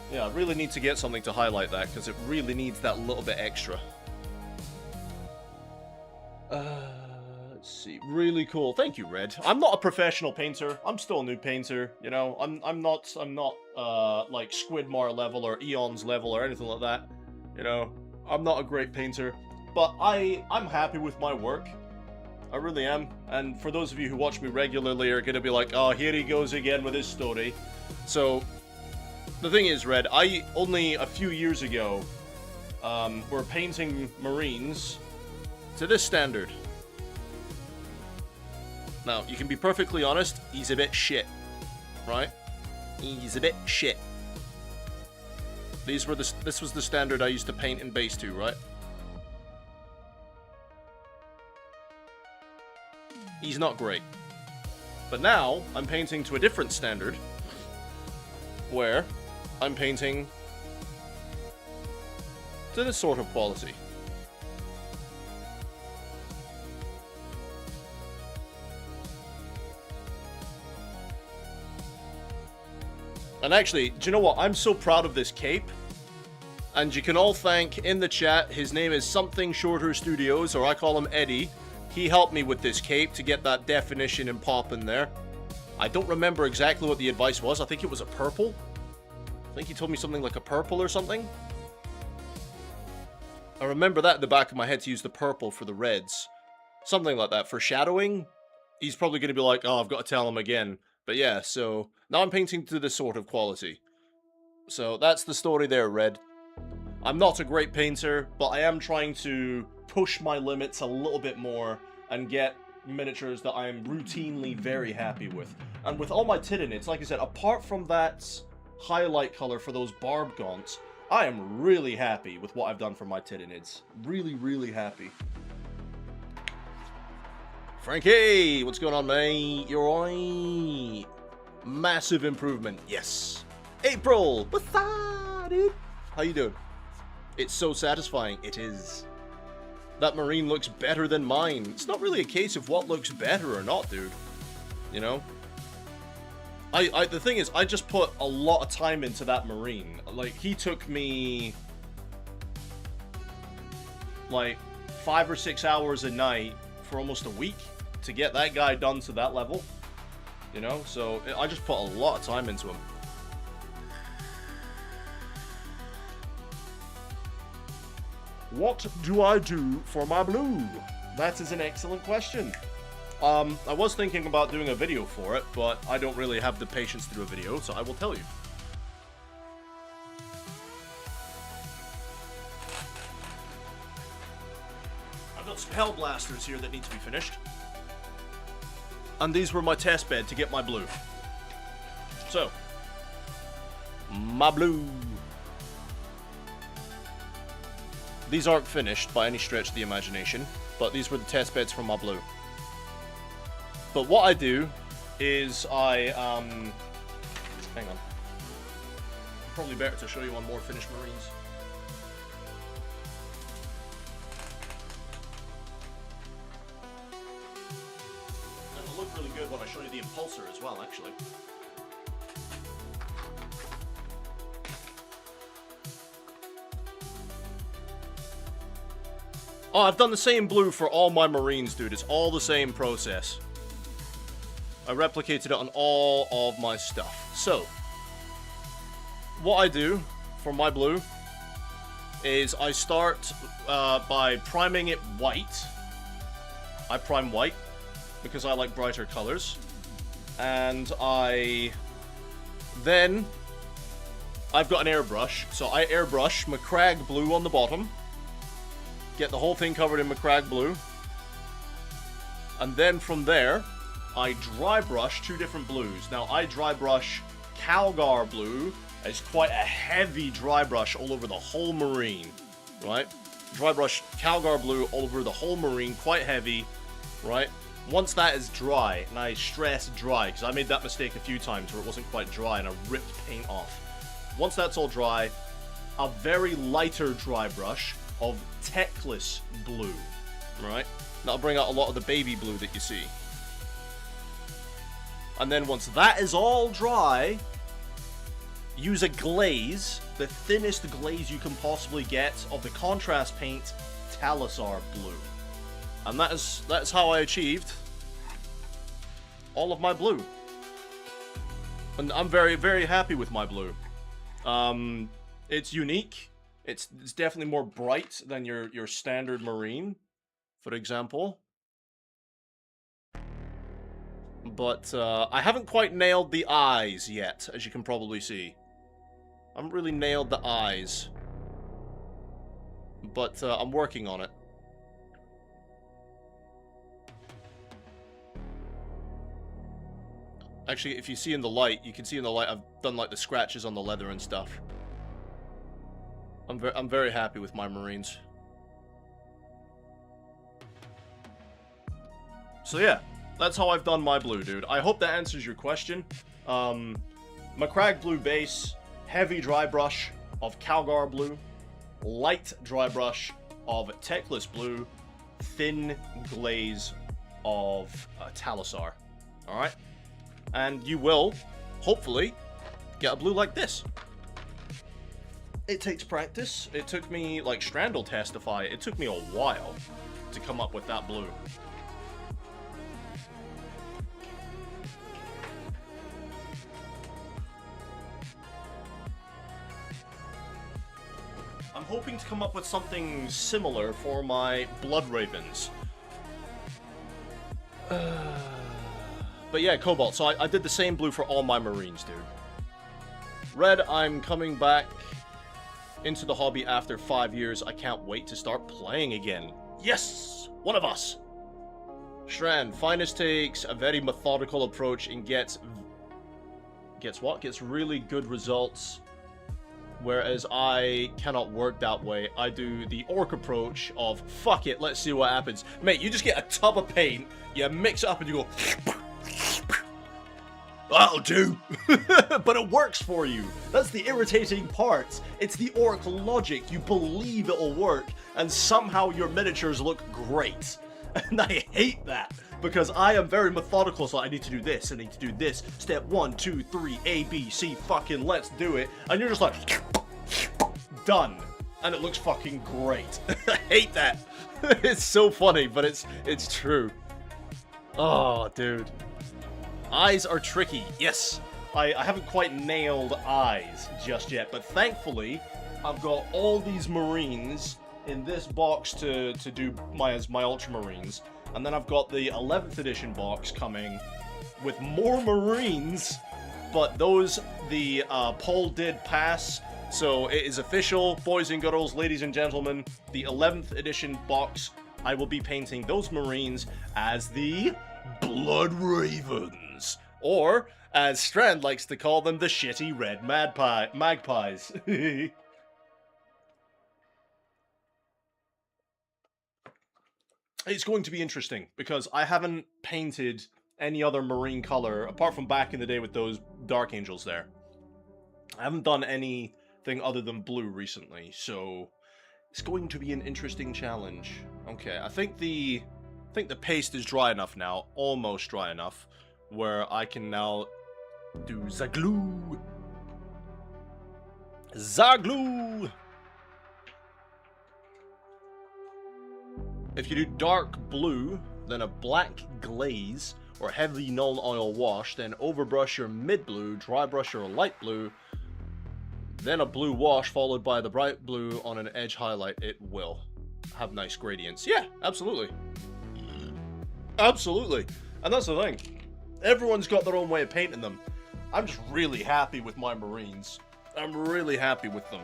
Yeah, I really need to get something to highlight that, because it really needs that little bit extra. Let's see. Really cool. Thank you, Red. I'm not a professional painter. I'm still a new painter, you know. I'm not like Squidmar level or Eon's level or anything like that. You know, I'm not a great painter, but I'm happy with my work. I really am. And for those of you who watch me regularly are gonna be like, oh, here he goes again with his story. So the thing is, Red, I only a few years ago were painting Marines to this standard. Now, you can be perfectly honest, he's a bit shit, right? He's a bit shit. This was the standard I used to paint in base 2, right? He's not great. But now, I'm painting to a different standard, where I'm painting to this sort of quality. And actually, do you know what? I'm so proud of this cape. And you can all thank in the chat, his name is Something Shorter Studios, or I call him Eddie. He helped me with this cape to get that definition and pop in there. I don't remember exactly what the advice was. I think it was a purple. I think he told me something like a purple or something. I remember that in the back of my head to use the purple for the reds. Something like that. For shadowing, he's probably going to be like, oh, I've got to tell him again. But yeah, so now I'm painting to this sort of quality. So that's the story there, Red. I'm not a great painter, but I am trying to push my limits a little bit more and get miniatures that I'm routinely very happy with. And with all my Tyranids, like I said, apart from that highlight color for those barb gaunts, I am really happy with what I've done for my Tyranids. Really, really happy. Frankie, what's going on, mate? You're alright? Massive improvement, yes. April, what's up, dude? How you doing? It's so satisfying. It is. That marine looks better than mine. It's not really a case of what looks better or not, dude. You know? The thing is, I just put a lot of time into that marine. Like, he took me like 5 or 6 hours a night for almost a week to get that guy done to that level. You know? So, I just put a lot of time into him. What do I do for my blue? That is an excellent question. I was thinking about doing a video for it, but I don't really have the patience to do a video, so I will tell you. I've got spell blasters here that need to be finished. And these were my test bed to get my blue. So, my blue. These aren't finished by any stretch of the imagination, but these were the test beds for my blue. But what I do is hang on. Probably better to show you on more finished marines. It'll look really good when I show you the impulsor as well, actually. Oh, I've done the same blue for all my marines, dude. It's all the same process. I replicated it on all of my stuff. So, what I do for my blue is I start by priming it white. I prime white because I like brighter colors. And then I've got an airbrush. So I airbrush Macragge blue on the bottom. Get the whole thing covered in Macragge blue. And then from there, I dry brush 2 different blues. Now, I dry brush Calgar blue as quite a heavy dry brush all over the whole marine, right? Dry brush Calgar blue all over the whole marine, quite heavy, right? Once that is dry, and I stress dry, because I made that mistake a few times where it wasn't quite dry and I ripped paint off. Once that's all dry, a very lighter dry brush of Teclis blue, right? That'll bring out a lot of the baby blue that you see. And then once that is all dry, use a glaze, the thinnest glaze you can possibly get of the contrast paint Talisar blue. And that's how I achieved all of my blue. And I'm very, very happy with my blue. It's unique. It's definitely more bright than your standard marine, for example. But I haven't quite nailed the eyes yet, as you can probably see. I haven't really nailed the eyes. But I'm working on it. Actually, if you see in the light, you can see in the light I've done like the scratches on the leather and stuff. I'm very happy with my marines. So yeah, that's how I've done my blue, dude. I hope that answers your question. Macragge blue base, heavy dry brush of Calgar blue, light dry brush of Teclis blue, thin glaze of Talisar. Alright? And you will, hopefully, get a blue like this. It takes practice. It took me, like Strand will testify, it took me a while to come up with that blue. I'm hoping to come up with something similar for my Blood Ravens. But yeah, Cobalt. So I did the same blue for all my Marines, dude. Red, I'm coming back into the hobby after 5 years. I can't wait to start playing again. Yes! One of us! Strand, Finest takes a very methodical approach and gets what? Gets really good results. Whereas I cannot work that way. I do the orc approach of, fuck it, let's see what happens. Mate, you just get a tub of paint, you mix it up and you go... That'll do! But it works for you! That's the irritating part. It's the orc logic. You believe it'll work, and somehow your miniatures look great. And I hate that, because I am very methodical, so I need to do this, I need to do this. Step 1, 2, 3, A, B, C, fucking let's do it. And you're just like... done. And it looks fucking great. I hate that. It's so funny, but it's true. Oh, dude. Eyes are tricky. Yes, I haven't quite nailed eyes just yet, but thankfully, I've got all these Marines in this box to do as my Ultramarines, and then I've got the 11th edition box coming with more Marines, but the poll did pass, so it is official, boys and girls, ladies and gentlemen, the 11th edition box, I will be painting those Marines as the Blood Ravens, or, as Strand likes to call them, the shitty red magpies. It's going to be interesting, because I haven't painted any other marine color, apart from back in the day with those Dark Angels there. I haven't done anything other than blue recently, so it's going to be an interesting challenge. Okay, I think the paste is dry enough now, almost dry enough, where I can now do the glue. The glue! If you do dark blue, then a black glaze, or heavy null oil wash, then overbrush your mid blue, dry brush your light blue, then a blue wash followed by the bright blue on an edge highlight, it will have nice gradients. Yeah, absolutely. Absolutely. And that's the thing. Everyone's got their own way of painting them. I'm just really happy with my Marines. I'm really happy with them.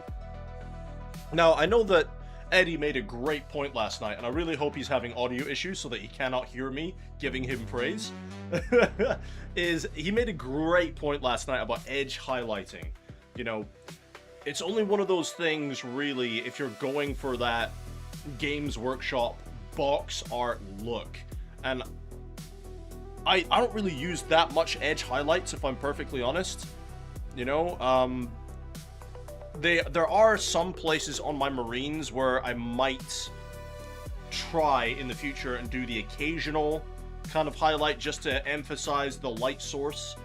Now, I know that Eddie made a great point last night, and I really hope he's having audio issues so that he cannot hear me giving him praise. He made a great point last night about edge highlighting. You know, it's only one of those things, really, if you're going for that Games Workshop box art look. And I don't really use that much edge highlights, if I'm perfectly honest. You know, there are some places on my Marines where I might try in the future and do the occasional kind of highlight just to emphasize the light source.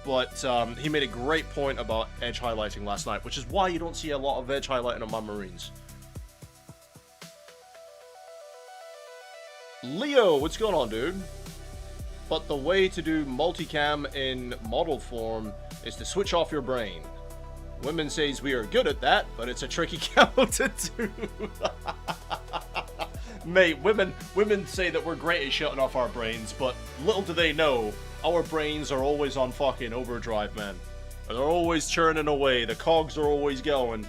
But he made a great point about edge highlighting last night, which is why you don't see a lot of edge highlighting on my Marines. Leo, what's going on, dude? But the way to do multicam in model form is to switch off your brain. Women says we are good at that, but it's a tricky camel to do. Mate, women say that we're great at shutting off our brains, but little do they know, our brains are always on fucking overdrive, man. They're always churning away, the cogs are always going.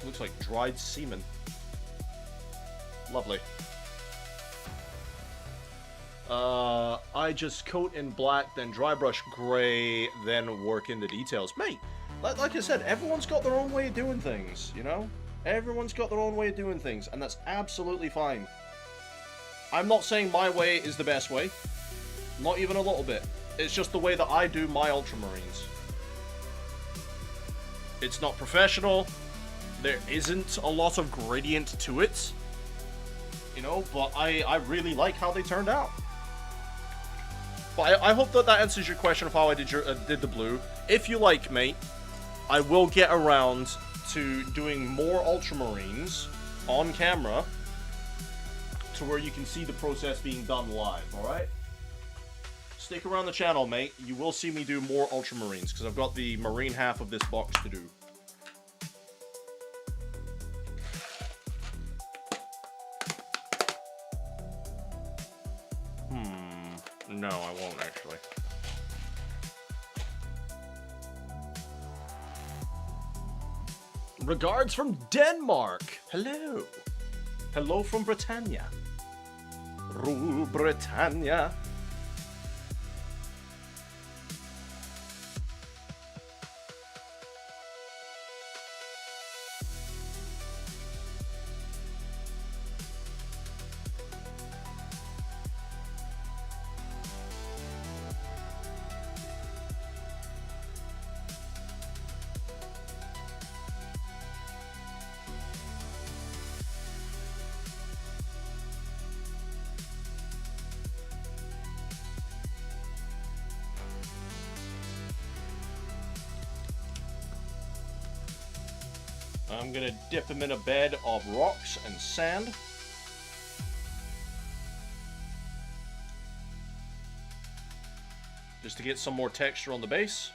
Looks like dried semen. Lovely. I just coat in black, then dry brush gray, then work in the details. Mate, like I said, everyone's got their own way of doing things, you know? Everyone's got their own way of doing things, and that's absolutely fine. I'm not saying my way is the best way. Not even a little bit. It's just the way that I do my Ultramarines. It's not professional. There isn't a lot of gradient to it. You know, but I really like how they turned out. But I hope that answers your question of how I did the blue. If you like, mate, I will get around to doing more ultramarines on camera to where you can see the process being done live, alright? Stick around the channel, mate. You will see me do more ultramarines, because I've got the marine half of this box to do. No, I won't, actually. Regards from Denmark. Hello. Hello from Britannia. Rule Britannia. I'm gonna dip him in a bed of rocks and sand. Just to get some more texture on the base.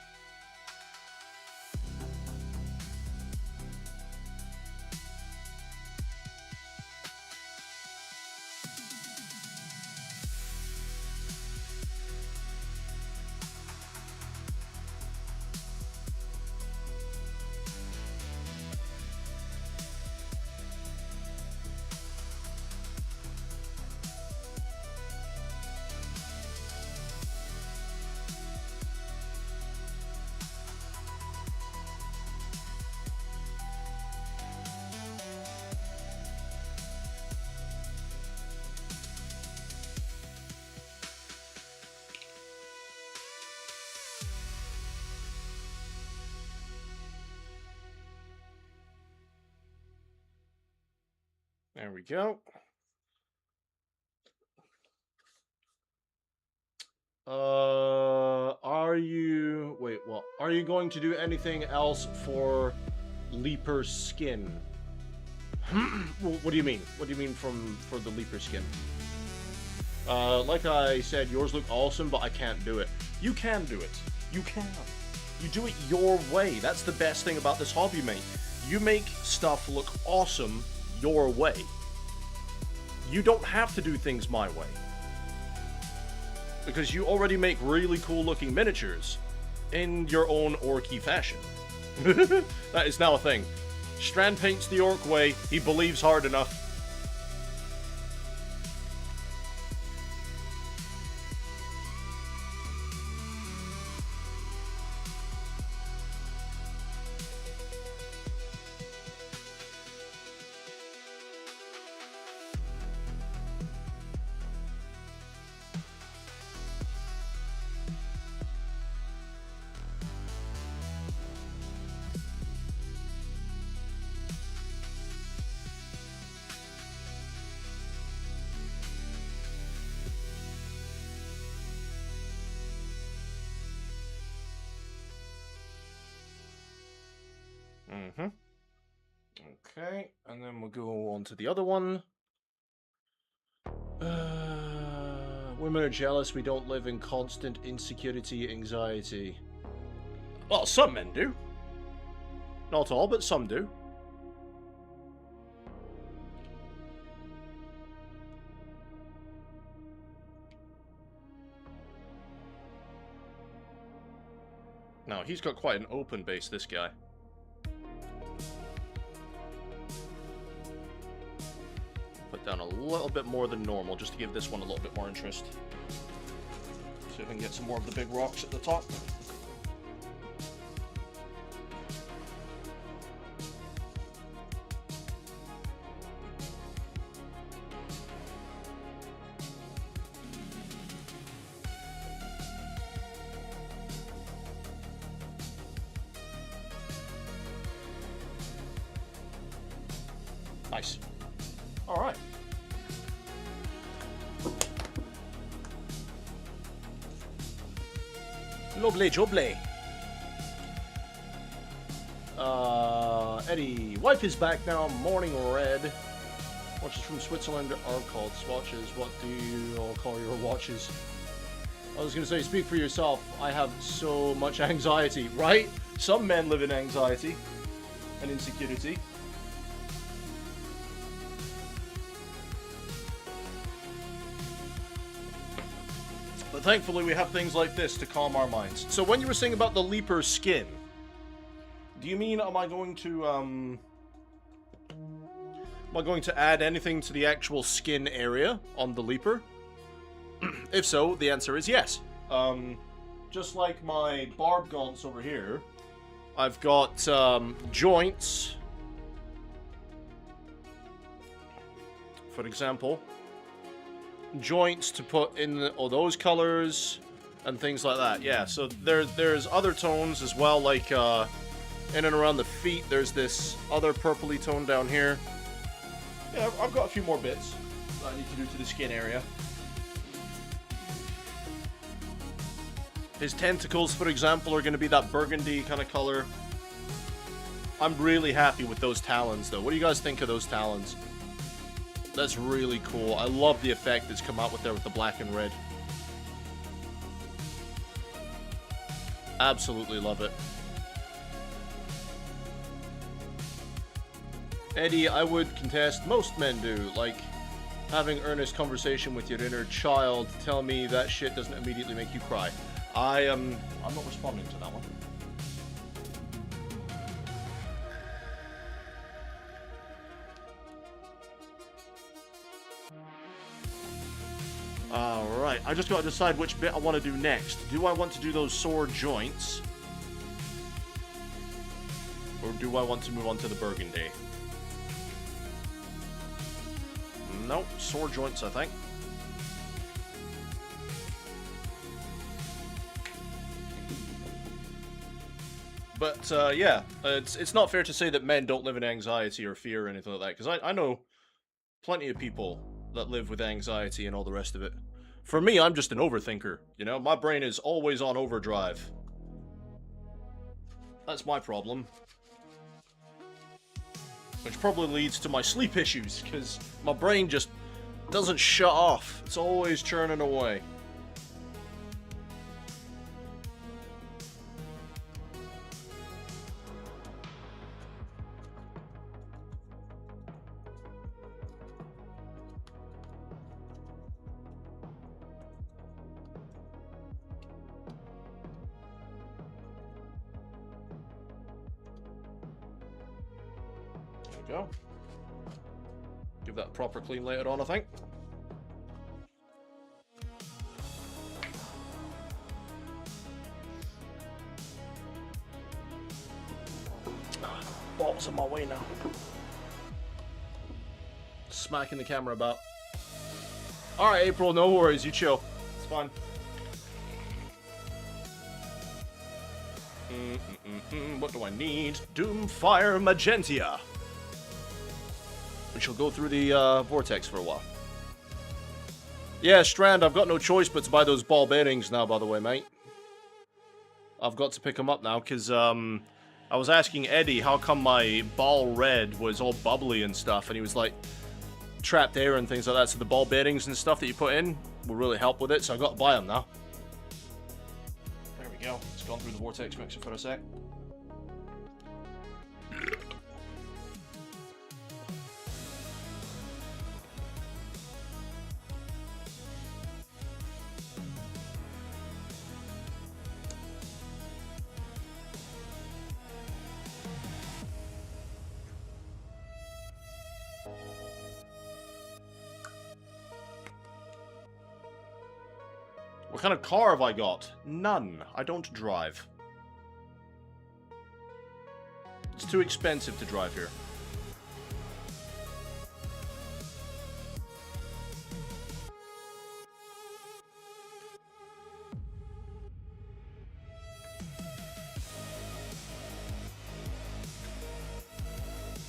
There we go. Are you going to do anything else for Leaper skin? What do you mean? What do you mean for the Leaper skin? Like I said, yours look awesome, but I can't do it. You can do it. You can. You do it your way. That's the best thing about this hobby, mate. You make stuff look awesome your way. You don't have to do things my way. Because you already make really cool looking miniatures in your own orky fashion. That is now a thing. Strand paints the orc way, he believes hard enough. Okay, and then we'll go on to the other one. Women are jealous we don't live in constant insecurity, anxiety. Well, some men do. Not all, but some do. Now, he's got quite an open base, this guy. Put down a little bit more than normal, just to give this one a little bit more interest. See if we can get some more of the big rocks at the top. Nice. All right. Lovely jubbly. Eddie, wife is back now. Morning red. Watches from Switzerland are called swatches. What do you all call your watches? I was going to say, speak for yourself. I have so much anxiety, right? Some men live in anxiety and insecurity. But thankfully we have things like this to calm our minds. So when you were saying about the Leaper skin, do you mean am I going to add anything to the actual skin area on the Leaper? If so, the answer is yes. Just like my barb gaunts over here, I've got joints, for example. Joints to put in all those colors and things like that. Yeah, so there's other tones as well, like in and around the feet. There's this other purpley tone down here. Yeah, I've got a few more bits that I need to do to the skin area. His tentacles, for example, are going to be that burgundy kind of color. I'm really happy with those talons, though. What do you guys think of those talons? That's really cool. I love the effect that's come out with there with the black and red. Absolutely love it. Eddie, I would contest most men do, like having earnest conversation with your inner child. Tell me that shit doesn't immediately make you cry. I'm not responding to that one. Alright, I just gotta decide which bit I want to do next. Do I want to do those sword joints? Or do I want to move on to the burgundy? Nope, sword joints, I think. But, yeah, it's not fair to say that men don't live in anxiety or fear or anything like that, because I know plenty of people that live with anxiety and all the rest of it. For me, I'm just an overthinker, you know? My brain is always on overdrive. That's my problem. Which probably leads to my sleep issues, because my brain just doesn't shut off. It's always churning away. Go. Give that a proper clean later on, I think. Balls in my way now. Smacking the camera about. Alright, April, no worries, you chill. It's fine. What do I need? Doomfire Magentia. We shall go through the vortex for a while. Yeah, Strand, I've got no choice but to buy those ball bearings now, by the way, mate. I've got to pick them up now, because I was asking Eddie how come my ball red was all bubbly and stuff, and he was like, trapped air and things like that, so the ball bearings and stuff that you put in will really help with it, so I've got to buy them now. There we go. It's gone through the vortex mixer for a sec. What kind of car have I got? None. I don't drive. It's too expensive to drive here.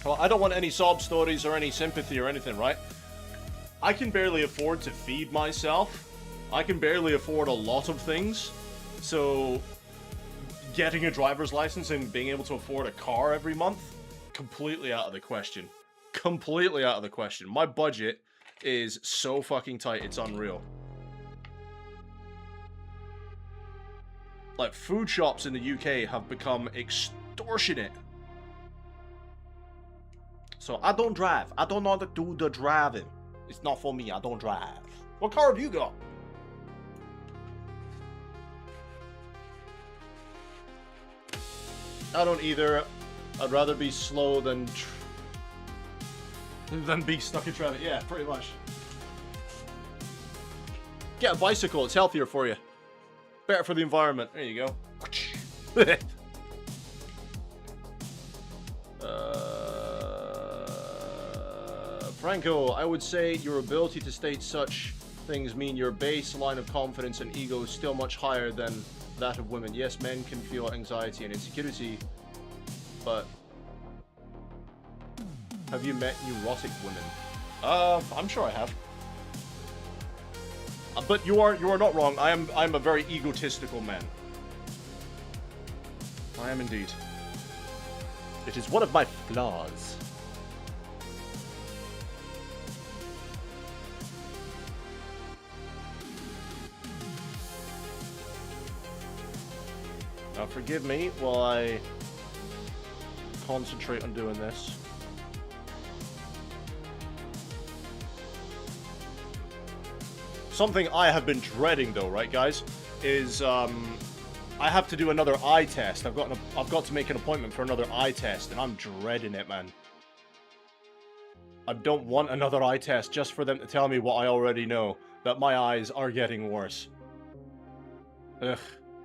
Well, I don't want any sob stories or any sympathy or anything, right? I can barely afford to feed myself. I can barely afford a lot of things. So, getting a driver's license and being able to afford a car every month, completely out of the question. Completely out of the question. My budget is so fucking tight, it's unreal. Like, food shops in the UK have become extortionate. So, I don't drive. I don't know how to do the driving. It's not for me, I don't drive. What car have you got? I don't either. I'd rather be slow than be stuck in traffic. Yeah, pretty much. Get a bicycle, it's healthier for you. Better for the environment. There you go. Franco, I would say your ability to state such things mean your baseline of confidence and ego is still much higher than that of women. Yes, men can feel anxiety and insecurity, but have you met neurotic women? I'm sure I have. But you are not wrong. I'm a very egotistical man. I am indeed. It is one of my flaws. Now forgive me while I concentrate on doing this. Something I have been dreading though, right guys, is I have to do another eye test. I've got to make an appointment for another eye test, and I'm dreading it, man. I don't want another eye test just for them to tell me what I already know, that my eyes are getting worse. Ugh.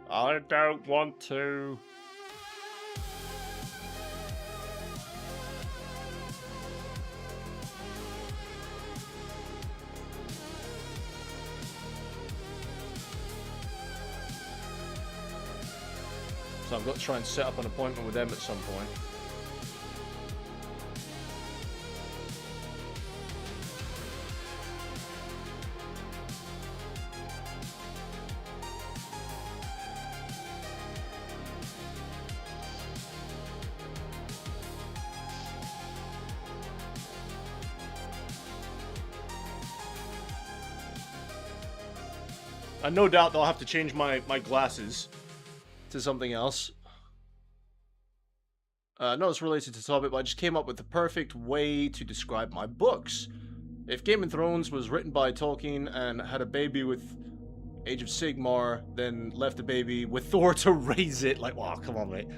I don't want to. So I've got to try and set up an appointment with them at some point. No doubt they'll have to change my glasses to something else. No, it's related to the topic, but I just came up with the perfect way to describe my books. If Game of Thrones was written by Tolkien and had a baby with Age of Sigmar, then left a baby with Thor to raise it, like, wow, come on, mate.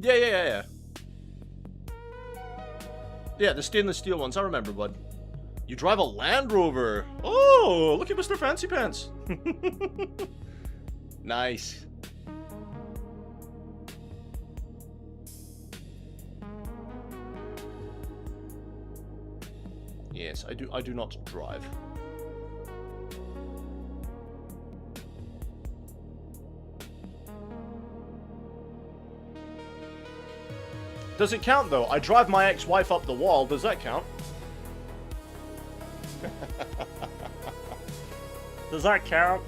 Yeah. Yeah, the stainless steel ones, I remember, bud. You drive a Land Rover! Oh, look at Mr. Fancy Pants! Nice. Yes, I do not drive. Does it count, though? I drive my ex-wife up the wall. Does that count? Does that count?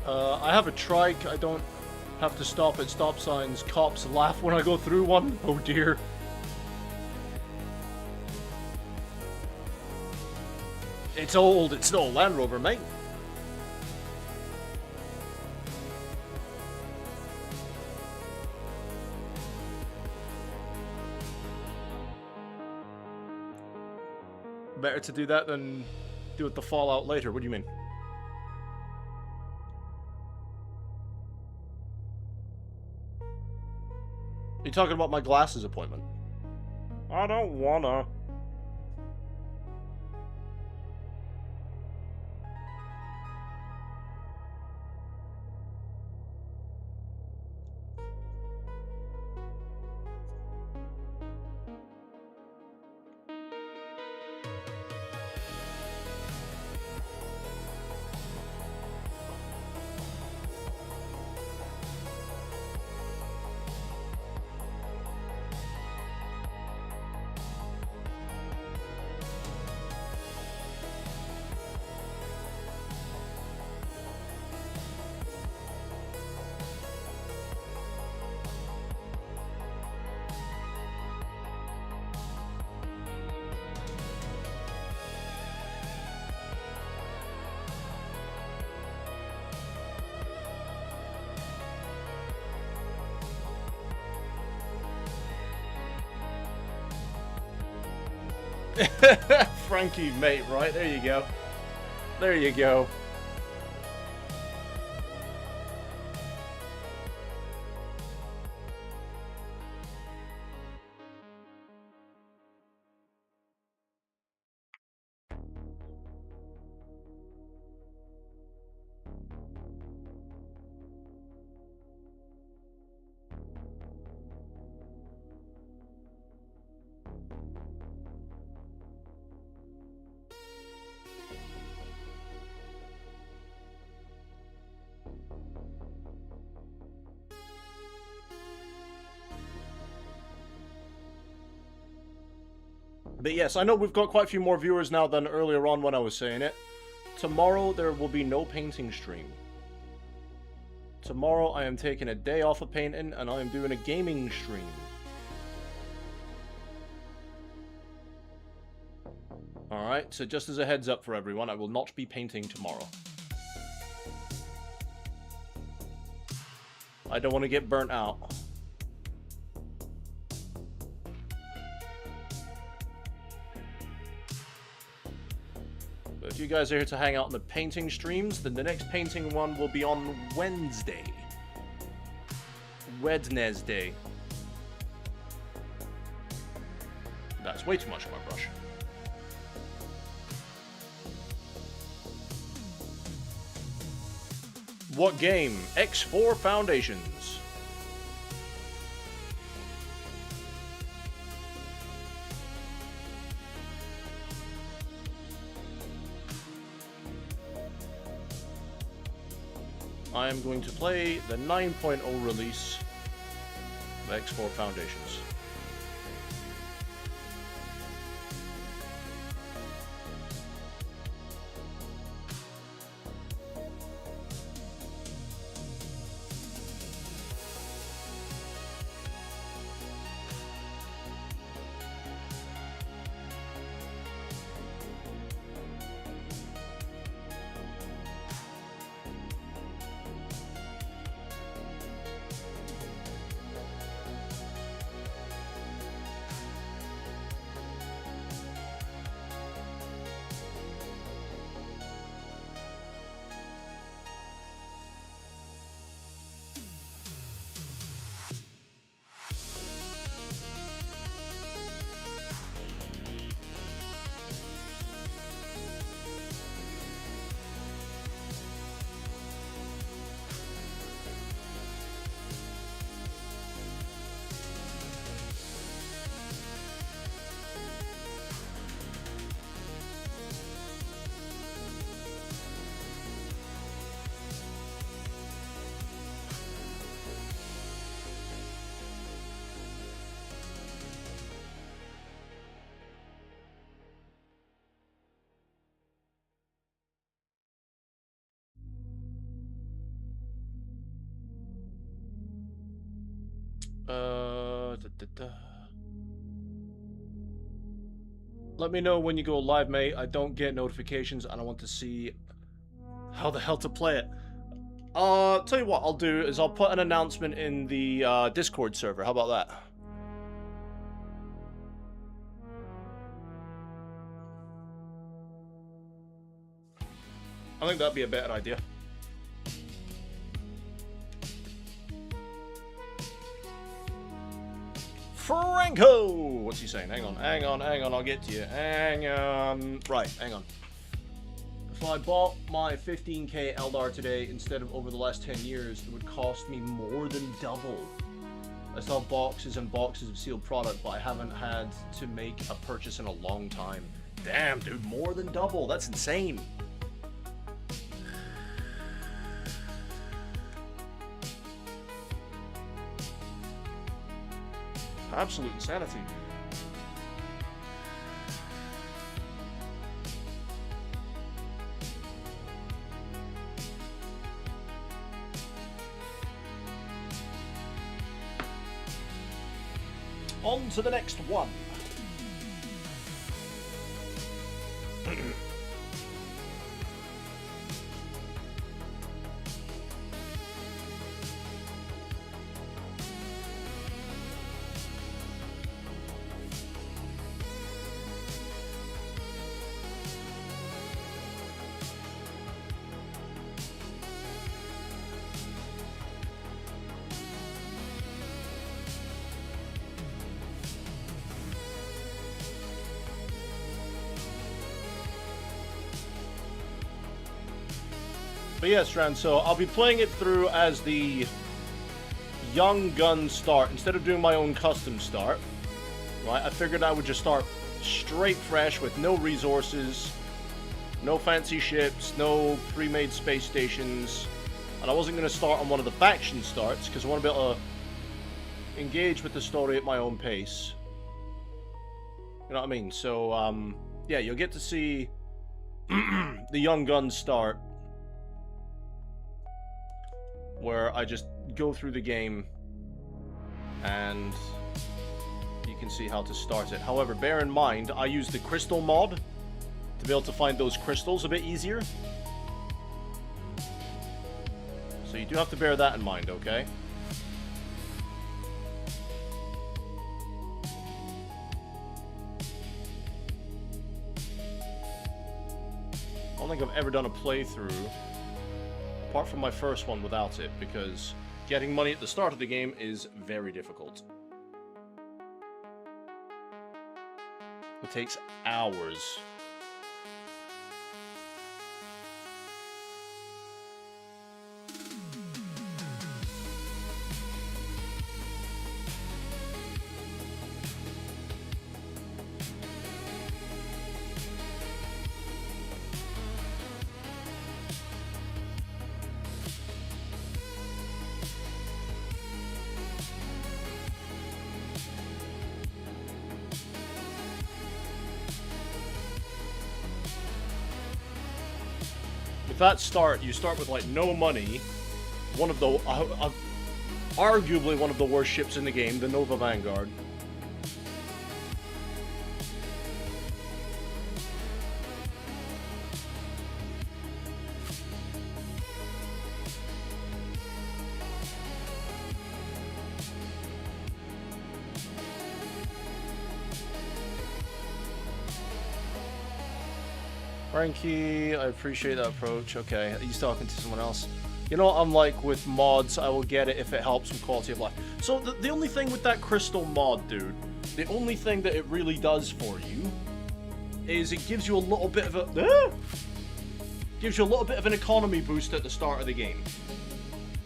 I have a trike. I don't have to stop at stop signs. Cops laugh when I go through one. Oh dear. It's old. It's no Land Rover, mate. Better to do that than do it the Fallout later. What do you mean? You talking about my glasses appointment? I don't wanna. Frankie, mate, right? There you go. There you go. But yes, I know we've got quite a few more viewers now than earlier on when I was saying it. Tomorrow there will be no painting stream. Tomorrow I am taking a day off of painting and I am doing a gaming stream. Alright, so just as a heads up for everyone, I will not be painting tomorrow. I don't want to get burnt out. But if you guys are here to hang out in the painting streams, then the next painting one will be on Wednesday. Wednesday. That's way too much on my brush. What game? X4 Foundations. I am going to play the 9.0 release of X4 Foundations. Let me know when you go live, mate. I don't get notifications and I want to see how the hell to play it. Tell you what I'll do is I'll put an announcement in the Discord server. How about that? I think that'd be a better idea. Franco! What's he saying? Hang on, I'll get to you. Hang on. Right, hang on. If I bought my 15k Eldar today instead of over the last 10 years, it would cost me more than double. I still have boxes and boxes of sealed product, but I haven't had to make a purchase in a long time. Damn, dude, more than double. That's insane. Absolute insanity. On to the next one. But yeah, Strand, so I'll be playing it through as the young gun start. Instead of doing my own custom start, right, I figured I would just start straight fresh with no resources, no fancy ships, no pre-made space stations, and I wasn't going to start on one of the faction starts, because I want to be able to engage with the story at my own pace. You know what I mean? So, yeah, you'll get to see the young gun start, where I just go through the game and you can see how to start it. However, bear in mind, I use the crystal mod to be able to find those crystals a bit easier. So you do have to bear that in mind, okay? I don't think I've ever done a playthrough apart from my first one without it, because getting money at the start of the game is very difficult. It takes hours. That start, you start with like no money. One of the arguably one of the worst ships in the game, the Nova Vanguard. Frankie, I appreciate that approach. Okay, he's talking to someone else. You know what I'm like with mods, I will get it if it helps with quality of life. So the only thing with that crystal mod, dude, the only thing that it really does for you is it gives you a little bit of a... gives you a little bit of an economy boost at the start of the game.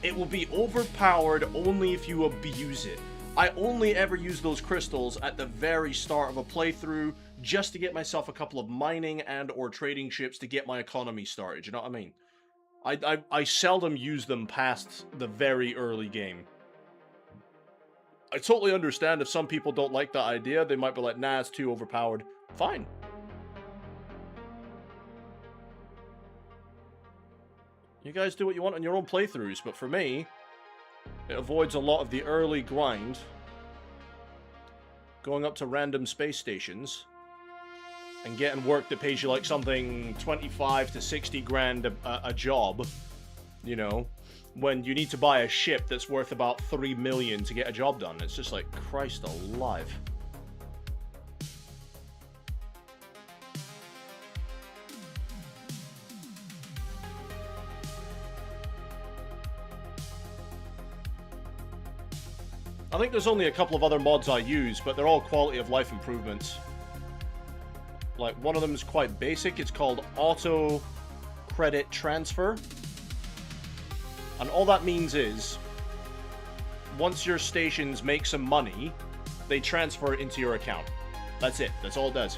It will be overpowered only if you abuse it. I only ever use those crystals at the very start of a playthrough, just to get myself a couple of mining and or trading ships to get my economy started, you know what I mean? I seldom use them past the very early game. I totally understand if some people don't like that idea, they might be like, nah, it's too overpowered. Fine. You guys do what you want on your own playthroughs, but for me, it avoids a lot of the early grind going up to random space stations and getting work that pays you like something 25 to 60 grand a job, you know, when you need to buy a ship that's worth about 3 million to get a job done. It's just like, Christ alive. I think there's only a couple of other mods I use, but they're all quality of life improvements. Like, one of them is quite basic. It's called Auto Credit Transfer. And all that means is, once your stations make some money, they transfer it into your account. That's it. That's all it does.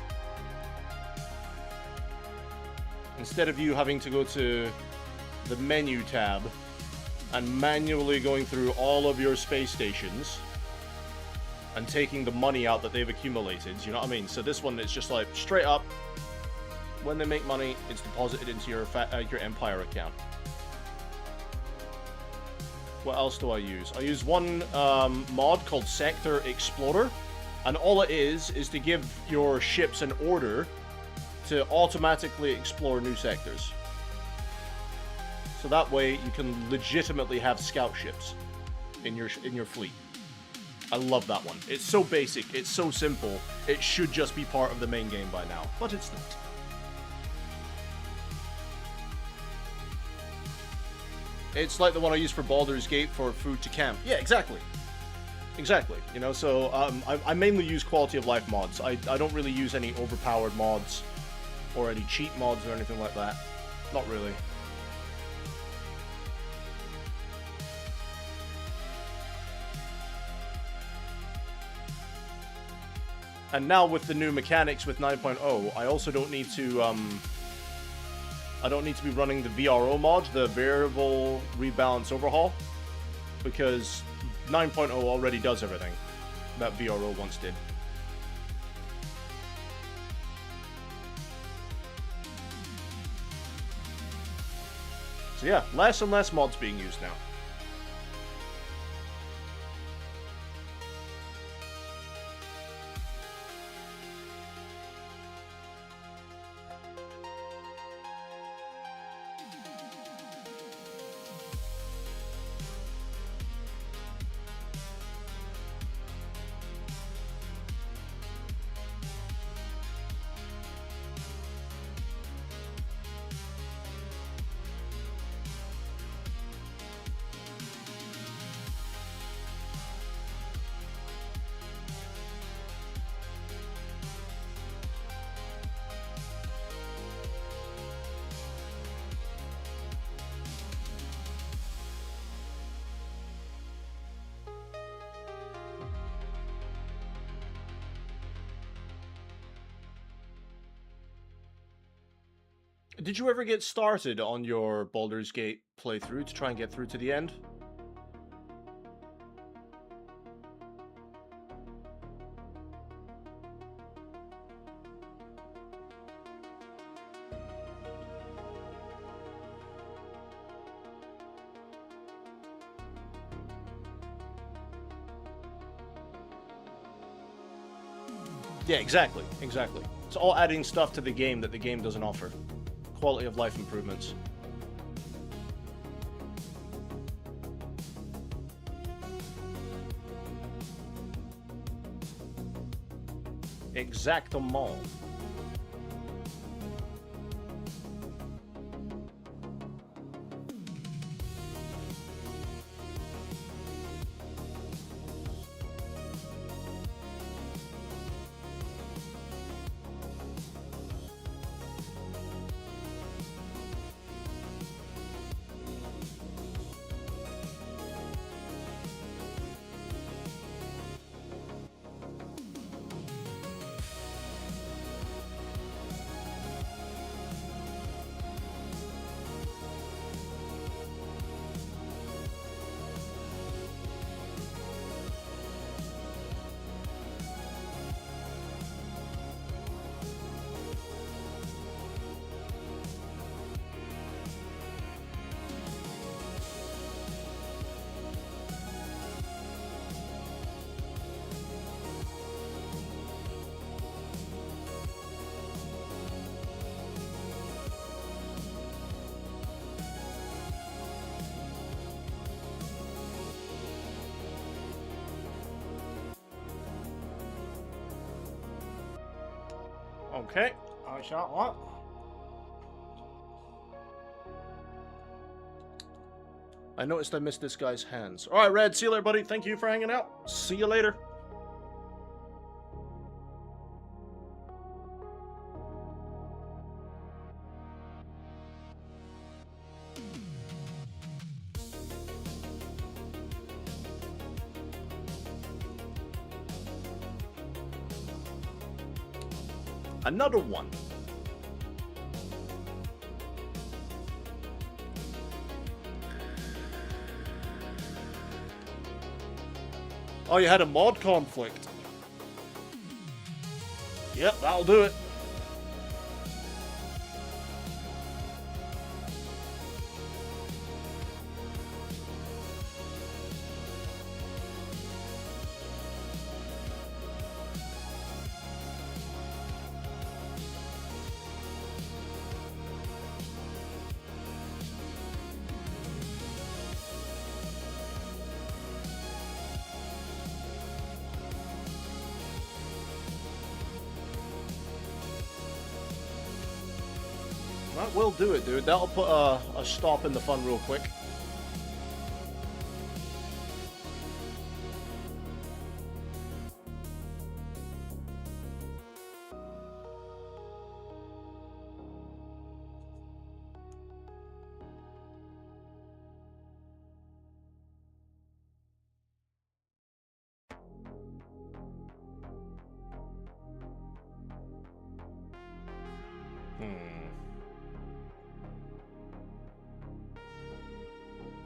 Instead of you having to go to the menu tab and manually going through all of your space stations and taking the money out that they've accumulated, you know what I mean? So this one is just like, straight up, when they make money, it's deposited into your Empire account. What else do I use? I use one mod called Sector Explorer, and all it is to give your ships an order to automatically explore new sectors. So that way you can legitimately have scout ships in your fleet. I love that one. It's so basic, it's so simple, it should just be part of the main game by now, but it's not. It's like the one I use for Baldur's Gate for food to camp. Yeah, exactly. Exactly. You know, so I mainly use quality of life mods. I don't really use any overpowered mods or any cheat mods or anything like that. Not really. And now with the new mechanics with 9.0, I also don't need to I don't need to be running the VRO mod, the Variable Rebalance Overhaul, because 9.0 already does everything that VRO once did. So yeah, less and less mods being used now. Did you ever get started on your Baldur's Gate playthrough to try and get through to the end? Yeah, exactly. Exactly. It's all adding stuff to the game that the game doesn't offer. Quality of life improvements. Exactement. Okay. I shot what? I noticed I missed this guy's hands. Alright, Red, see you later, buddy. Thank you for hanging out. See you later. Another one. Oh, you had a mod conflict. Yep, that'll do it. That will do it, dude. That'll put a stop in the fun real quick.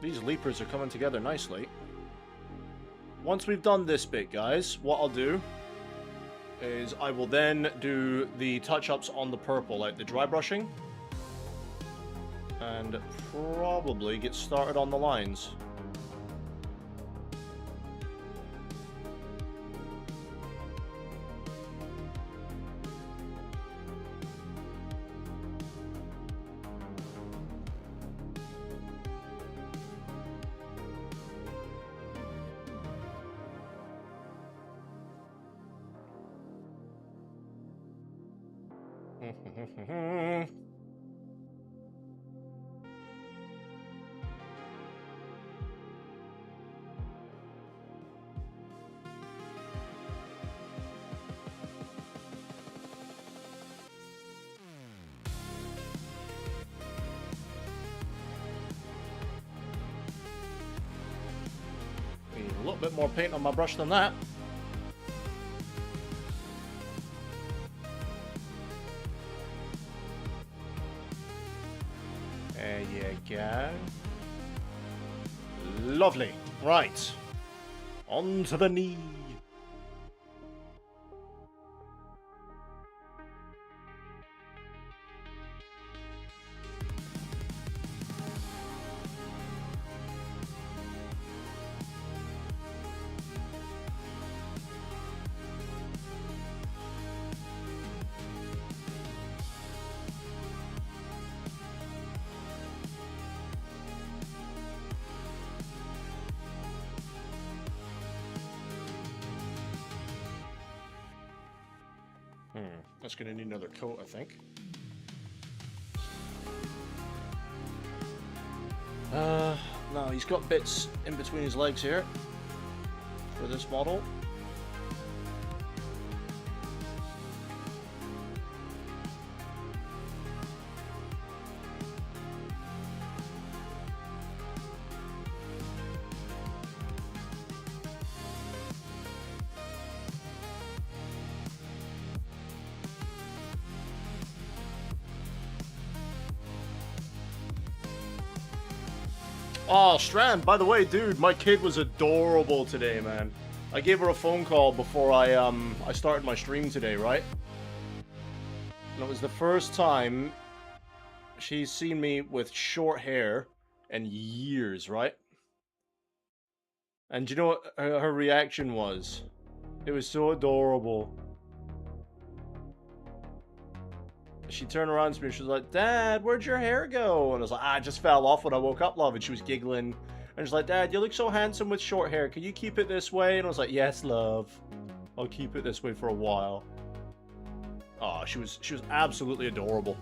These leapers are coming together nicely. Once we've done this bit, guys, what I'll do is I will then do the touch-ups on the purple, like the dry brushing, and probably get started on the lines. Need a little bit more paint on my brush than that. There you go. Lovely. Right. On to the knee. That's going to need another coat, I think. No, he's got bits in between his legs here for this model. Oh, Strand, by the way, dude, my kid was adorable today, man. I gave her a phone call before I started my stream today, right? And it was the first time she's seen me with short hair in years, right? And do you know what her reaction was? It was so adorable. She turned around to me and she was like, "Dad, where'd your hair go?" And I was like, "I just fell off when I woke up, love." And she was giggling. And she's like, "Dad, you look so handsome with short hair. Can you keep it this way?" And I was like, "Yes, love. I'll keep it this way for a while." Oh, she was absolutely adorable.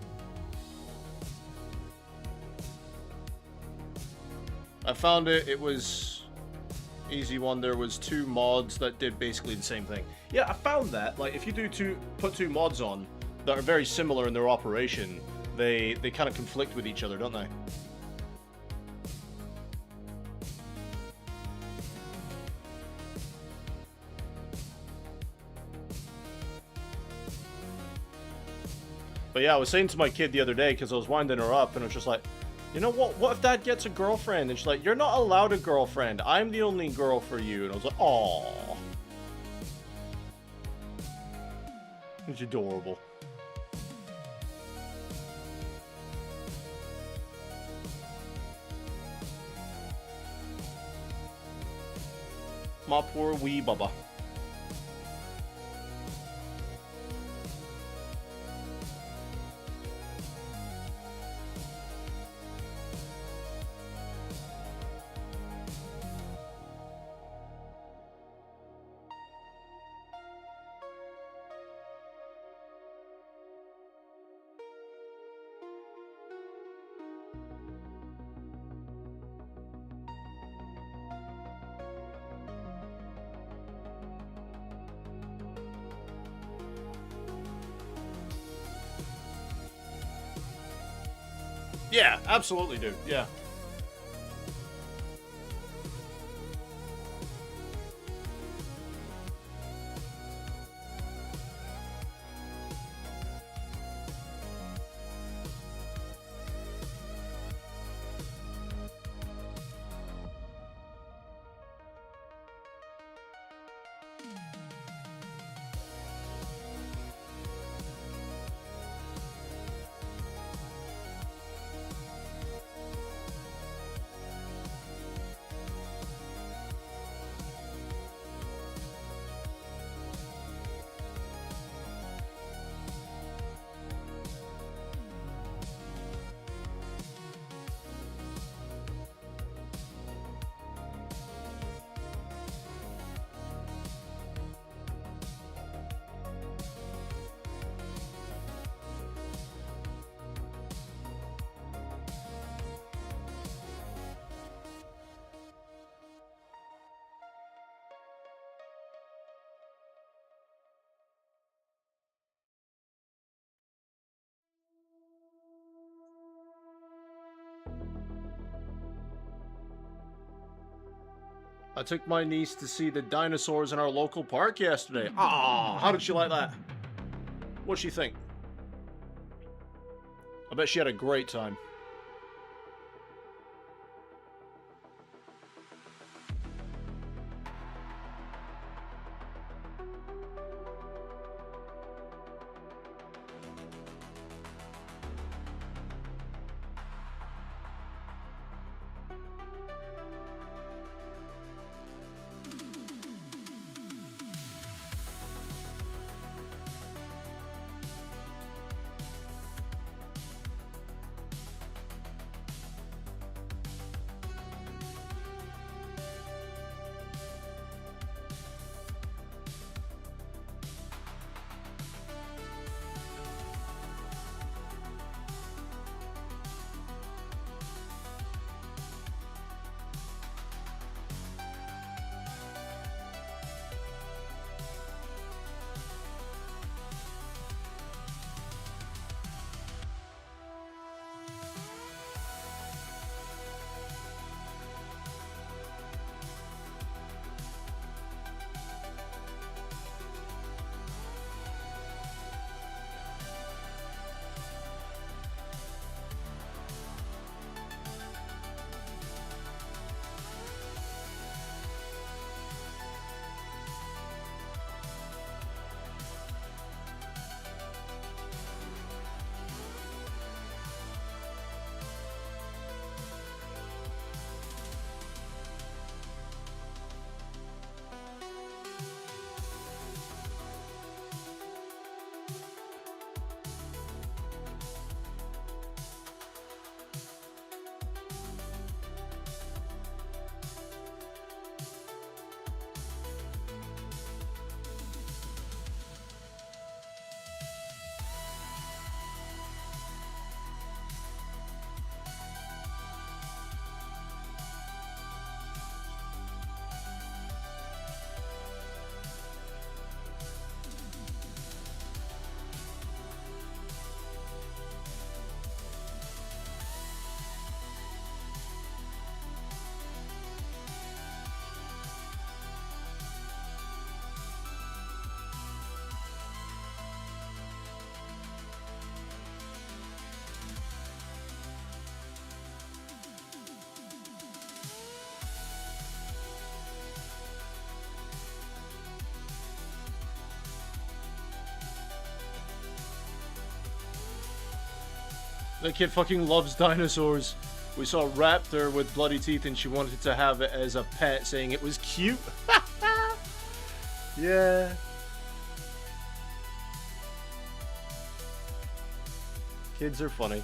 I found it was easy one. There was 2 mods that did basically the same thing. Yeah, I found that, like, if you put 2 mods on that are very similar in their operation, they kind of conflict with each other, don't they? But yeah, I was saying to my kid the other day, because I was winding her up, and I was just like, you know what? What if Dad gets a girlfriend? And she's like, you're not allowed a girlfriend. I'm the only girl for you. And I was like, aww. It's adorable. My poor wee bubba. Yeah, absolutely, dude. Yeah. I took my niece to see the dinosaurs in our local park yesterday. Ah, how did she like that? What'd she think? I bet she had a great time. That kid fucking loves dinosaurs. We saw a raptor with bloody teeth and she wanted to have it as a pet, saying it was cute. Yeah. Kids are funny.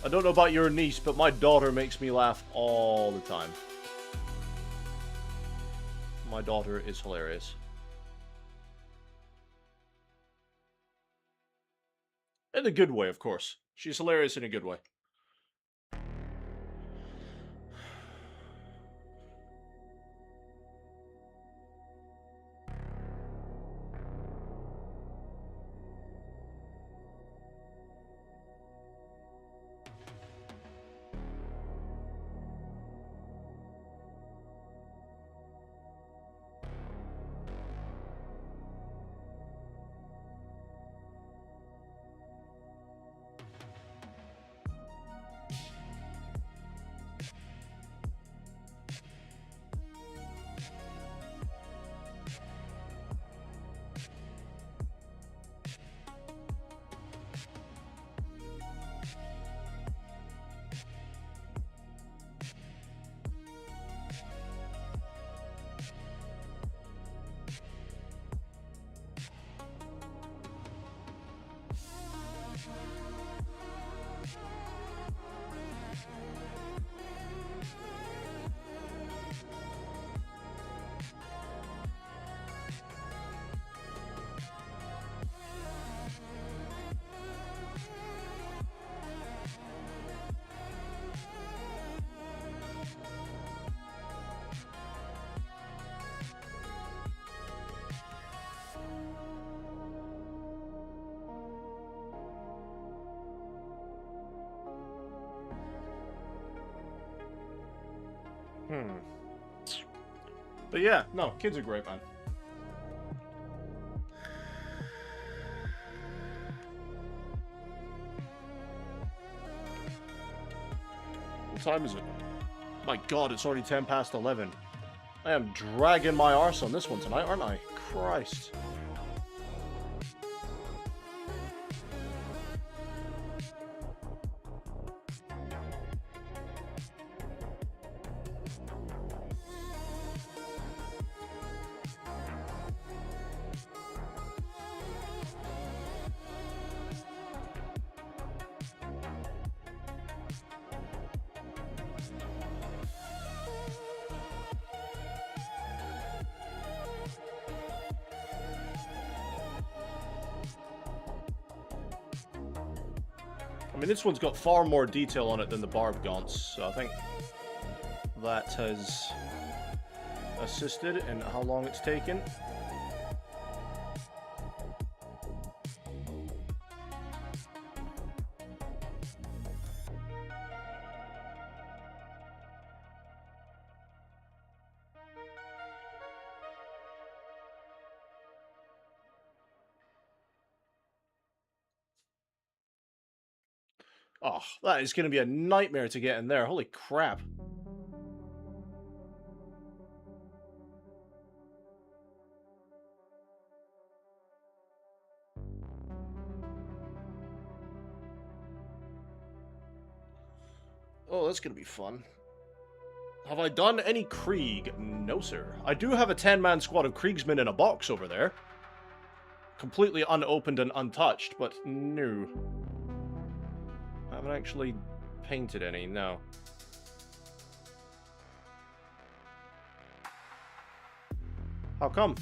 I don't know about your niece, but my daughter makes me laugh all the time. My daughter is hilarious. In a good way, of course. She's hilarious in a good way. But yeah, no, kids are great, man. What time is it? My god, it's already 10 past 11. I am dragging my arse on this one tonight, aren't I? Christ. I mean, this one's got far more detail on it than the Barb Gaunts, so I think that has assisted in how long it's taken. Oh, that is going to be a nightmare to get in there. Holy crap. Oh, that's going to be fun. Have I done any Krieg? No, sir. I do have a 10-man squad of Kriegsmen in a box over there. Completely unopened and untouched, but no. I haven't actually painted any, no. How come?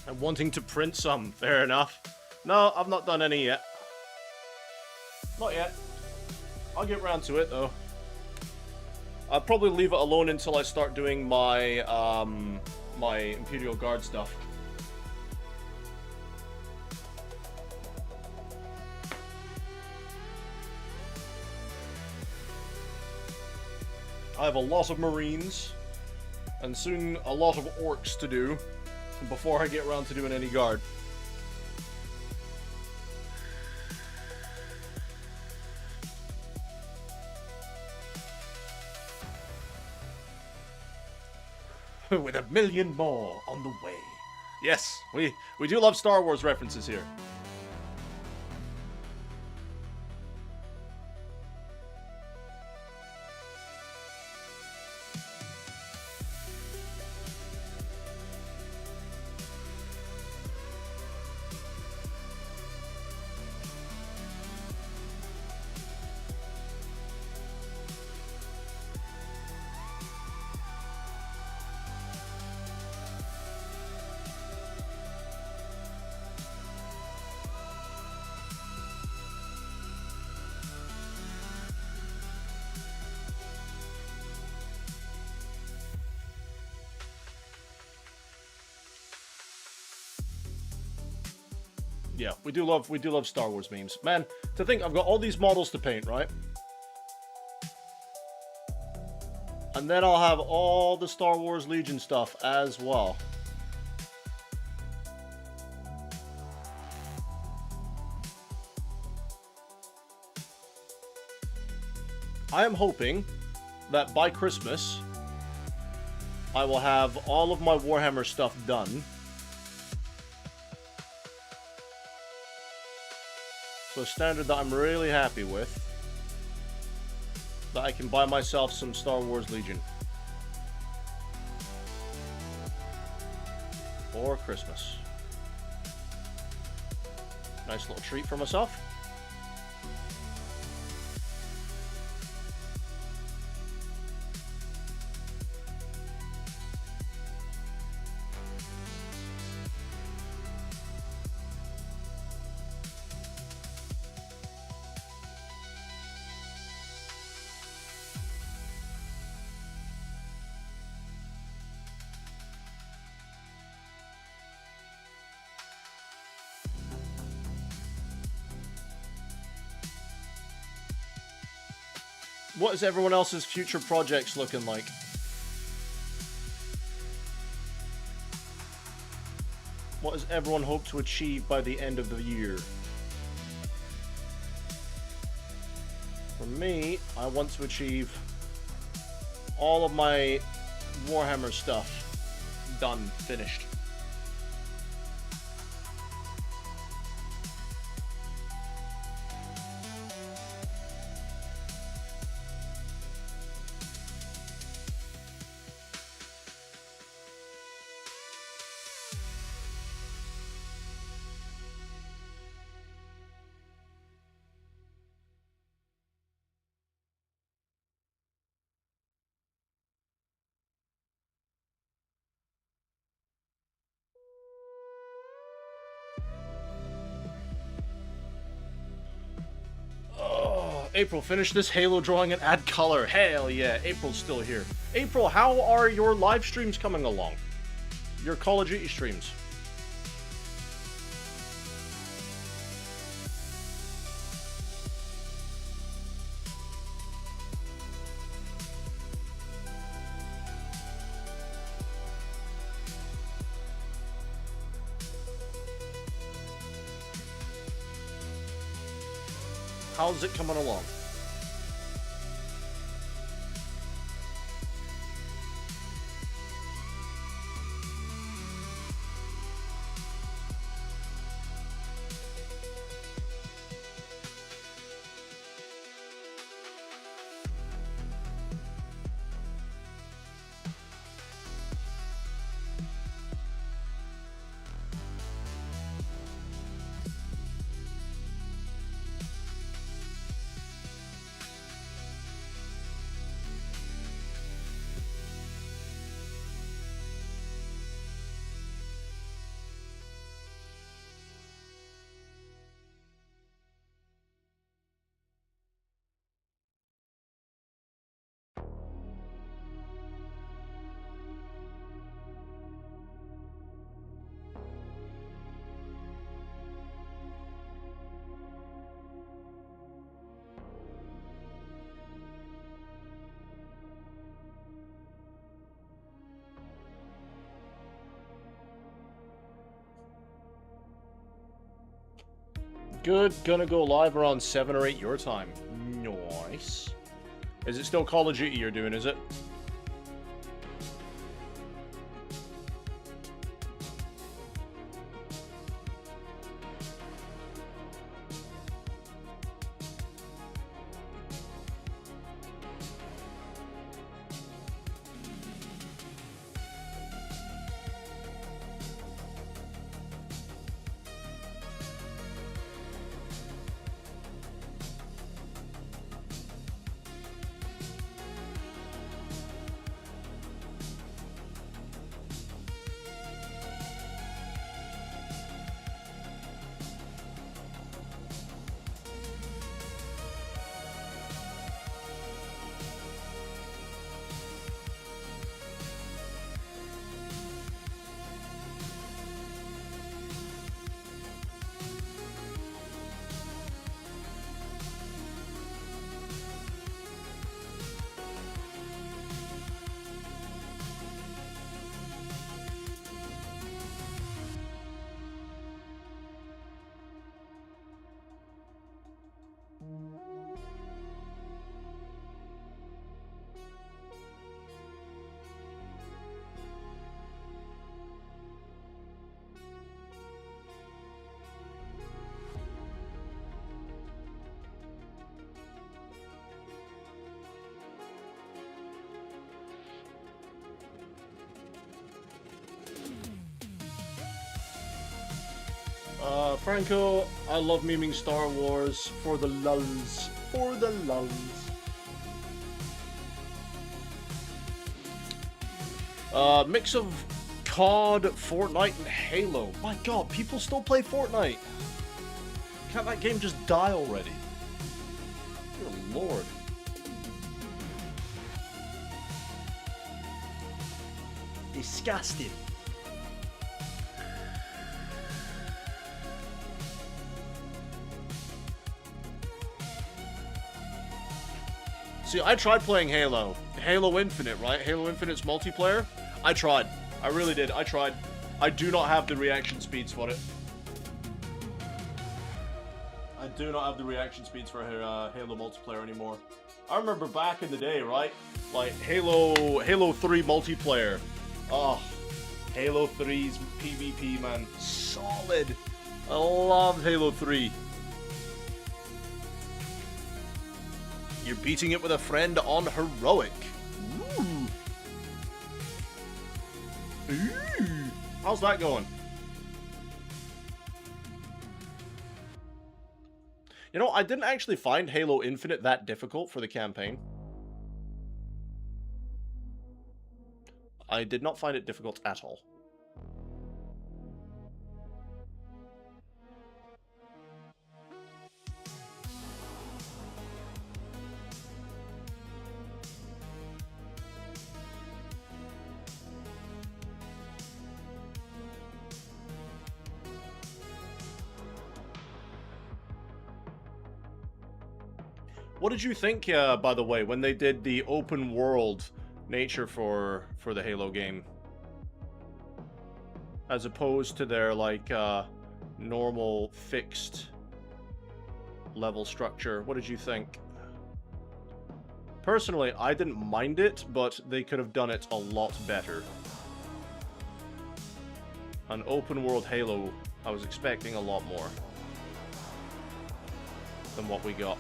And wanting to print some. Fair enough. No, I've not done any yet. Not yet. I'll get round to it, though. I'll probably leave it alone until I start doing my, my Imperial Guard stuff. I have a lot of Marines, and soon a lot of Orcs to do, before I get around to doing any Guard. With 1 million more on the way. Yes, we do love Star Wars references here. Yeah, we do love Star Wars memes. Man, to think I've got all these models to paint, right? And then I'll have all the Star Wars Legion stuff as well. I am hoping that by Christmas, I will have all of my Warhammer stuff done. So a standard that I'm really happy with, that I can buy myself some Star Wars Legion for Christmas. Nice little treat for myself. What is everyone else's future projects looking like? What does everyone hope to achieve by the end of the year? For me, I want to achieve all of my Warhammer stuff done, finished. April, finish this Halo drawing and add color. Hell yeah, April's still here. April, how are your live streams coming along? Your Call of Duty streams? How's it coming along? Good, gonna go live around 7 or 8 your time. Nice. Is it still Call of Duty you're doing, is it? Franco, I love memeing Star Wars for the lulz. For the lulz. Mix of COD, Fortnite, and Halo. My god, people still play Fortnite. Can't that game just die already? Dear lord. Disgusting. See, I tried playing Halo. Halo Infinite, right? Halo Infinite's multiplayer. I tried. I really did. I tried. I do not have the reaction speeds for it. I do not have the reaction speeds for Halo multiplayer anymore. I remember back in the day, right? Like, Halo 3 multiplayer. Oh, Halo 3's PvP, man. Solid. I love Halo 3. You're beating it with a friend on Heroic. Ooh. Ooh. How's that going? You know, I didn't actually find Halo Infinite that difficult for the campaign. I did not find it difficult at all. What did you think, by the way, when they did the open world nature for the Halo game? As opposed to their, like, normal fixed level structure. What did you think? Personally, I didn't mind it, but they could have done it a lot better. An open world Halo, I was expecting a lot more than what we got.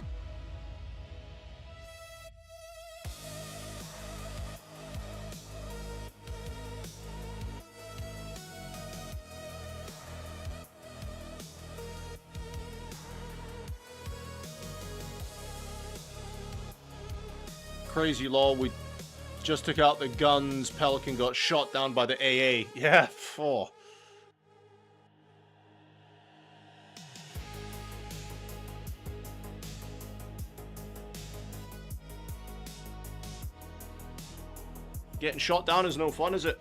Crazy lol, we just took out the guns, Pelican got shot down by the AA. Yeah, oh. Getting shot down is no fun, is it?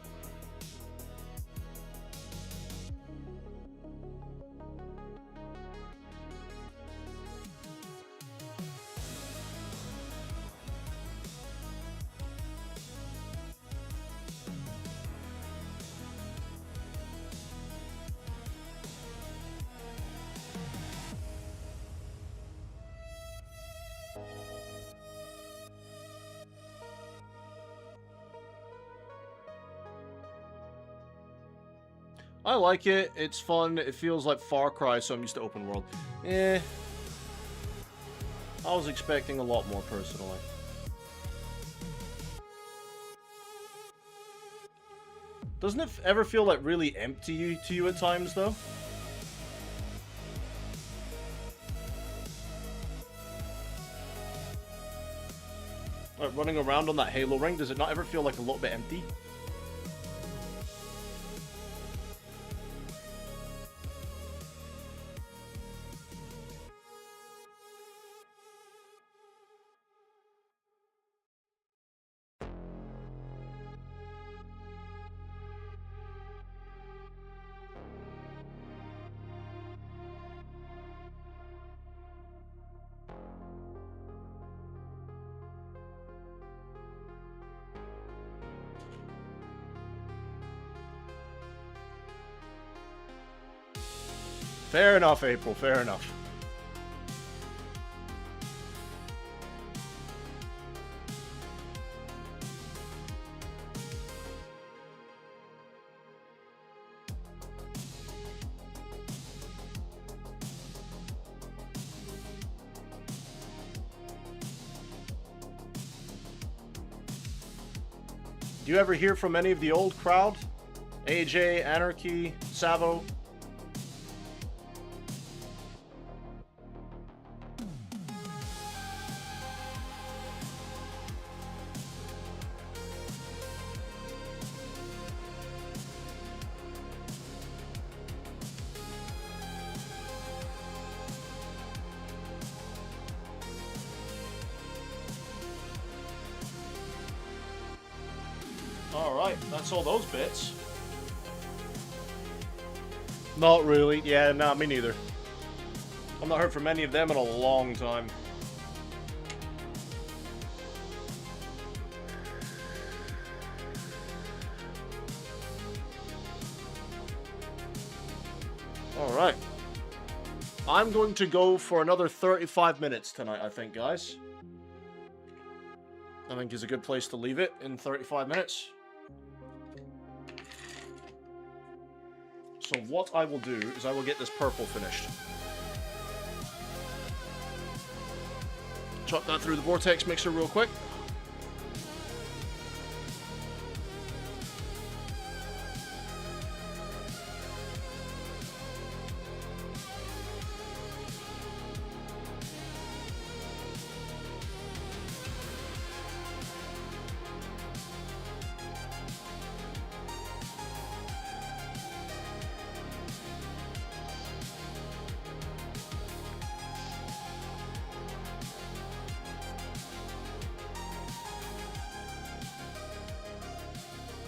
I like it. It's fun. It feels like Far Cry, so I'm used to open world. Eh. I was expecting a lot more, personally. Doesn't it ever feel like really empty to you at times, though? Like running around on that Halo ring, does it not ever feel like a little bit empty? Fair enough, April, fair enough. Do you ever hear from any of the old crowd? AJ, Anarchy, Savo? Alright, that's all those bits. Not really. Yeah, nah, me neither. I've not heard from any of them in a long time. Alright. I'm going to go for another 35 minutes tonight, I think, guys. I think is a good place to leave it in 35 minutes. So what I will do is I will get this purple finished. Chop that through the vortex mixer real quick.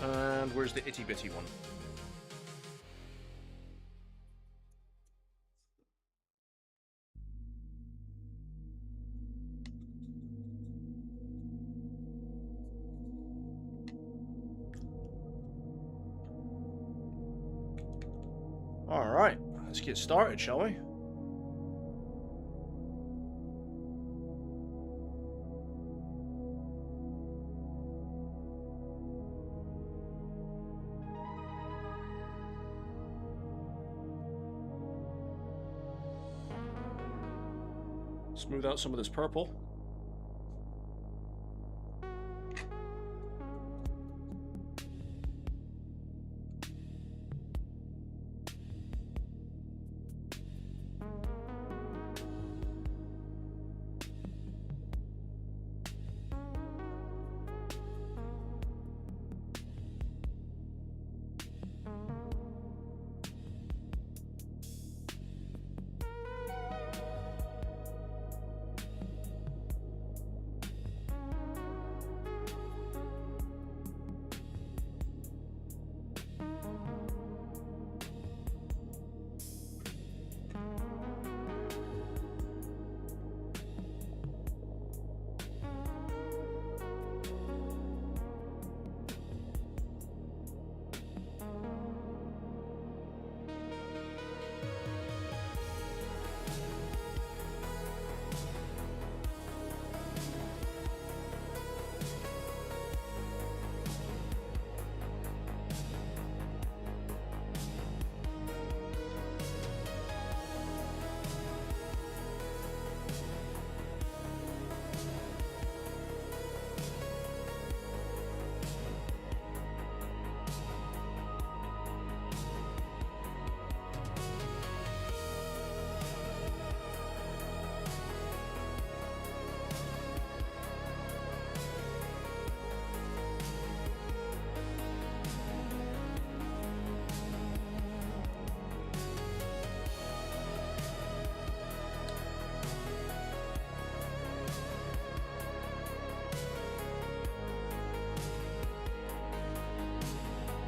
And where's the itty-bitty one? Alright, let's get started, shall we? Smooth out some of this purple.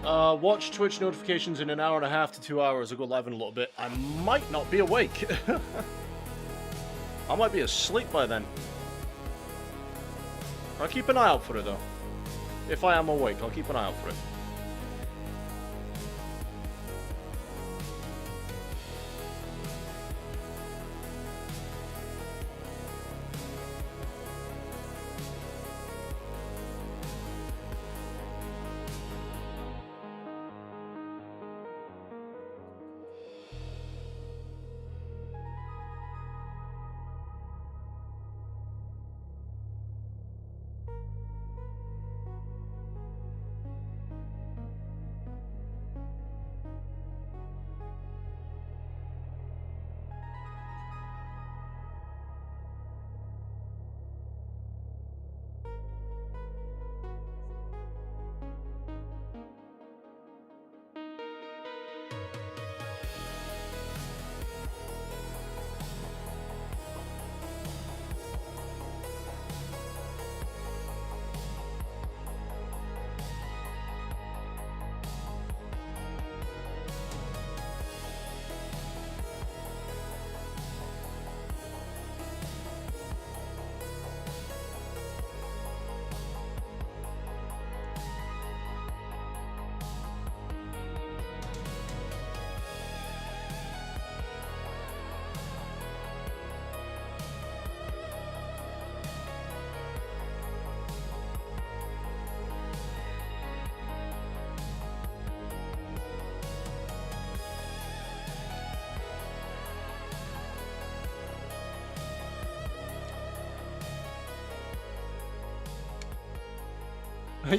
Watch Twitch notifications in an hour and a half to 2 hours. I'll go live in a little bit. I might not be awake. I might be asleep by then. I'll keep an eye out for it, though. If I am awake, I'll keep an eye out for it.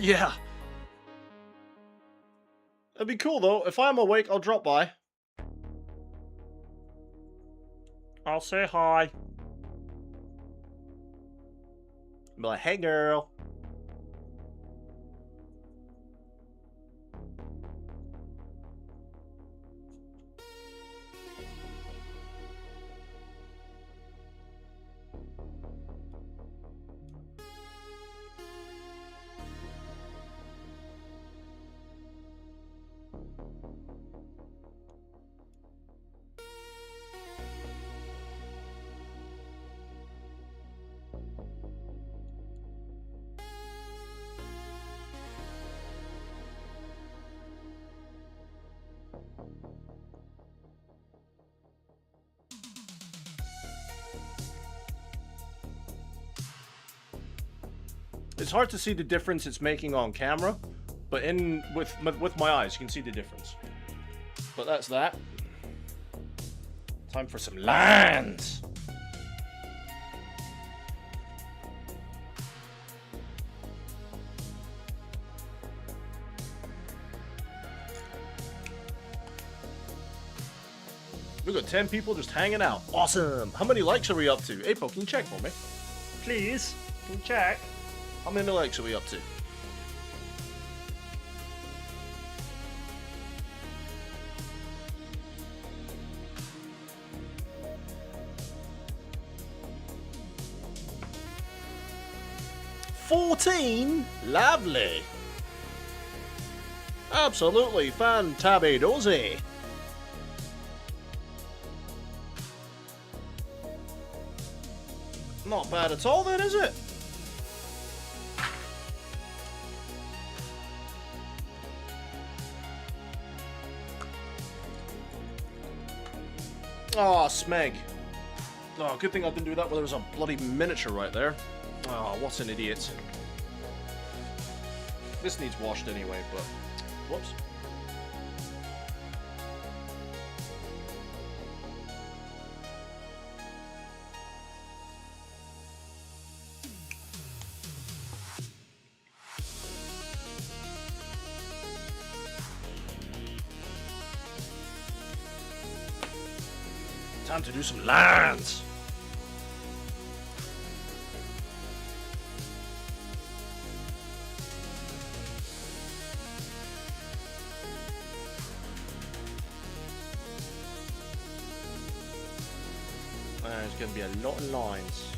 Yeah. It'd be cool, though. If I'm awake, I'll drop by. I'll say hi. Be like, hey, girl. It's hard to see the difference it's making on camera, but with my eyes, you can see the difference. But that's that. Time for some lands. We got 10 people just hanging out. Awesome. How many likes are we up to? April, can you check for me? Please, can you check? How many likes are we up to? $14? Lovely. Absolutely fantabby-dozy. Not bad at all then, is it? Oh, Smeg. Oh, good thing I didn't do that when there was a bloody miniature right there. Oh, what an idiot. This needs washed anyway, but... Whoops. Time to do some lands. There's going to be a lot of lines.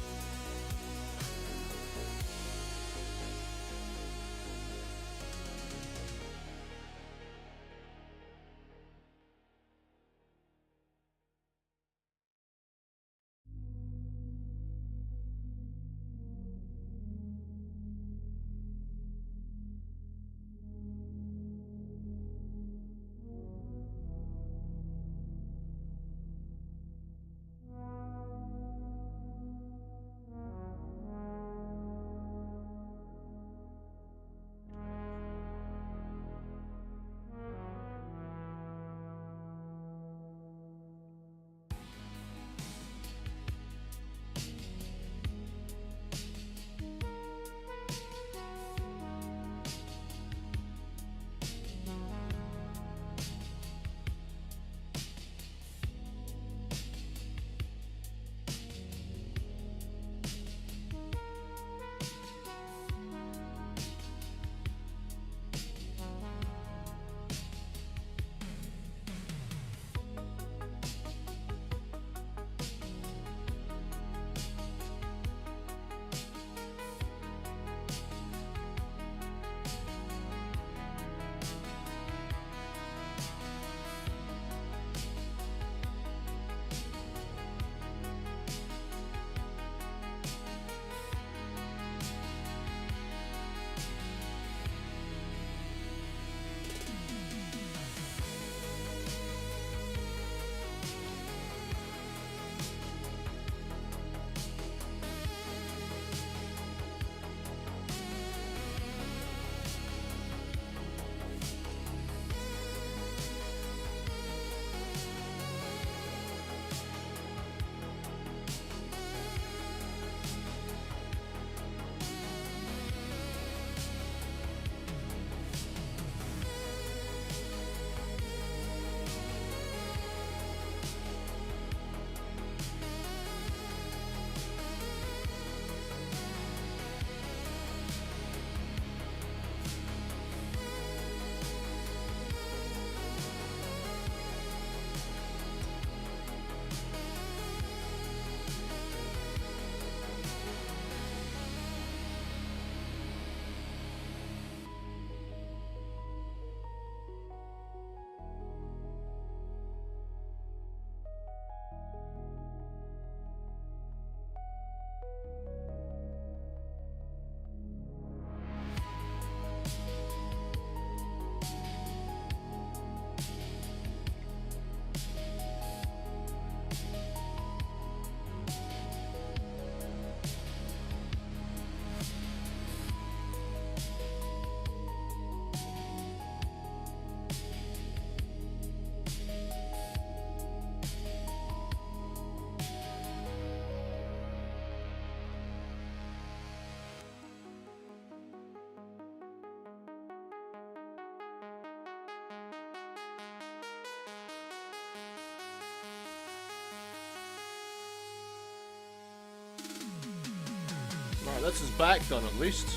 Alright, that's his back done at least.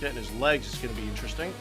Getting his legs is going to be interesting.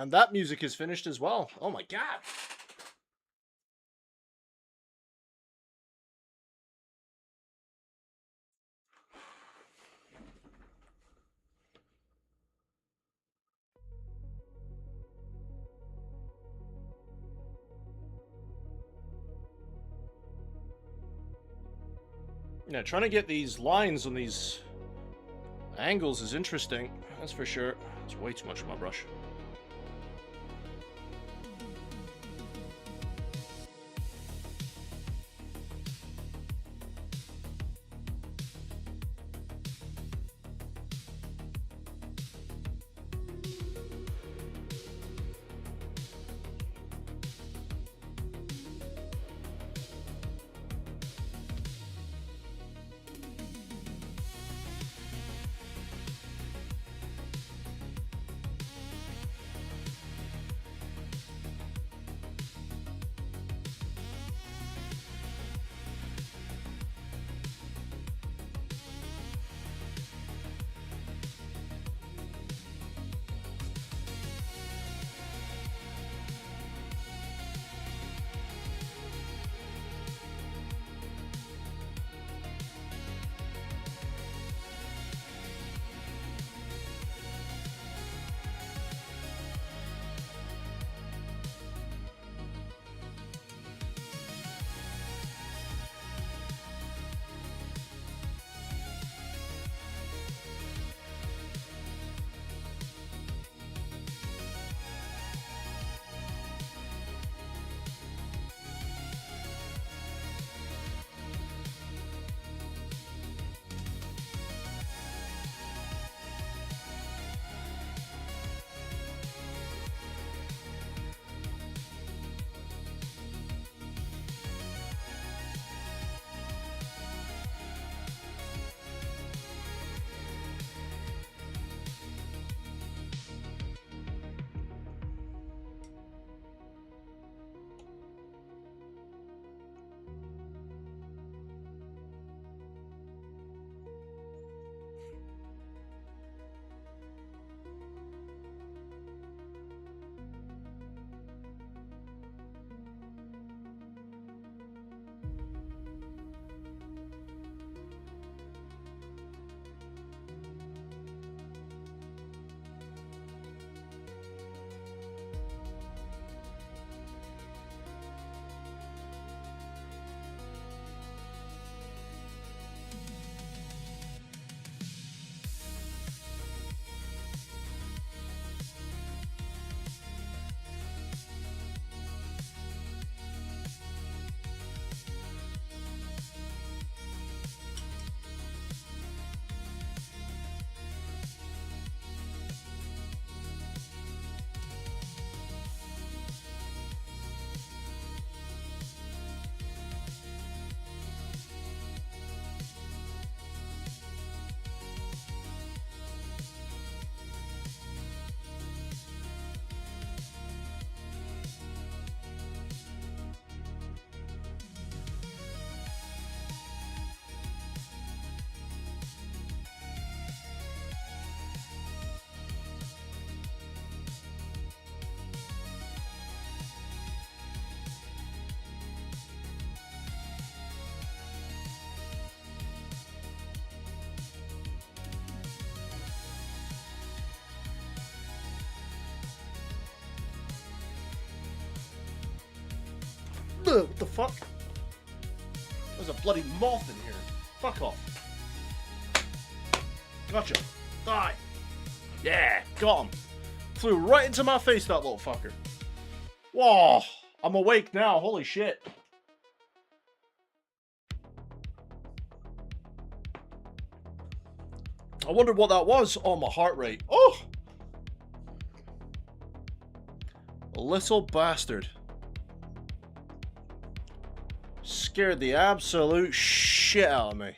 And that music is finished as well. Oh my god. Yeah, trying to get these lines on these angles is interesting. That's for sure. It's way too much of my brush. What the fuck? There's a bloody moth in here. Fuck off. Gotcha. Die. Yeah, got him. Flew right into my face, that little fucker. Whoa, I'm awake now. Holy shit. I wondered what that was. Oh, my heart rate. Oh! Little bastard. Scared the absolute shit out of me.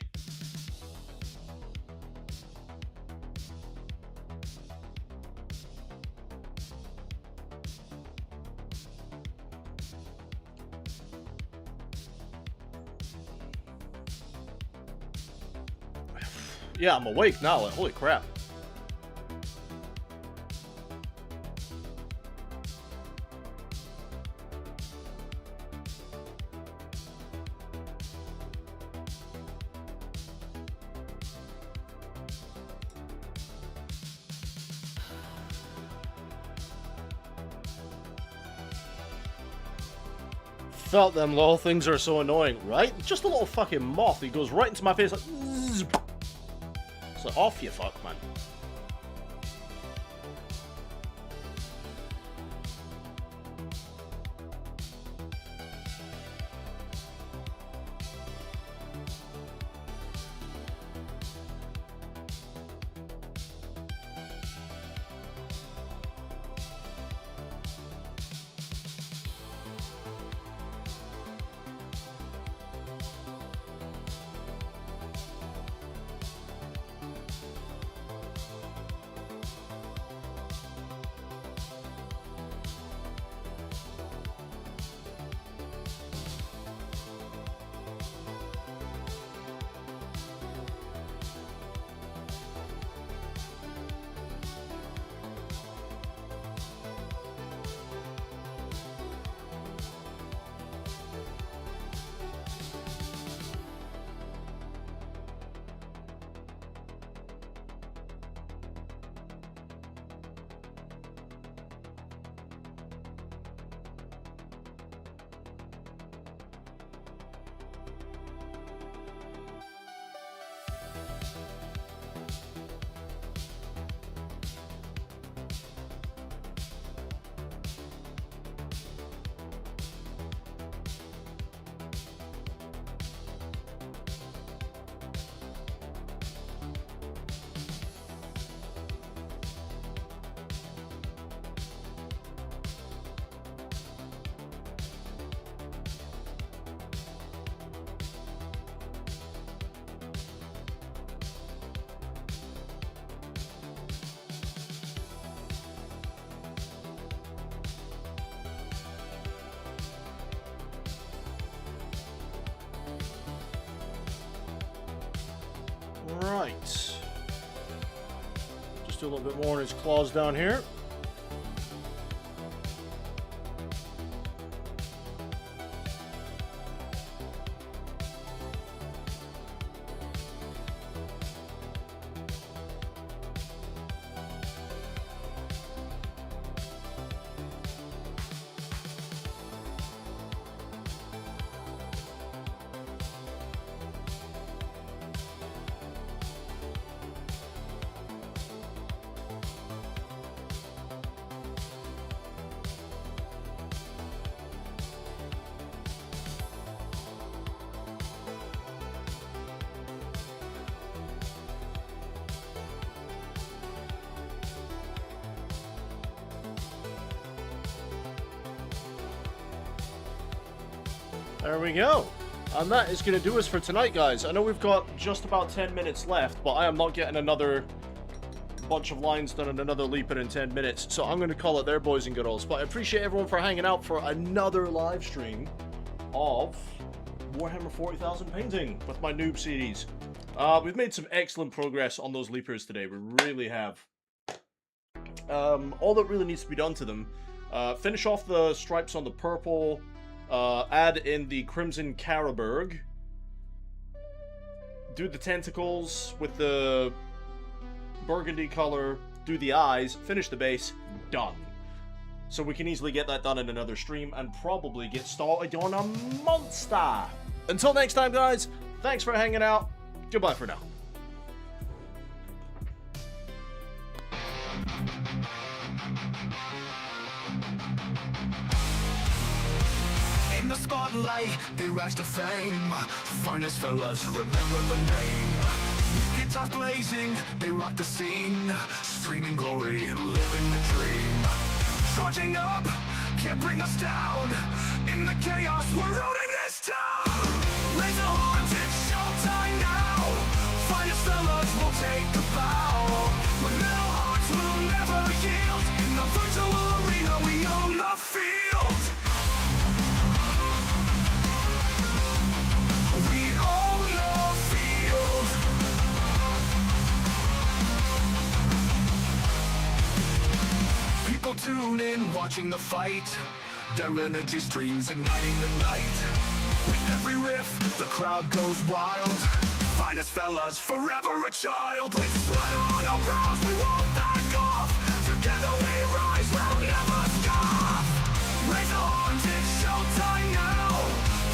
Yeah, I'm awake now. Like, holy crap. Felt them little things are so annoying, right? Just a little fucking moth. He goes right into my face like... Zzz. It's like, off you fuck, man. Right. Just do a little bit more on his claws down here. There we go. And that is going to do us for tonight, guys. I know we've got just about 10 minutes left, but I am not getting another bunch of lines done and another leaper in 10 minutes. So I'm going to call it there, boys and girls. But I appreciate everyone for hanging out for another live stream of Warhammer 40,000 Painting with my noob series. We've made some excellent progress on those leapers today. We really have. All that really needs to be done to them, finish off the stripes on the purple, add in the Crimson Caraberg, do the tentacles with the burgundy color, do the eyes, finish the base, done. So we can easily get that done in another stream and probably get started on a monster. Until next time, guys, thanks for hanging out. Goodbye for now. In the spotlight, they rise to fame. Finest fellas, remember the name. Guitars blazing, they rock the scene. Streaming glory, living the dream. Charging up, can't bring us down. In the chaos, we're owning this town. Raise the horns, it's showtime now. Finest fellas will take a bow. With metal hearts, we'll never yield. In the virtual arena, we own the field. We own the field. People tune in, watching the fight. Their energy streams igniting the night. With every riff, the crowd goes wild. Finest fellas, forever a child. With sweat on our brows, we won't back off. Together we rise, we'll never stop. Raise the horns, it's showtime now.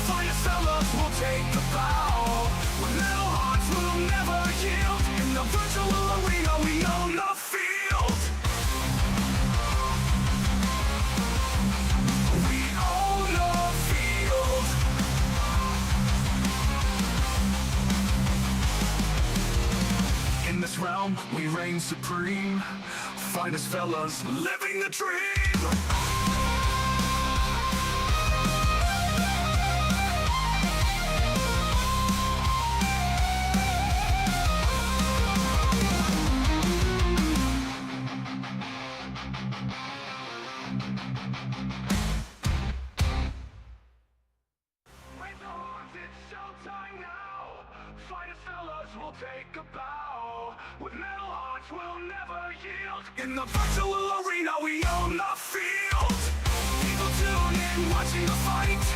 Finest fellas will take the bow. With metal hearts, we'll never yield. In the virtual arena, we own the field. We own the field. In this realm, we reign supreme. Finest fellas, living the dream. Raise the horns, it's showtime now. Finest fellas will take a bow. With metal hearts, we'll never yield. In the virtual arena, we own the field. People tune in, watching the fight.